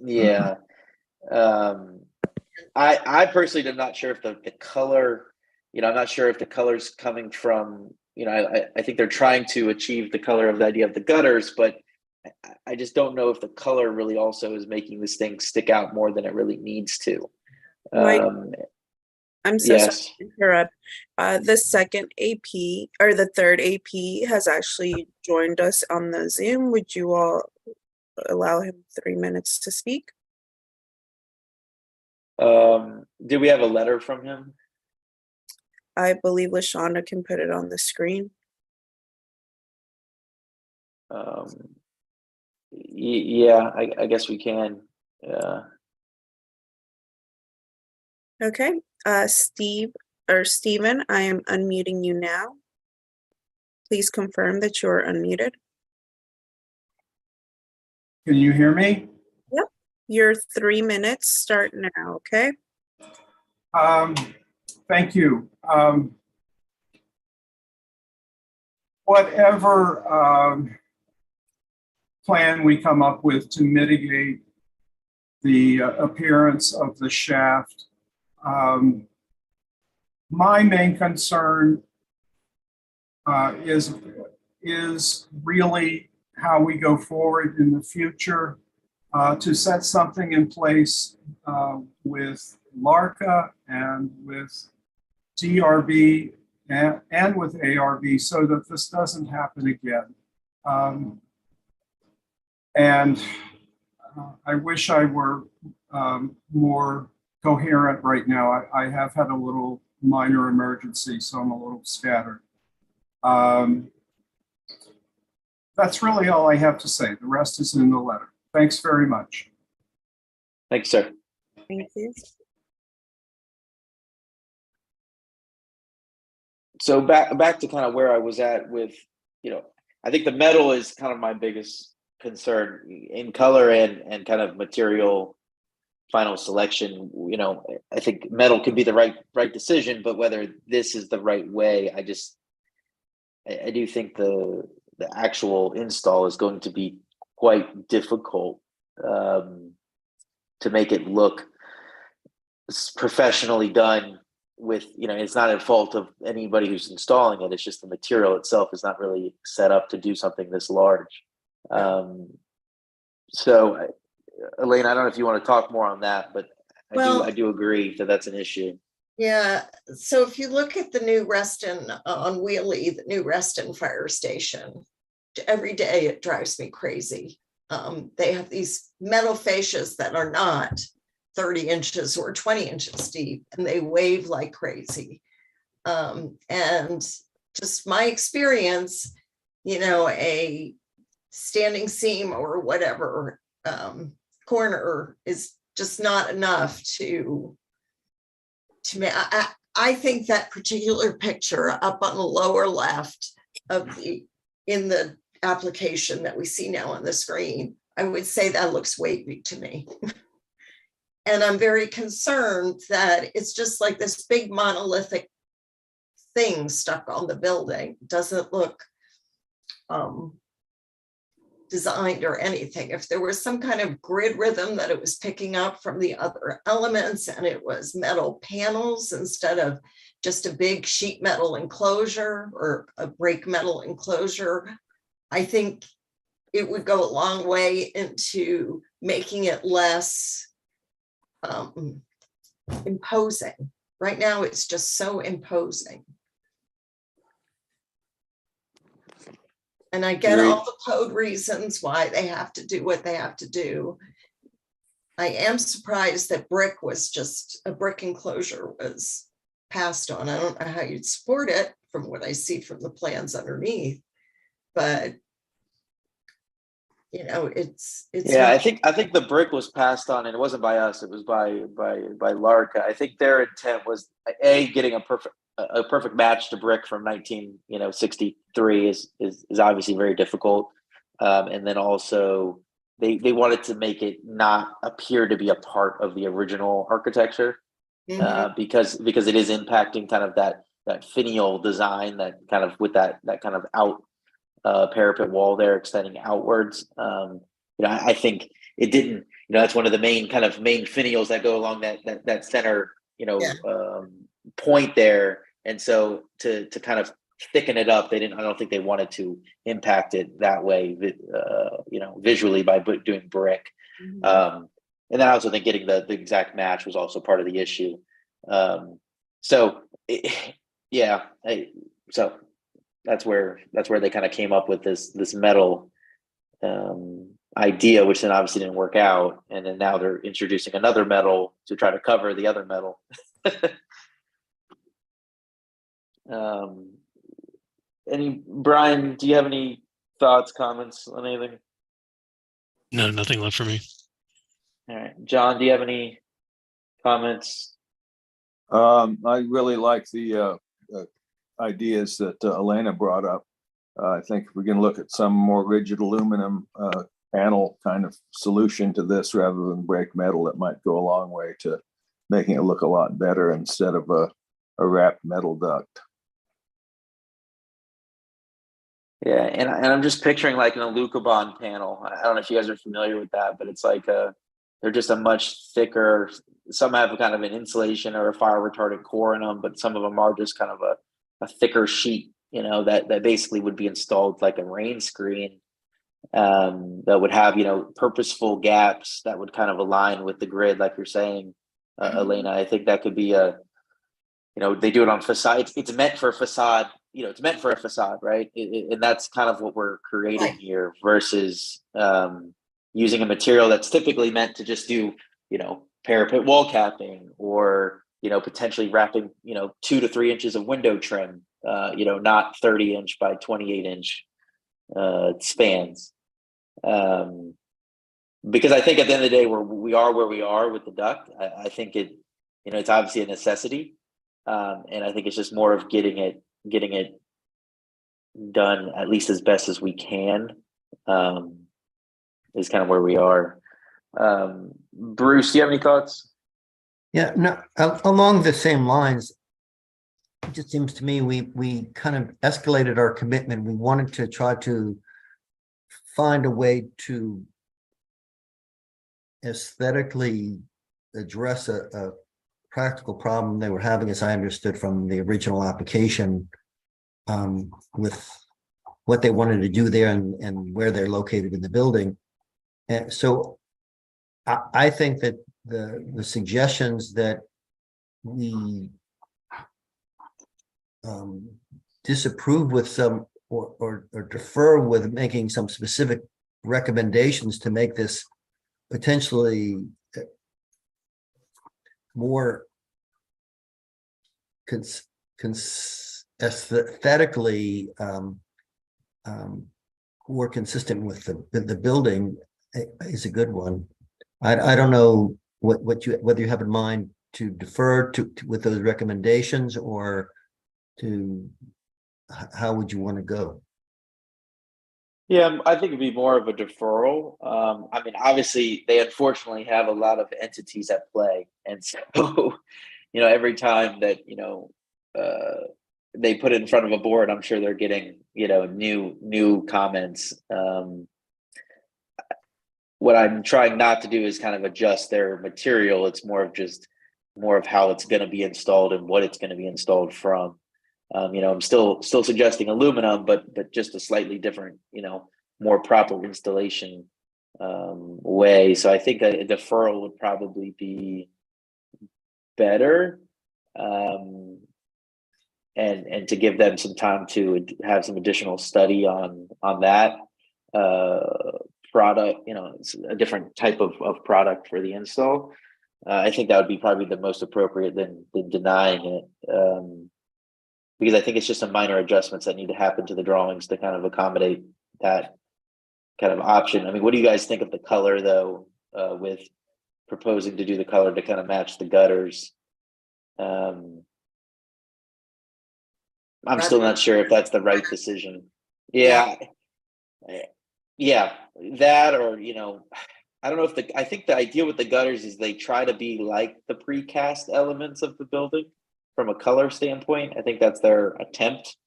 Yeah. I personally am not sure if the color, I'm not sure if the color's coming from, I think they're trying to achieve the color of the idea of the gutters, but I just don't know if the color really also is making this thing stick out more than it really needs to. Right. I'm so sorry Yes. to interrupt. The second AP or the third AP has actually joined us on the Zoom. Would you all allow him 3 minutes to speak? Do we have a letter from him? I believe LaShonda can put it on the screen. Yeah, I guess we can. Okay, Steven, I am unmuting you now. Please confirm that you're unmuted. Can you hear me? Yep, your 3 minutes start now, okay? Thank you. Whatever plan we come up with to mitigate the appearance of the shaft, my main concern is really how we go forward in the future to set something in place with LARCA and with DRB and with ARB so that this doesn't happen again. And I wish I were more coherent right now. I have had a little minor emergency, so I'm a little scattered. That's really all I have to say. The rest is in the letter. Thanks very much. Thanks, sir. Thank you. So back to kind of where I was at with, I think the metal is kind of my biggest concern in color and kind of material final selection. I think metal could be the right decision, but whether this is the right way, I do think the actual install is going to be quite difficult to make it look professionally done with, it's not a fault of anybody who's installing it. It's just the material itself is not really set up to do something this large. So Elaine, I don't know if you want to talk more on that, but I do agree that that's an issue. Yeah, so if you look at the new Reston on Wheelie, the new Reston fire station, every day it drives me crazy. They have these metal fascias that are not 30 inches or 20 inches deep, and they wave like crazy. And just my experience, a standing seam or whatever corner is just not enough to me. I think that particular picture up on the lower left in the application that we see now on the screen, I would say that looks wavy to me. And I'm very concerned that it's just like this big monolithic thing stuck on the building. It doesn't look designed or anything. If there was some kind of grid rhythm that it was picking up from the other elements and it was metal panels instead of just a big sheet metal enclosure or a brake metal enclosure, I think it would go a long way into making it less imposing. Right now, it's just so imposing. And I get all the code reasons why they have to do what they have to do. I am surprised that brick was just a brick enclosure was passed on. I don't know how you'd support it from what I see from the plans underneath, but it's yeah. I think the brick was passed on, and it wasn't by us. It was by LARCA. I think their intent was getting a perfect match to brick from 1963 is obviously very difficult, and then also they wanted to make it not appear to be a part of the original architecture, because it is impacting kind of that finial design, that kind of with that kind of out parapet wall there extending outwards. I think it didn't. That's one of the main finials that go along that center point there, and so to kind of thicken it up, I don't think they wanted to impact it that way, visually by doing brick. And then I also think getting the exact match was also part of the issue. So yeah, so that's where they kind of came up with this metal idea, which then obviously didn't work out, and then now they're introducing another metal to try to cover the other metal. Brian, do you have any thoughts, comments on anything? No, nothing left for me. All right, John, do you have any comments? I really like the ideas that Elena brought up. I think if we can look at some more rigid aluminum panel kind of solution to this rather than break metal, it might go a long way to making it look a lot better instead of a wrapped metal duct. Yeah, and I'm just picturing like an Alucobond panel. I don't know if you guys are familiar with that, but it's like they're just a much thicker. Some have kind of an insulation or a fire retardant core in them, but some of them are just kind of a thicker sheet, that basically would be installed like a rain screen, that would have, purposeful gaps that would kind of align with the grid, like you're saying, Elena. I think that could be they do it on facade. It's meant for facade. It's meant for a facade, right? And that's kind of what we're creating here versus using a material that's typically meant to just do, parapet wall capping or, potentially wrapping, 2 to 3 inches of window trim, not 30-inch by 28-inch spans. Because I think at the end of the day, where we are with the duct, I think it's obviously a necessity. And I think it's just more of getting it done at least as best as we can, is kind of where we are. Bruce, do you have any thoughts? Yeah, no, along the same lines, it just seems to me we kind of escalated our commitment. We wanted to try to find a way to aesthetically address a practical problem they were having, as I understood from the original application, with what they wanted to do there and where they're located in the building. And so I think that the suggestions that we disapprove with some or defer with making some specific recommendations to make this potentially more aesthetically more consistent with the building is a good one. I don't know whether you have in mind to defer to with those recommendations or to how would you want to go? Yeah, I think it'd be more of a deferral. I mean, obviously, they unfortunately have a lot of entities at play, and so every time that they put it in front of a board, I'm sure they're getting new comments. What I'm trying not to do is kind of adjust their material. It's more of how it's going to be installed and what it's going to be installed from. I'm still suggesting aluminum, but just a slightly different, more proper installation way. So I think a deferral would probably be better, and to give them some time to have some additional study on that product. It's a different type of product for the install. I think that would be probably the most appropriate than denying it. Because I think it's just some minor adjustments that need to happen to the drawings to kind of accommodate that kind of option. I mean, what do you guys think of the color, though, with proposing to do the color to kind of match the gutters? I'm still not sure if that's the right decision. Yeah, that, or I don't know I think the idea with the gutters is they try to be like the precast elements of the building. From a color standpoint, I think that's their attempt.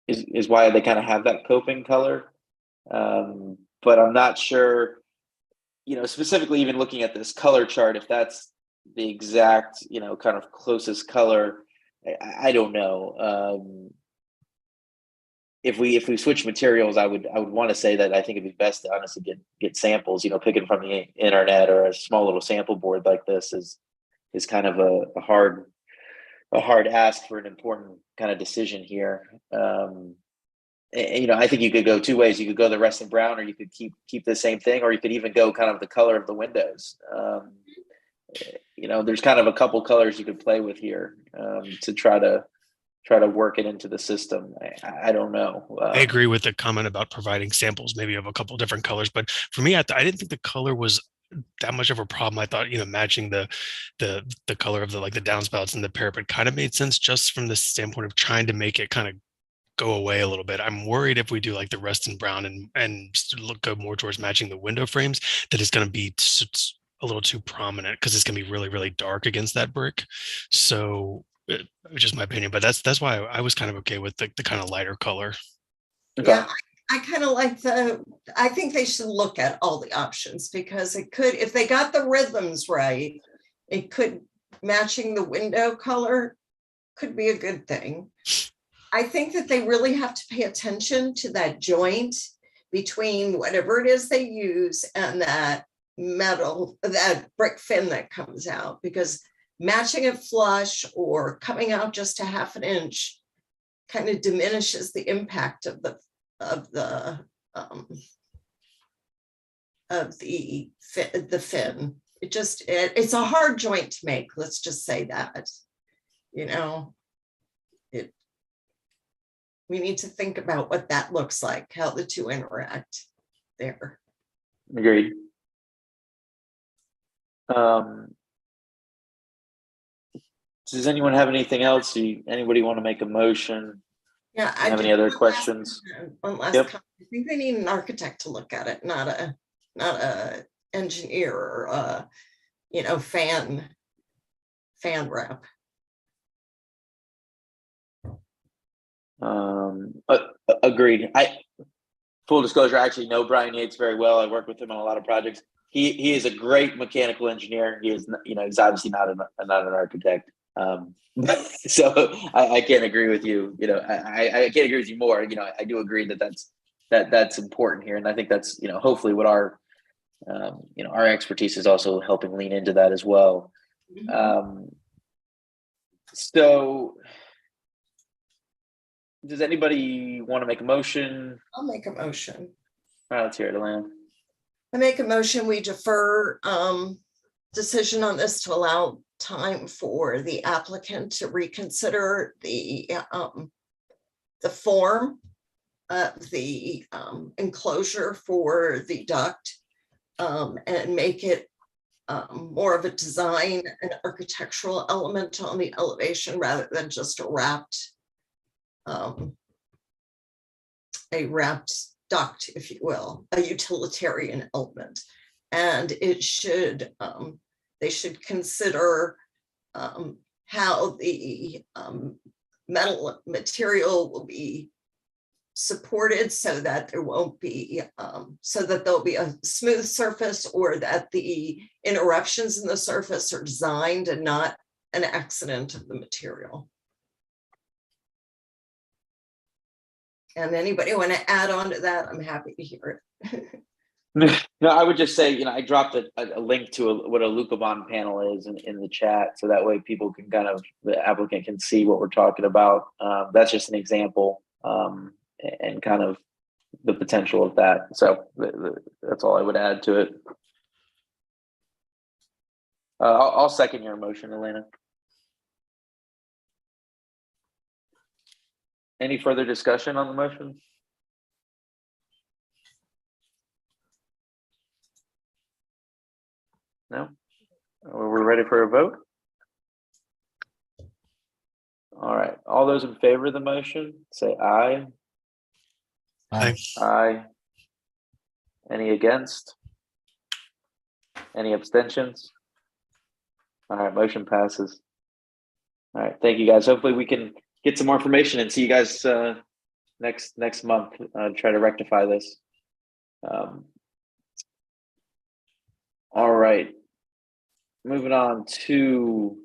Is why they kind of have that coping color. But I'm not sure, specifically even looking at this color chart, if that's the exact, kind of closest color. I don't know. If we switch materials, I would want to say that I think it'd be best to honestly get samples, picking from the internet or a small little sample board like this is is kind of a hard ask for an important kind of decision here. And, I think you could go two ways. You could go the Reston Brown, or you could keep the same thing, or you could even go kind of the color of the windows. There's kind of a couple colors you could play with here to try to work it into the system. I don't know. I agree with the comment about providing samples, maybe of a couple different colors. But for me, I didn't think the color was that much of a problem. I thought, matching the color of the downspouts and the parapet kind of made sense, just from the standpoint of trying to make it kind of go away a little bit. I'm worried if we do like the Reston Brown and go more towards matching the window frames, that it's going to be a little too prominent, because it's going to be really, really dark against that brick. So just my opinion, but that's why I was kind of okay with the kind of lighter color. Yeah, I kind of like I think they should look at all the options, because it could, if they got the rhythms right, it could, matching the window color could be a good thing. I think that they really have to pay attention to that joint between whatever it is they use and that brick fin that comes out, because matching it flush or coming out just a half an inch kind of diminishes the impact of the fin. It's a hard joint to make. Let's just say that, we need to think about what that looks like, how the two interact there. Agreed. Does anyone have anything else? Anybody want to make a motion? Yeah, I have any other questions? One last comment. I think they need an architect to look at it, not a engineer or a fan rep. Agreed. Full disclosure, I actually know Brian Yates very well. I work with him on a lot of projects. He is a great mechanical engineer. He is, he's obviously not an architect. So I can't agree with you. I can't agree with you more. I do agree that's important here, and I think that's hopefully what our our expertise is also helping lean into that as well. So, does anybody want to make a motion? I'll make a motion. All right, let's hear it, Elena. I make a motion, we defer decision on this to allow time for the applicant to reconsider the form of the enclosure for the duct, and make it more of a design and architectural element on the elevation rather than just a wrapped duct, if you will, a utilitarian element. And it should, they should consider how the metal material will be supported so that there won't be, so that there'll be a smooth surface, or that the interruptions in the surface are designed and not an accident of the material. And anybody want to add on to that? I'm happy to hear it. No, I would just say, I dropped a link to what a Lucabon panel is in the chat, so that way people can the applicant can see what we're talking about. That's just an example, and kind of the potential of that. So that's all I would add to it. I'll second your motion, Elena. Any further discussion on the motion? No? We're ready for a vote? All right. All those in favor of the motion, say aye. Aye. Aye. Any against? Any abstentions? All right, motion passes. All right, thank you guys. Hopefully we can get some more information and see you guys next month. Try to rectify this. All right, moving on to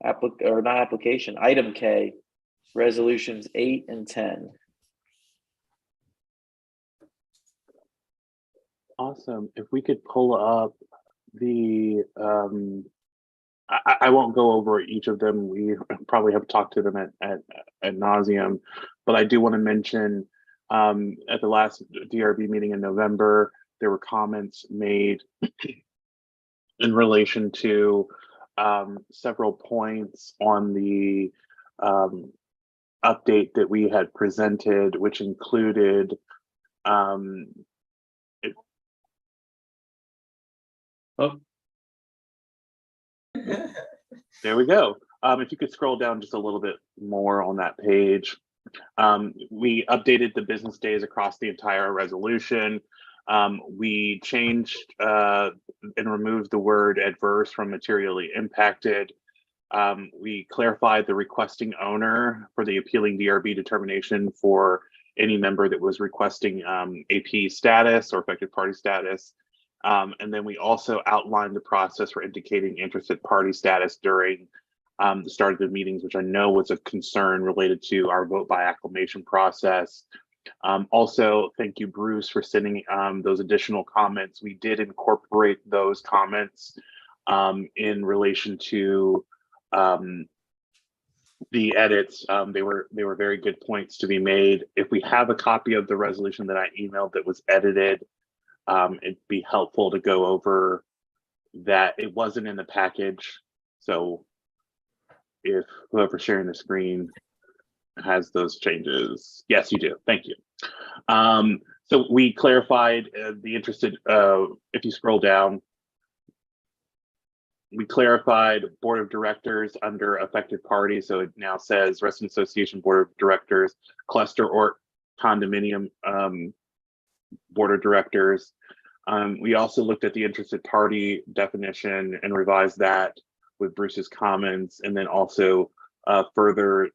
item K, resolutions 8 and 10. Awesome. If we could pull up the I won't go over each of them. We probably have talked to them at nauseum, but I do want to mention at the last DRB meeting in November, there were comments made in relation to several points on the update that we had presented, which included there we go. If you could scroll down just a little bit more on that page. We updated the business days across the entire resolution. We changed and removed the word adverse from materially impacted. We clarified the requesting owner for the appealing DRB determination for any member that was requesting AP status or affected party status. And then we also outlined the process for indicating interested party status during the start of the meetings, which I know was a concern related to our vote by acclamation process. Also, thank you, Bruce, for sending those additional comments. We did incorporate those comments in relation to the edits. They were very good points to be made. If we have a copy of the resolution that I emailed that was edited, it'd be helpful to go over that. It wasn't in the package, so if whoever's sharing the screen has those changes. Yes, you do. Thank you. So we clarified the interested, if you scroll down, we clarified board of directors under affected parties. So it now says Resident Association Board of Directors, cluster or condominium board of directors. We also looked at the interested party definition and revised that with Bruce's comments, and then also further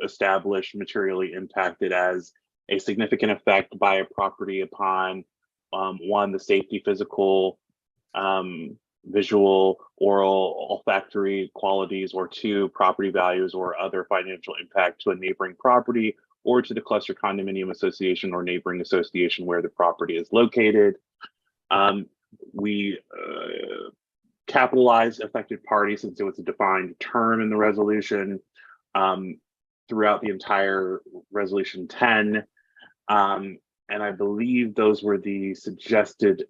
established materially impacted as a significant effect by a property upon one, the safety, physical, visual, oral, olfactory qualities, or two, property values or other financial impact to a neighboring property or to the cluster condominium association or neighboring association where the property is located. We capitalized affected party since it was a defined term in the resolution throughout the entire resolution 10. And I believe those were the suggested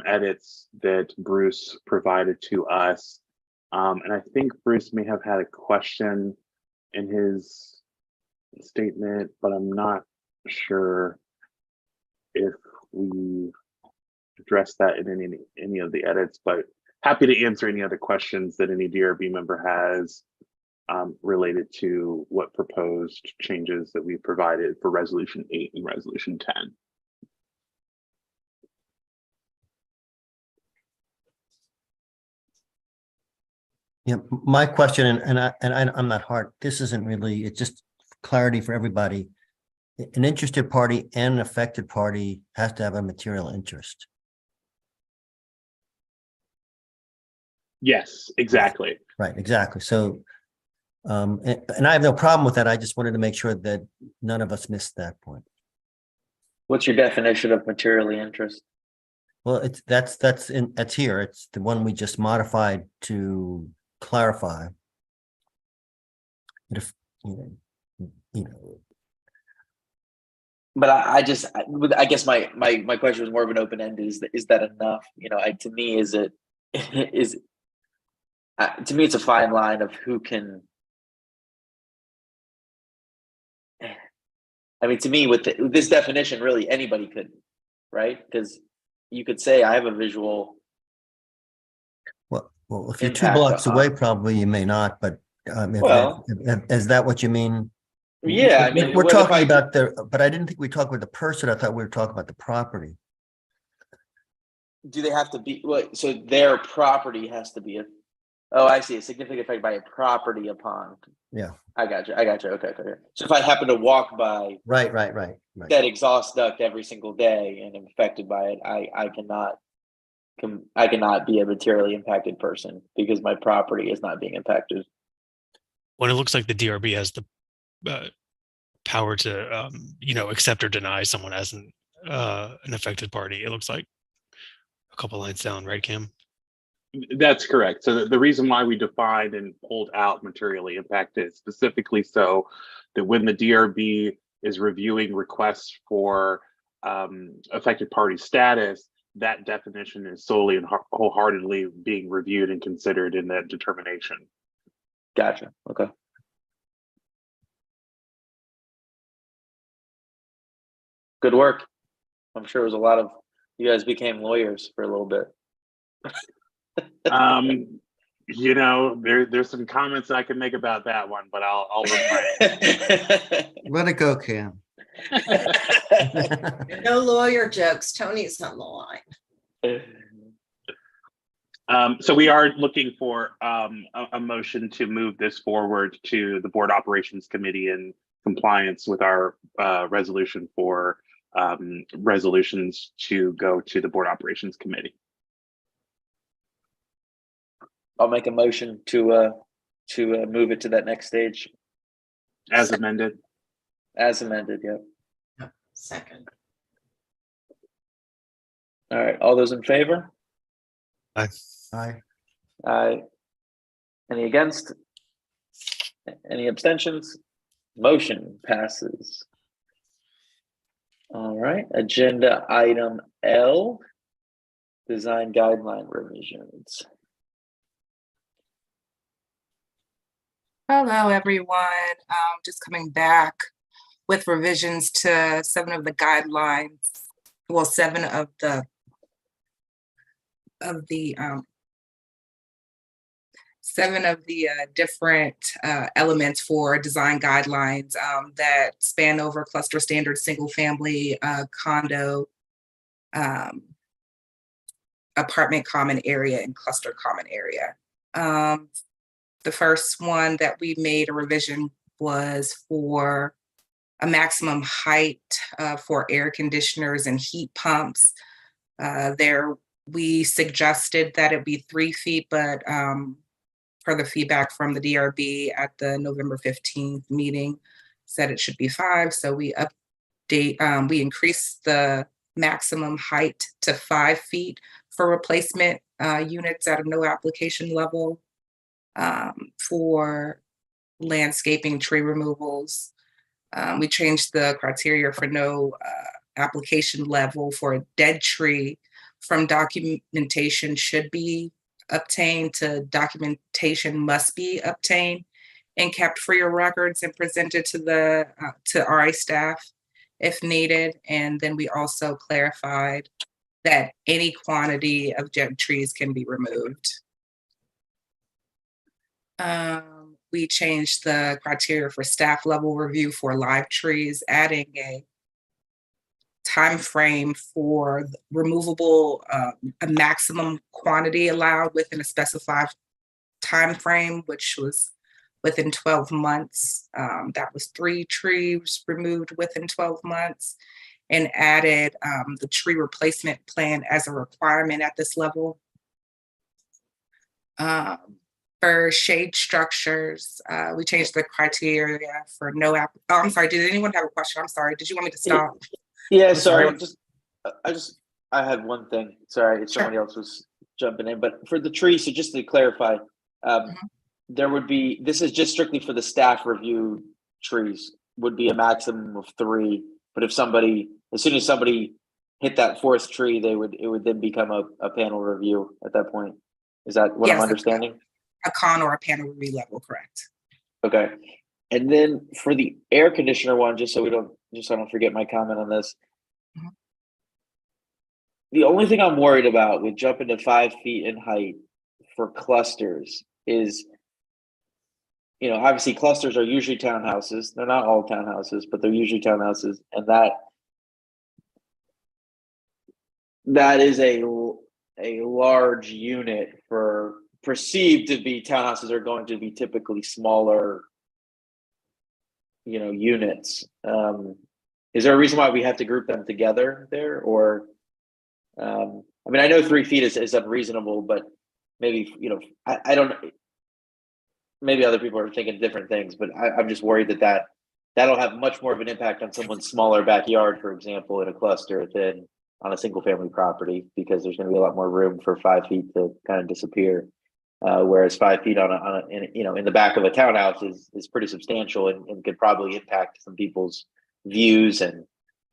edits that Bruce provided to us. And I think Bruce may have had a question in his statement, but I'm not sure if we addressed that in any of the edits, but happy to answer any other questions that any DRB member has related to what proposed changes that we provided for resolution 8 and resolution 10. Yeah, my question, I'm not hard. This isn't really, it's just clarity for everybody. An interested party and an affected party has to have a material interest. Yes, exactly. Right, exactly. So, and I have no problem with that. I just wanted to make sure that none of us missed that point. What's your definition of materially interest? Well, that's here. It's the one we just modified to clarify. If you know. But I guess my question was more of an open end. Is that enough? You know, to me, to me, it's a fine line of who can. I mean, to me, with this definition, really anybody could, right? Because you could say I have a visual. Well, if you're 2 blocks away, probably you may not. But is that what you mean? Yeah, I mean, we're talking about but I didn't think we talked about the person. I thought we were talking about the property. Do they have to be? So their property has to be I see, a significant effect by a property upon. Yeah, I got you. Okay. So if I happen to walk by right that exhaust duct every single day and am affected by it, I cannot be a materially impacted person because my property is not being impacted. When it looks like the DRB has the power to accept or deny someone as an affected party, it looks like a couple lines down, right, Cam? That's correct. So the reason why we defined and pulled out materially impacted specifically so that when the DRB is reviewing requests for affected party status, that definition is solely and wholeheartedly being reviewed and considered in that determination. Gotcha. Okay. Good work. I'm sure it was a lot of, you guys became lawyers for a little bit. You know, there's some comments I can make about that one, but I'll refrain. Let it go, Cam. No lawyer jokes. Tony's on the line. So we are looking for a motion to move this forward to the Board Operations Committee in compliance with our resolution for resolutions to go to the Board Operations Committee. I'll make a motion to move it to that next stage. As amended. As amended, yep. Second. All right, all those in favor? Aye. Aye. Aye. Any against? Any abstentions? Motion passes. All right, agenda item L, design guideline revisions. Hello, everyone. Just coming back with revisions to 7 of the guidelines. Well, 7 of the 7 of the different elements for design guidelines that span over cluster standard, single family, condo, apartment common area, and cluster common area. The first one that we made a revision was for a maximum height for air conditioners and heat pumps. There, we suggested that it be 3 feet, but per the feedback from the DRB at the November 15th meeting, said it should be 5. So we we increased the maximum height to 5 feet for replacement units at a no application level. For landscaping, tree removals. We changed the criteria for no application level for a dead tree from documentation should be obtained to documentation must be obtained and kept for your records and presented to the to RI staff if needed. And then we also clarified that any quantity of dead trees can be removed. We changed the criteria for staff level review for live trees, adding a time frame for removable, a maximum quantity allowed within a specified time frame, which was within 12 months. That was 3 trees removed within 12 months, and added the tree replacement plan as a requirement at this level. For shade structures, we changed the criteria for no oh, I'm sorry, did anyone have a question? I'm sorry, did you want me to stop? Yeah, I'm sorry. I had one thing. Sorry, if somebody else was jumping in, but for the tree, so just to clarify, there would be, this is just strictly for the staff review trees, would be a maximum of 3. But if somebody, as soon as somebody hit that 4th tree, it would then become a panel review at that point. Is that what I'm understanding? A con or a panel review level, correct. Okay. And then for the air conditioner one, just so I don't forget my comment on this. The only thing I'm worried about with jumping to 5 feet in height for clusters is, you know, obviously clusters are usually townhouses. They're not all townhouses, but they're usually townhouses. And that is a large unit for perceived to be townhouses are going to be typically smaller, you know, units. Is there a reason why we have to group them together there? Or, I mean, I know 3 feet is unreasonable, but maybe, you know, I don't know. Maybe other people are thinking different things, but I'm just worried that'll have much more of an impact on someone's smaller backyard, for example, in a cluster than on a single family property, because there's going to be a lot more room for 5 feet to kind of disappear. Whereas 5 feet in the back of a townhouse is pretty substantial and could probably impact some people's views and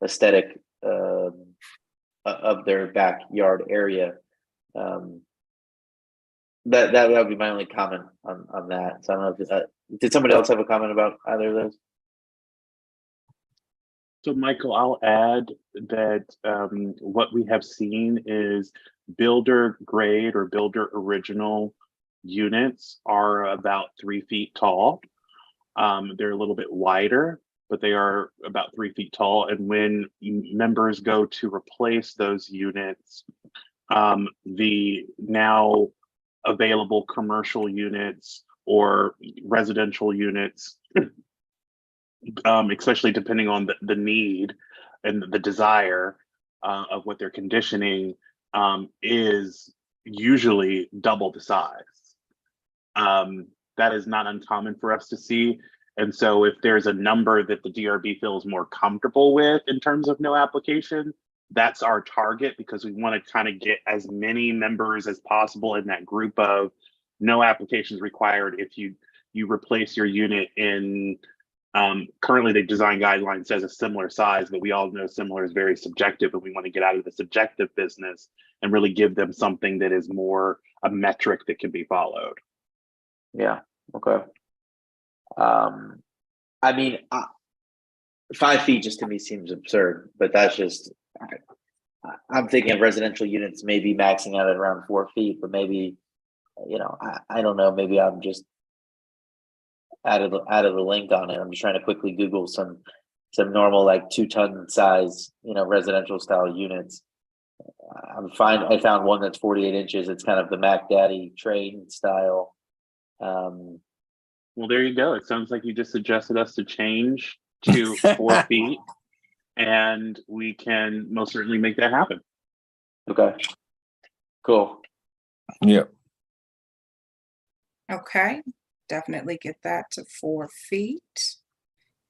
aesthetic of their backyard area. That would be my only comment on that. So I don't know if did somebody else have a comment about either of those? So Michael, I'll add that what we have seen is builder grade or builder original units are about 3 feet tall. They're a little bit wider, but they are about 3 feet tall. And when members go to replace those units, the now available commercial units or residential units, especially depending on the need and the desire of what they're conditioning, is usually double the size. That is not uncommon for us to see. And so if there's a number that the DRB feels more comfortable with in terms of no application, that's our target, because we want to kind of get as many members as possible in that group of no applications required if you replace your unit in currently the design guideline says a similar size, but we all know similar is very subjective, and we want to get out of the subjective business and really give them something that is more a metric that can be followed. Yeah. Okay. I mean, 5 feet just to me seems absurd, but that's just, I'm thinking of residential units maybe maxing out at around 4 feet, but maybe, I don't know, maybe I'm just out of the link on it. I'm just trying to quickly Google some normal like 2-ton size, residential style units. I found one that's 48 inches. It's kind of the Mac Daddy train style. Well, there you go. It sounds like you just suggested us to change to 4 feet, and we can most certainly make that happen. Okay. Cool. Yep. Okay, definitely get that to 4 feet.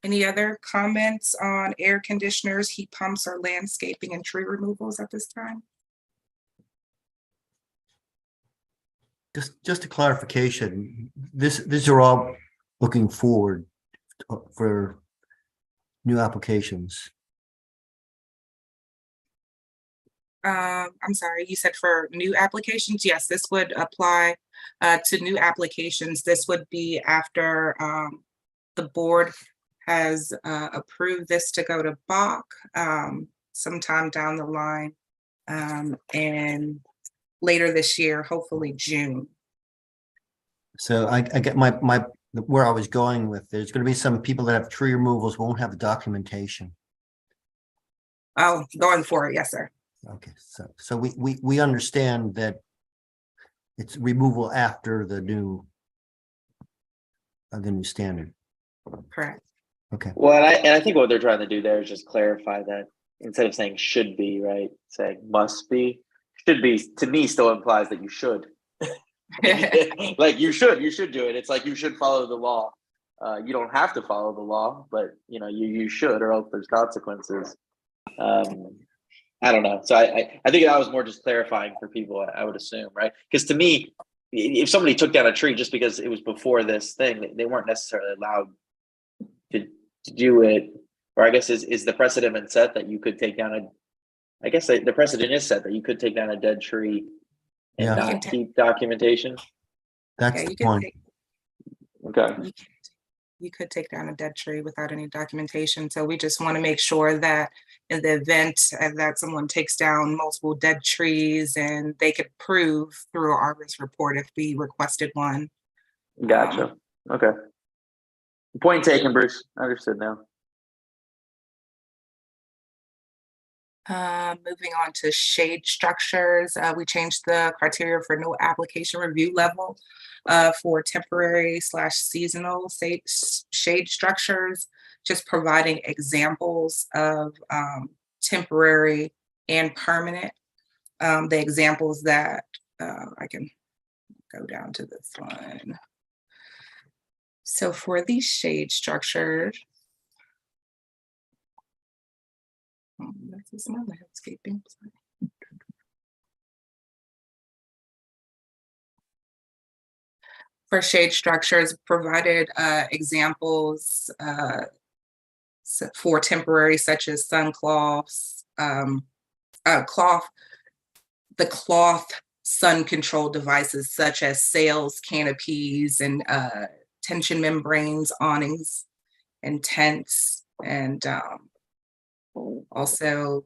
Any other comments on air conditioners, heat pumps, or landscaping and tree removals at this time? Just a clarification, these are all looking forward for new applications. I'm sorry, you said for new applications? Yes, this would apply to new applications. This would be after the board has approved this to go to Bach sometime down the line, and later this year, hopefully June. So I get my where I was going with, there's going to be some people that have tree removals won't have the documentation. Oh, going for it, yes, sir. Okay, so we understand that it's removal after the new standard. Correct. Okay. Well, and I think what they're trying to do there is just clarify that instead of saying should be, right, saying must be. Should be to me still implies that you should. Like you should do it. It's like you should follow the law. You don't have to follow the law, but you should, or else there's consequences. I don't know. So I think that was more just clarifying for people, I would assume, right? Because to me, if somebody took down a tree just because it was before this thing, they weren't necessarily allowed to do it. Or I guess is the precedent been set that you could take down I guess the precedent is set that you could take down a dead tree and not keep documentation. That's the point. Okay. You could take down a dead tree without any documentation. So we just want to make sure that in the event that someone takes down multiple dead trees, and they could prove through an Arborist report if we requested one. Gotcha. Okay. Point taken, Bruce. Understood now. Moving on to shade structures, we changed the criteria for no application review level for temporary / seasonal shade structures, just providing examples of temporary and permanent. The examples that I can go down to this one. So for these shade structures, That's just my landscaping. For shade structures, provided examples for temporary, such as sun cloths, the cloth sun control devices such as sails, canopies, and tension membranes, awnings, and tents, and also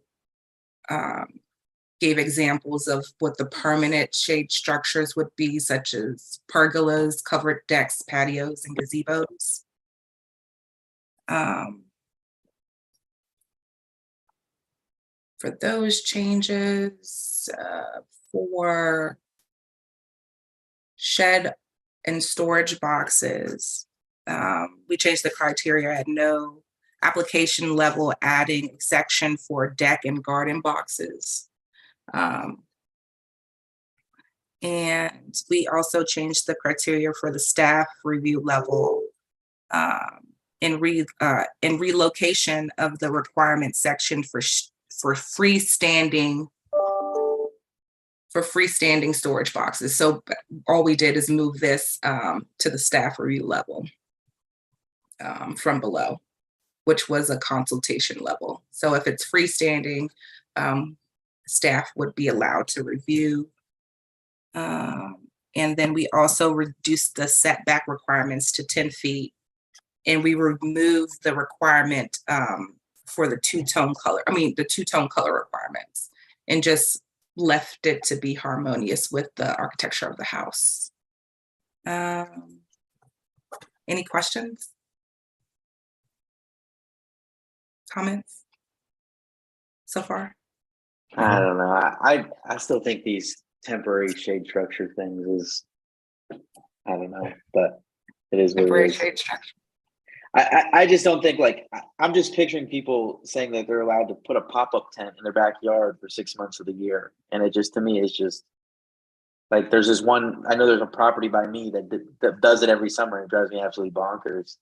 gave examples of what the permanent shade structures would be, such as pergolas, covered decks, patios, and gazebos. For those changes, for shed and storage boxes, we changed the criteria at no application level, adding a section for deck and garden boxes. And we also changed the criteria for the staff review level in relocation of the requirement section for freestanding storage boxes. So all we did is move this to the staff review level from below, which was a consultation level. So if it's freestanding, staff would be allowed to review. And then we also reduced the setback requirements to 10 feet. And we removed the requirement for the two-tone color requirements, and just left it to be harmonious with the architecture of the house. Any questions? Comments so far? I don't know. I still think these temporary shade structure things is, I don't know, but it is what Temporary it is. shade structure. I just don't think, like, I'm just picturing people saying that they're allowed to put a pop-up tent in their backyard for 6 months of the year. And it just, to me, is just like, there's this one, I know there's a property by me that does it every summer. It drives me absolutely bonkers.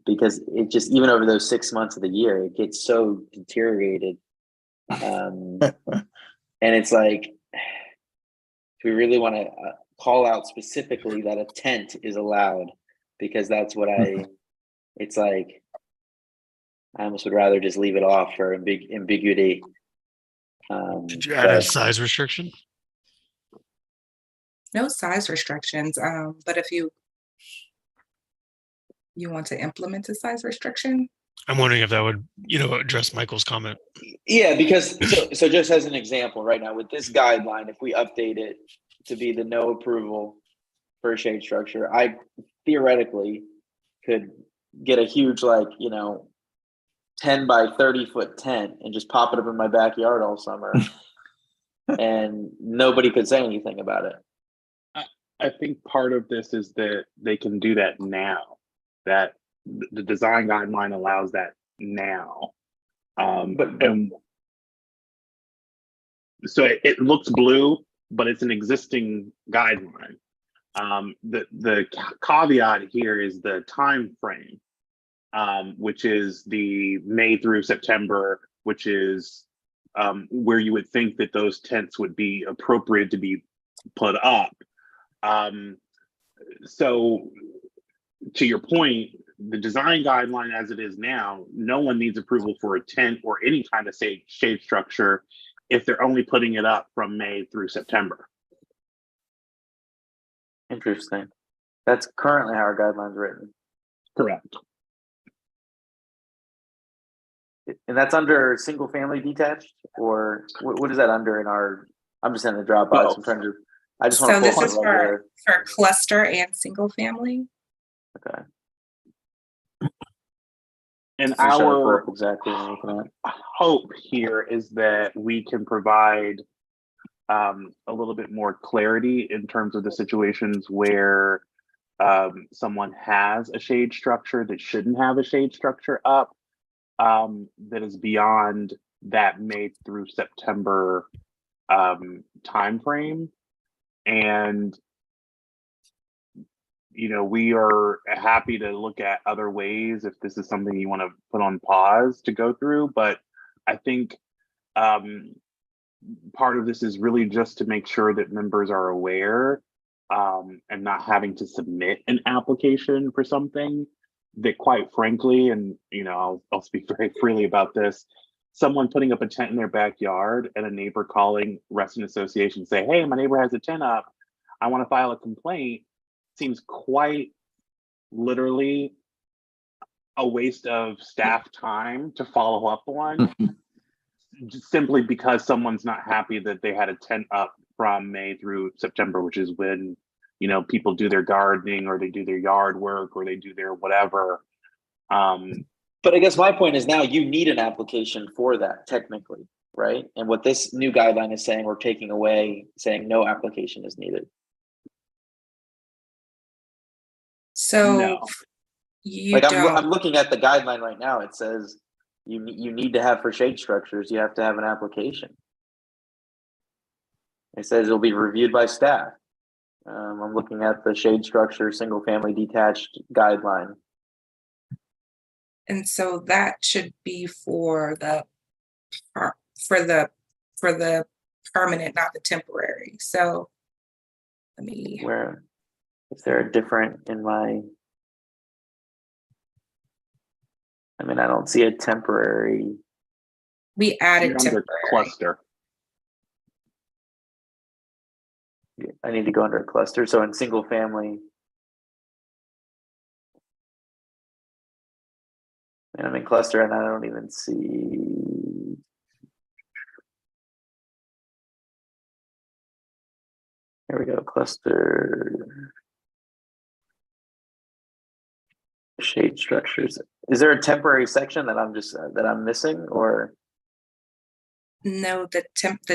Because it just, even over those 6 months of the year, it gets so deteriorated. And it's like, do we really want to call out specifically that a tent is allowed? Because that's what it's like, I almost would rather just leave it off for ambiguity. Did you add a size restriction? No size restrictions, but if you want to implement a size restriction. I'm wondering if that would, address Michael's comment. Yeah, because so just as an example, right now with this guideline, if we update it to be the no approval for a shade structure, I theoretically could get a huge 10 by 30 foot tent and just pop it up in my backyard all summer and nobody could say anything about it. I think part of this is that they can do that now, that the design guideline allows that now. So it looks blue, but it's an existing guideline. The caveat here is the time frame, which is the May through September, which is where you would think that those tents would be appropriate to be put up. So to your point, the design guideline as it is now, no one needs approval for a tent or any kind of shade structure if they're only putting it up from May through September. Interesting. That's currently how our guideline's written. Correct. And that's under single family detached, or what is that under in our, I'm just in the Dropbox. I just want to this pull is it right here. for cluster and single family. Okay. And I'm just trying to pull our up exactly what I'm looking at. hope here is that we can provide a little bit more clarity in terms of the situations where someone has a shade structure that shouldn't have a shade structure up, that is beyond that May through September time frame. And we are happy to look at other ways if this is something you want to put on pause to go through, but I think part of this is really just to make sure that members are aware and not having to submit an application for something that, quite frankly, and I'll speak very freely about this, someone putting up a tent in their backyard and a neighbor calling resident association and say, hey, my neighbor has a tent up, I want to file a complaint, seems quite literally a waste of staff time to follow up on, just simply because someone's not happy that they had a tent up from May through September, which is when people do their gardening or they do their yard work or they do their whatever. But I guess my point is now you need an application for that technically, right? And what this new guideline is saying, we're taking away, saying no application is needed. So No. you I'm looking at the guideline right now. It says you need to have, for shade structures, you have to have an application. It says it'll be reviewed by staff. I'm looking at the shade structure, single family detached guideline. And so that should be for the permanent, not the temporary. So let me. Where is there a different in my? I mean, I don't see a temporary. We added You're under temporary. cluster. I need to go under a cluster. So in single family. And I'm in cluster and I don't even see. Here we go, cluster. Shade structures. Is there a temporary section that I'm missing, or? No, the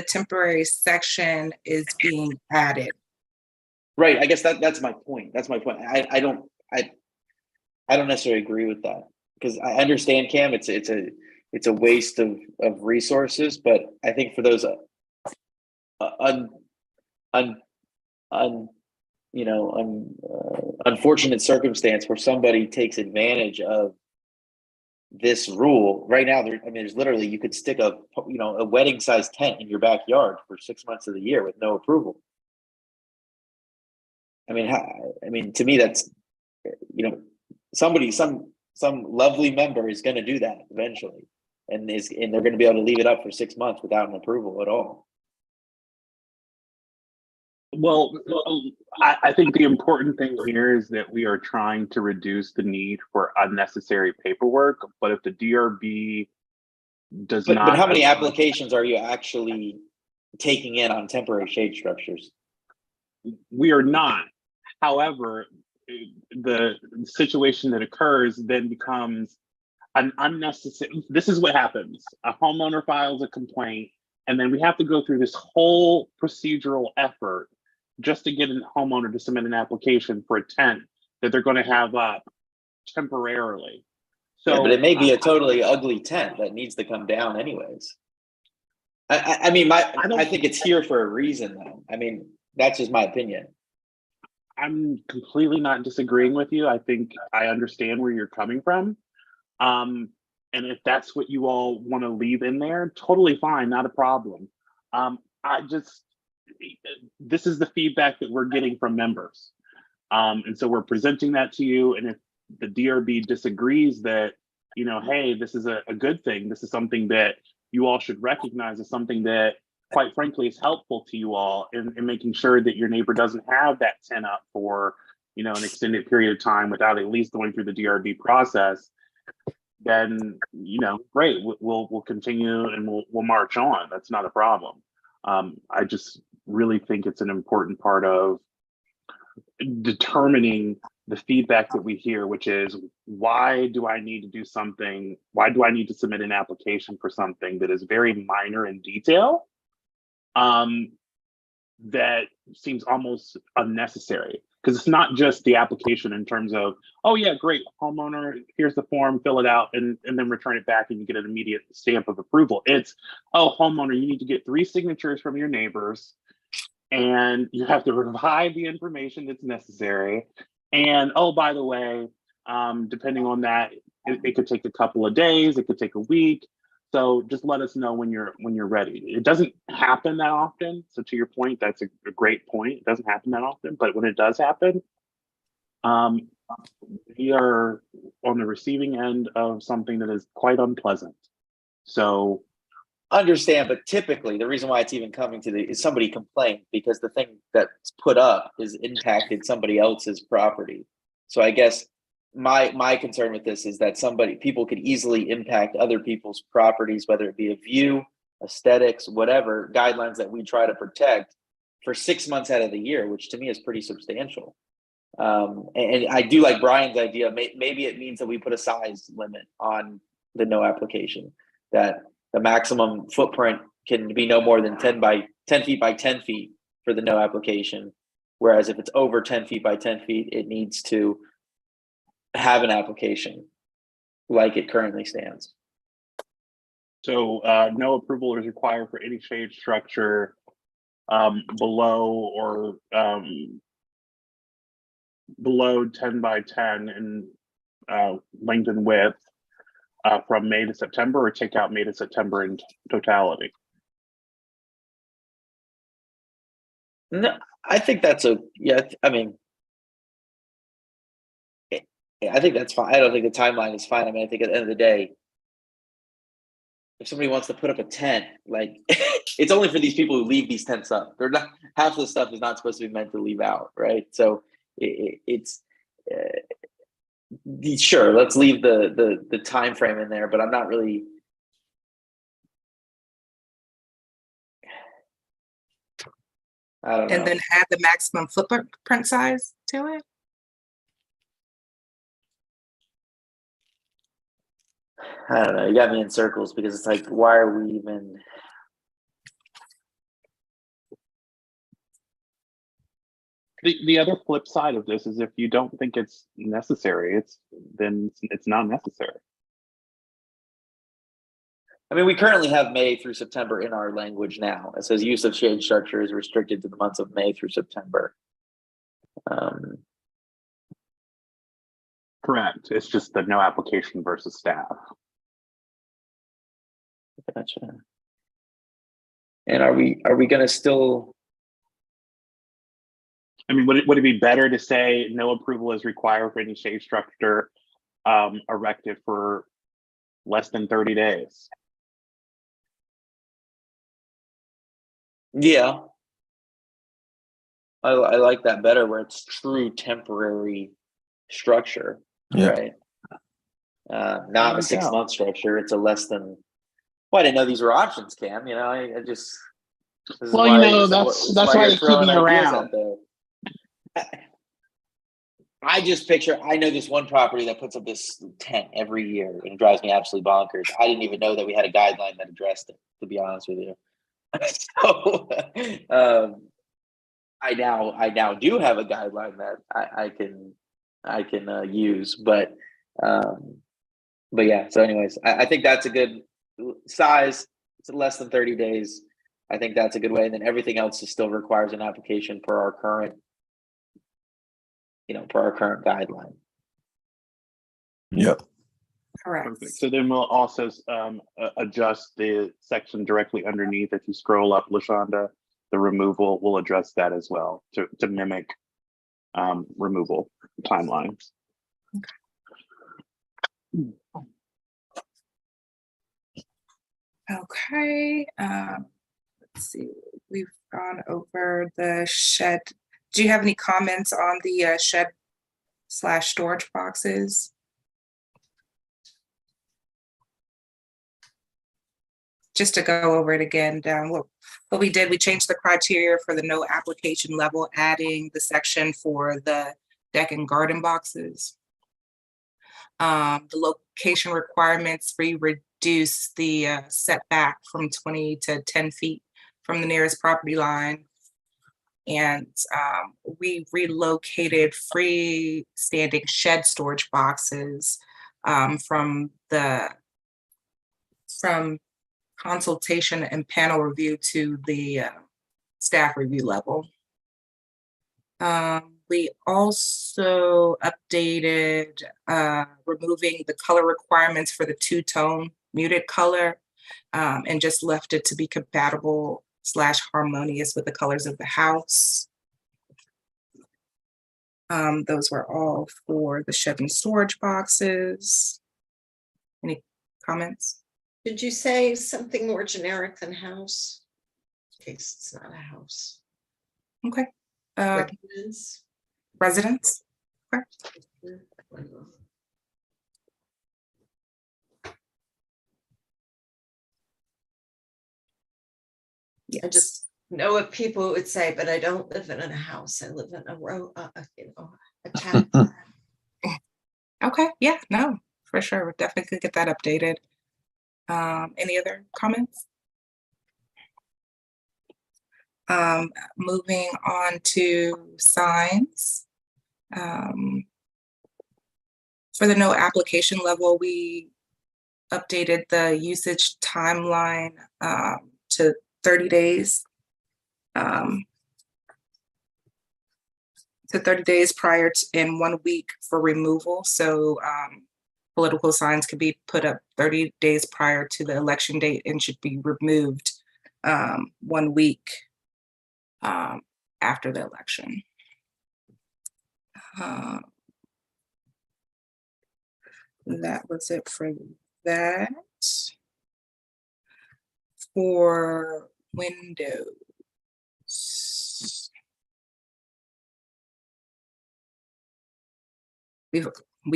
temporary section is being added. Right. I guess that's my point. That's my point. I don't necessarily agree with that, because I understand, Cam, it's a waste of resources, but I think for those unfortunate circumstance where somebody takes advantage of this rule right now, there's literally, you could stick a wedding size tent in your backyard for 6 months of the year with no approval. I mean, to me, that's, somebody, some lovely member is going to do that eventually, and they're going to be able to leave it up for 6 months without an approval at all. Well, I think the important thing here is that we are trying to reduce the need for unnecessary paperwork. But if the DRB does not. But how many applications are you actually taking in on temporary shade structures? We are not. However, the situation that occurs then becomes an unnecessary. This is what happens. A homeowner files a complaint, and then we have to go through this whole procedural effort just to get a homeowner to submit an application for a tent that they're going to have up temporarily. So, yeah, but it may be a totally ugly tent that needs to come down anyways. I think it's here for a reason, though. I mean, that's just my opinion. I'm completely not disagreeing with you. I think I understand where you're coming from. And if that's what you all want to leave in there, totally fine, not a problem. This is the feedback that we're getting from members. And so we're presenting that to you. And if the DRB disagrees that, hey, this is a good thing, this is something that you all should recognize as something that, quite frankly, is helpful to you all in making sure that your neighbor doesn't have that tent up for, an extended period of time without at least going through the DRB process, then, great, we'll continue and we'll march on. That's not a problem. I just really think it's an important part of determining the feedback that we hear, which is, why do I need to do something? Why do I need to submit an application for something that is very minor in detail? That seems almost unnecessary, because it's not just the application in terms of, oh yeah, great, homeowner, here's the form, fill it out, and then return it back and you get an immediate stamp of approval. It's, oh, homeowner, you need to get 3 signatures from your neighbors, and you have to provide the information that's necessary. And oh, by the way, depending on that, it could take a couple of days, it could take a week. So just let us know when you're ready. It doesn't happen that often. So to your point, that's a great point. It doesn't happen that often, but when it does happen, we are on the receiving end of something that is quite unpleasant. So understand, but typically the reason why it's even coming to is somebody complained because the thing that's put up is impacted somebody else's property. So I guess my concern with this is that people could easily impact other people's properties, whether it be a view, aesthetics, whatever guidelines that we try to protect for 6 months out of the year, which to me is pretty substantial. And I do like Brian's idea. Maybe it means that we put a size limit on the no application, that the maximum footprint can be no more than 10 feet by 10 feet for the no application. Whereas if it's over 10 feet by 10 feet, it needs to have an application like it currently stands. So no approval is required for any shade structure below or below 10 by 10 in length and width from May to September, or take out May to September in totality? No, I think that's I mean, I think that's fine. I don't think the timeline is fine. I mean, I think at the end of the day, if somebody wants to put up a tent, like it's only for these people who leave these tents up. They're not, half of the stuff is not supposed to be meant to leave out, right? So it's sure, let's leave the time frame in there, but I'm not really. I don't know. And then add the maximum footprint size to it. I don't know. You got me in circles because it's like, why are we even? The other flip side of this is if you don't think it's necessary, then it's not necessary. I mean, we currently have May through September in our language now. It says use of shade structure is restricted to the months of May through September. Correct. It's just the no application versus staff. Gotcha. And are we going to still? I mean, would it be better to say no approval is required for any shade structure erected for less than 30 days? Yeah. I like that better, where it's true temporary structure, right? Not a 6 month structure. It's a less than. Well, I didn't know these were options, Cam. You know, I just. Well, you know, that's why they keep me around. I just picture. I know this one property that puts up this tent every year, and it drives me absolutely bonkers. I didn't even know that we had a guideline that addressed it, to be honest with you. So, I now do have a guideline that I can use, but yeah. So, anyways, I think that's a good size. It's less than 30 days. I think that's a good way, and then everything else still requires an application per our current, guideline. Yep. Correct. Perfect. So then we'll also adjust the section directly underneath. If you scroll up, LaShonda, the removal, we'll address that as well to mimic removal timelines. Okay. Let's see. We've gone over the shed. Do you have any comments on the shed/storage boxes? Just to go over it again, what we did, we changed the criteria for the no application level, adding the section for the deck and garden boxes. The location requirements, we reduced the setback from 20 to 10 feet from the nearest property line. And we relocated freestanding shed storage boxes from consultation and panel review to the staff review level. We also updated removing the color requirements for the two-tone muted color. and just left it to be compatible / harmonious with the colors of the house. Those were all for the shed and storage boxes. Any comments? Did you say something more generic than house? In case it's not a house. Okay. Residence? Residents? Okay. I just know what people would say, but I don't live in a house. I live in a a town. Okay, yeah, no, for sure. We'll definitely get that updated. Any other comments? Moving on to signs. For the no application level, we updated the usage timeline to 30 days. To 30 days prior to in 1 week for removal. So political signs could be put up 30 days prior to the election date and should be removed 1 week after the election. That was it for that. For windows. We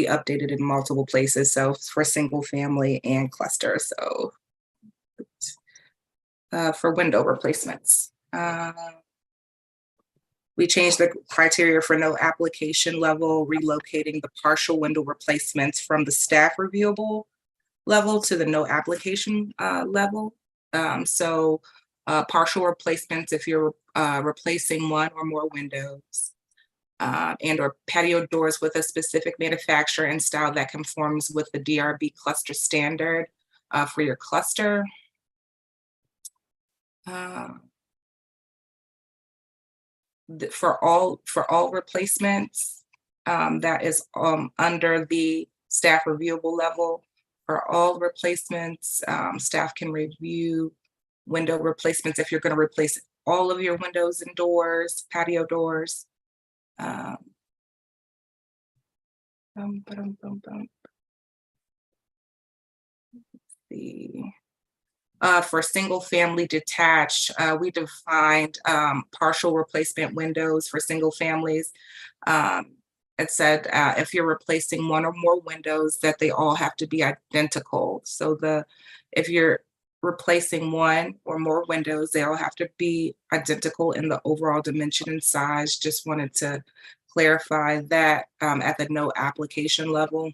updated in multiple places, so for single family and cluster. So for window replacements, we changed the criteria for no application level, relocating the partial window replacements from the staff reviewable level to the no application level. So partial replacements if you're replacing one or more windows. And or patio doors with a specific manufacturer and style that conforms with the DRB cluster standard for your cluster. For all replacements, that is under the staff reviewable level. For all replacements, staff can review window replacements if you're going to replace all of your windows and doors, patio doors. For single family detached, we defined partial replacement windows for single families. It said if you're replacing one or more windows that they all have to be identical. So if you're replacing one or more windows, they all have to be identical in the overall dimension and size. Just wanted to clarify that at the no application level.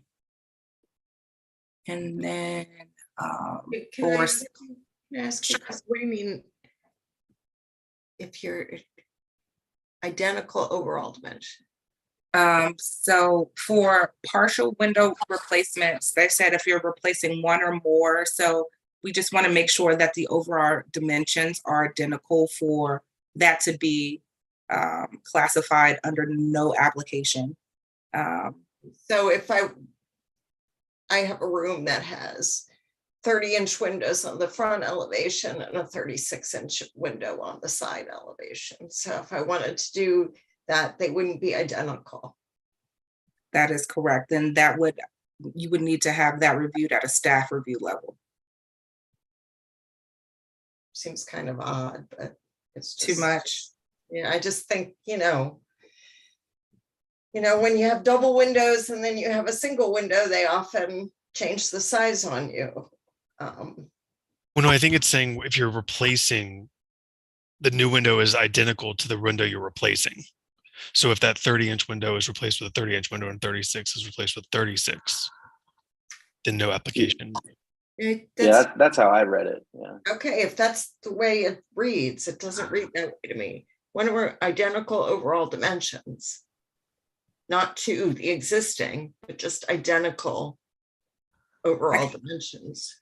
And then Can I ask you, what do you mean if you're identical overall dimension? So for partial window replacements, they said if you're replacing one or more, so we just want to make sure that the overall dimensions are identical for that to be classified under no application. So if I have a room that has 30-inch windows on the front elevation and a 36-inch window on the side elevation. So if I wanted to do that, they wouldn't be identical. That is correct. Then you would need to have that reviewed at a staff review level. Seems kind of odd, but it's just, too much. Yeah, I just think, when you have double windows and then you have a single window, they often change the size on you. Well, no, I think it's saying if you're replacing, the new window is identical to the window you're replacing. So if that 30-inch window is replaced with a 30-inch window and 36 is replaced with 36, then no application. Yeah, that's how I read it. Yeah. Okay, if that's the way it reads, it doesn't read that way to me. When we're identical overall dimensions, not to the existing, but just identical overall dimensions.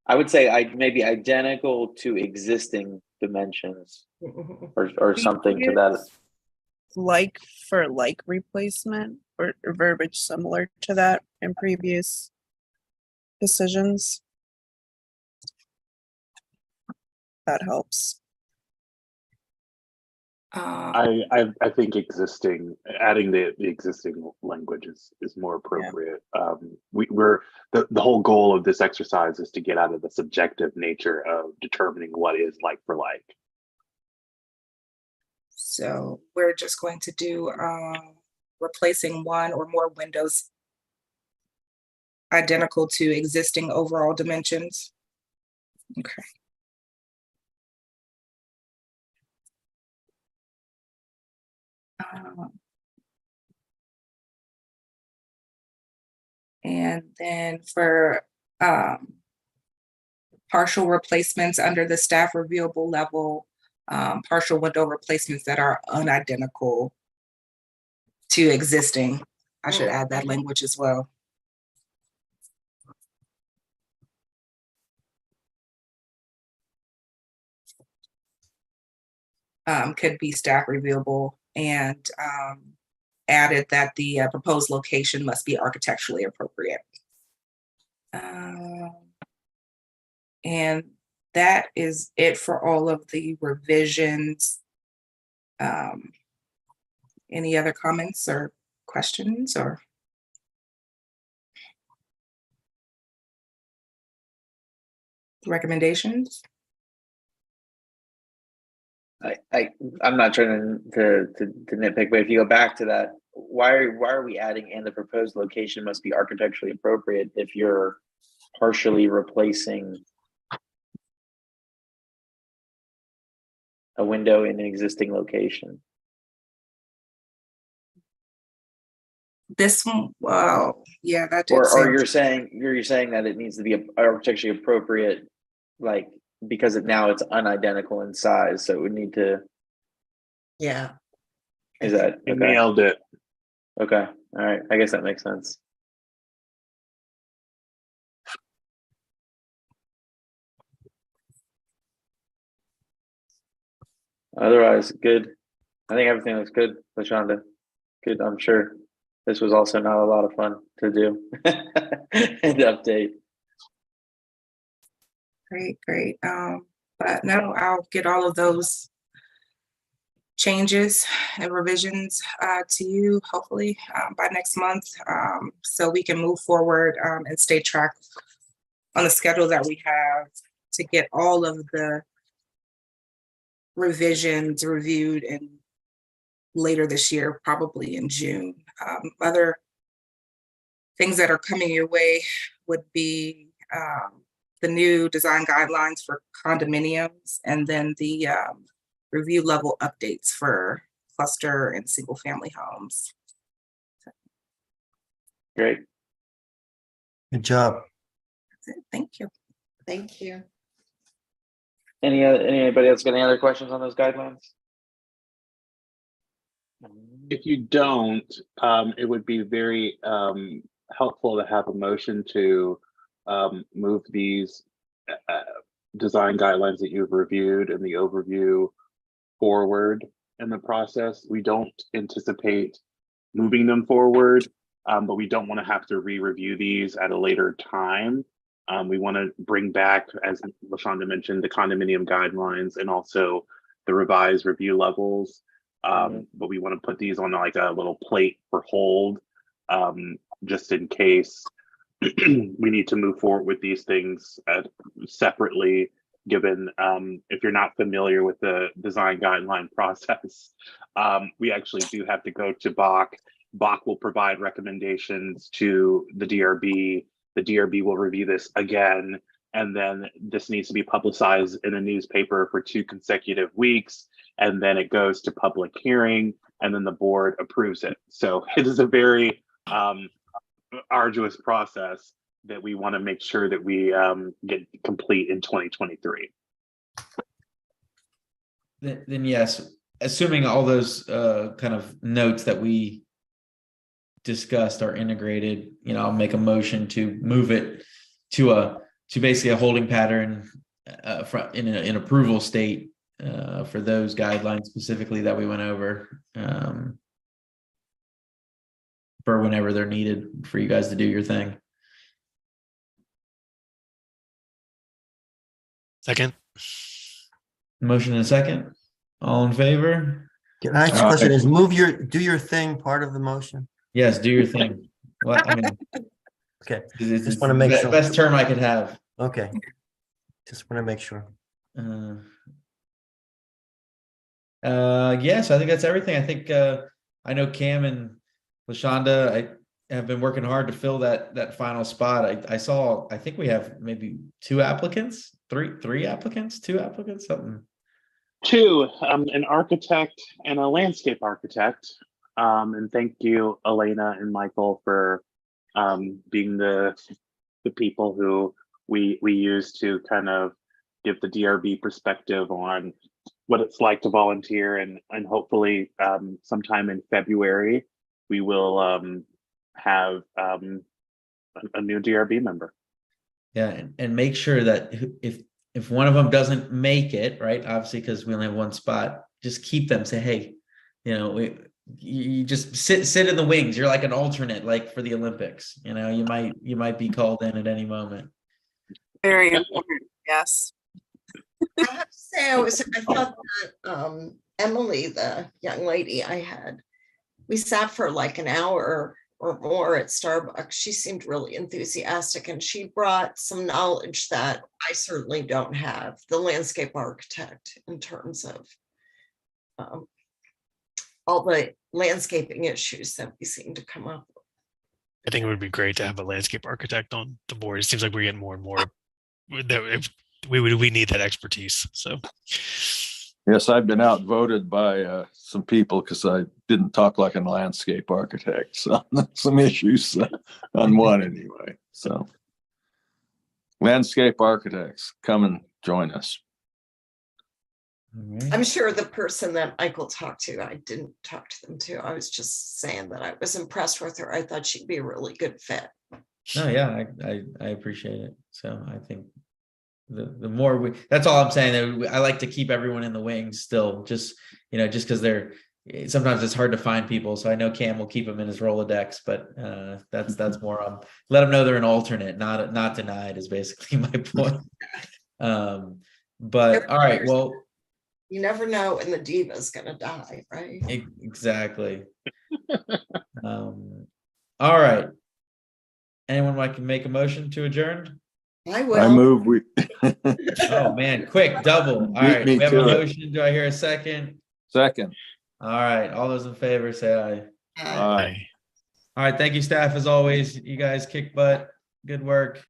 I would say maybe identical to existing dimensions or something to that. Like for like replacement or verbiage similar to that in previous decisions. that helps. I think adding the existing language is more appropriate. We're the whole goal of this exercise is to get out of the subjective nature of determining what is like for like. So we're just going to do replacing one or more windows identical to existing overall dimensions. Okay. And then for partial replacements under the staff reviewable level, partial window replacements that are unidentical to existing. I should add that language as well. Could be staff reviewable, and added that the proposed location must be architecturally appropriate. And that is it for all of the revisions. Any other comments or questions or? Recommendations? I'm not trying to nitpick, but if you go back to that, why are we adding "and the proposed location must be architecturally appropriate" if you're partially replacing a window in an existing location? This one, wow, yeah, that did Or you're saying that it needs to be architecturally appropriate, like because now it's unidentical in size, so it would need to. Yeah. Is that You nailed it? Okay, all right. I guess that makes sense. Otherwise, good. I think everything looks good, LaShonda. Good. I'm sure this was also not a lot of fun to do and update. Great. But no, I'll get all of those changes and revisions to you hopefully by next month, so we can move forward and stay track on the schedule that we have to get all of the revisions reviewed and later this year, probably in June. Other things that are coming your way would be the new design guidelines for condominiums, and then the review level updates for cluster and single family homes. Great. Good job. That's it. Thank you. Thank you. Anybody else got any other questions on those guidelines? If you don't, it would be very helpful to have a motion to move these design guidelines that you've reviewed and the overview forward in the process. We don't anticipate moving them forward, but we don't want to have to re-review these at a later time. We want to bring back, as LaShonda mentioned, the condominium guidelines and also the revised review levels. But we want to put these on like a little plate for hold, just in case we need to move forward with these things separately, given if you're not familiar with the design guideline process, we actually do have to go to BOC. BOC will provide recommendations to the DRB. The DRB will review this again, and then this needs to be publicized in a newspaper for 2 consecutive weeks, and then it goes to public hearing, and then the board approves it. So it is a very arduous process that we want to make sure that we get complete in 2023. Then yes, assuming all those kind of notes that we discussed are integrated, I'll make a motion to move it to basically a holding pattern in an approval state for those guidelines specifically that we went over, for whenever they're needed for you guys to do your thing. Second. Motion and a second. All in favor? Can I ask a question? Is do your thing part of the motion? Yes, do your thing. Well, I mean, Okay, it's just want to make the sure. best term I could have. Okay, just want to make sure. Yes, I think that's everything. I think I know Cam and LaShonda, I have been working hard to fill that final spot. I think we have maybe two applicants, three applicants, two applicants, something. Two, an architect and a landscape architect. And thank you, Elena and Michael, for being the people who we use to kind of give the DRB perspective on what it's like to volunteer, and hopefully sometime in February we will have a new DRB member. Yeah, and make sure that if one of them doesn't make it, right, obviously because we only have one spot, just keep them. Say, hey, you just sit in the wings. You're like an alternate, like for the Olympics. You might be called in at any moment. Very important. Yes. I have to say, I thought that Emily, the young lady I had, we sat for like an hour or more at Starbucks. She seemed really enthusiastic, and she brought some knowledge that I certainly don't have, the landscape architect, in terms of all the landscaping issues that we seem to come up with. I think it would be great to have a landscape architect on the board. It seems like we're getting more and more that if we need that expertise. So Yes, I've been outvoted by some people because I didn't talk like a landscape architect. So some issues on one anyway. So landscape architects, come and join us. I'm sure the person that Michael talked to, I didn't talk to them too. I was just saying that I was impressed with her. I thought she'd be a really good fit. No, yeah, I appreciate it. So I think the more that's all I'm saying. That I like to keep everyone in the wings still, just because sometimes it's hard to find people. So I know Cam will keep them in his Rolodex, but that's more let them know they're an alternate, not denied, is basically my point. But all right, well, you never know when the diva is going to die, right? Exactly. All right. Anyone like to make a motion to adjourn? I will. I move we. Oh man, quick, double. All right, we have a motion. Do I hear a second? Second. All right, all those in favor say aye. Aye. All right, thank you, staff, as always. You guys kick butt. Good work.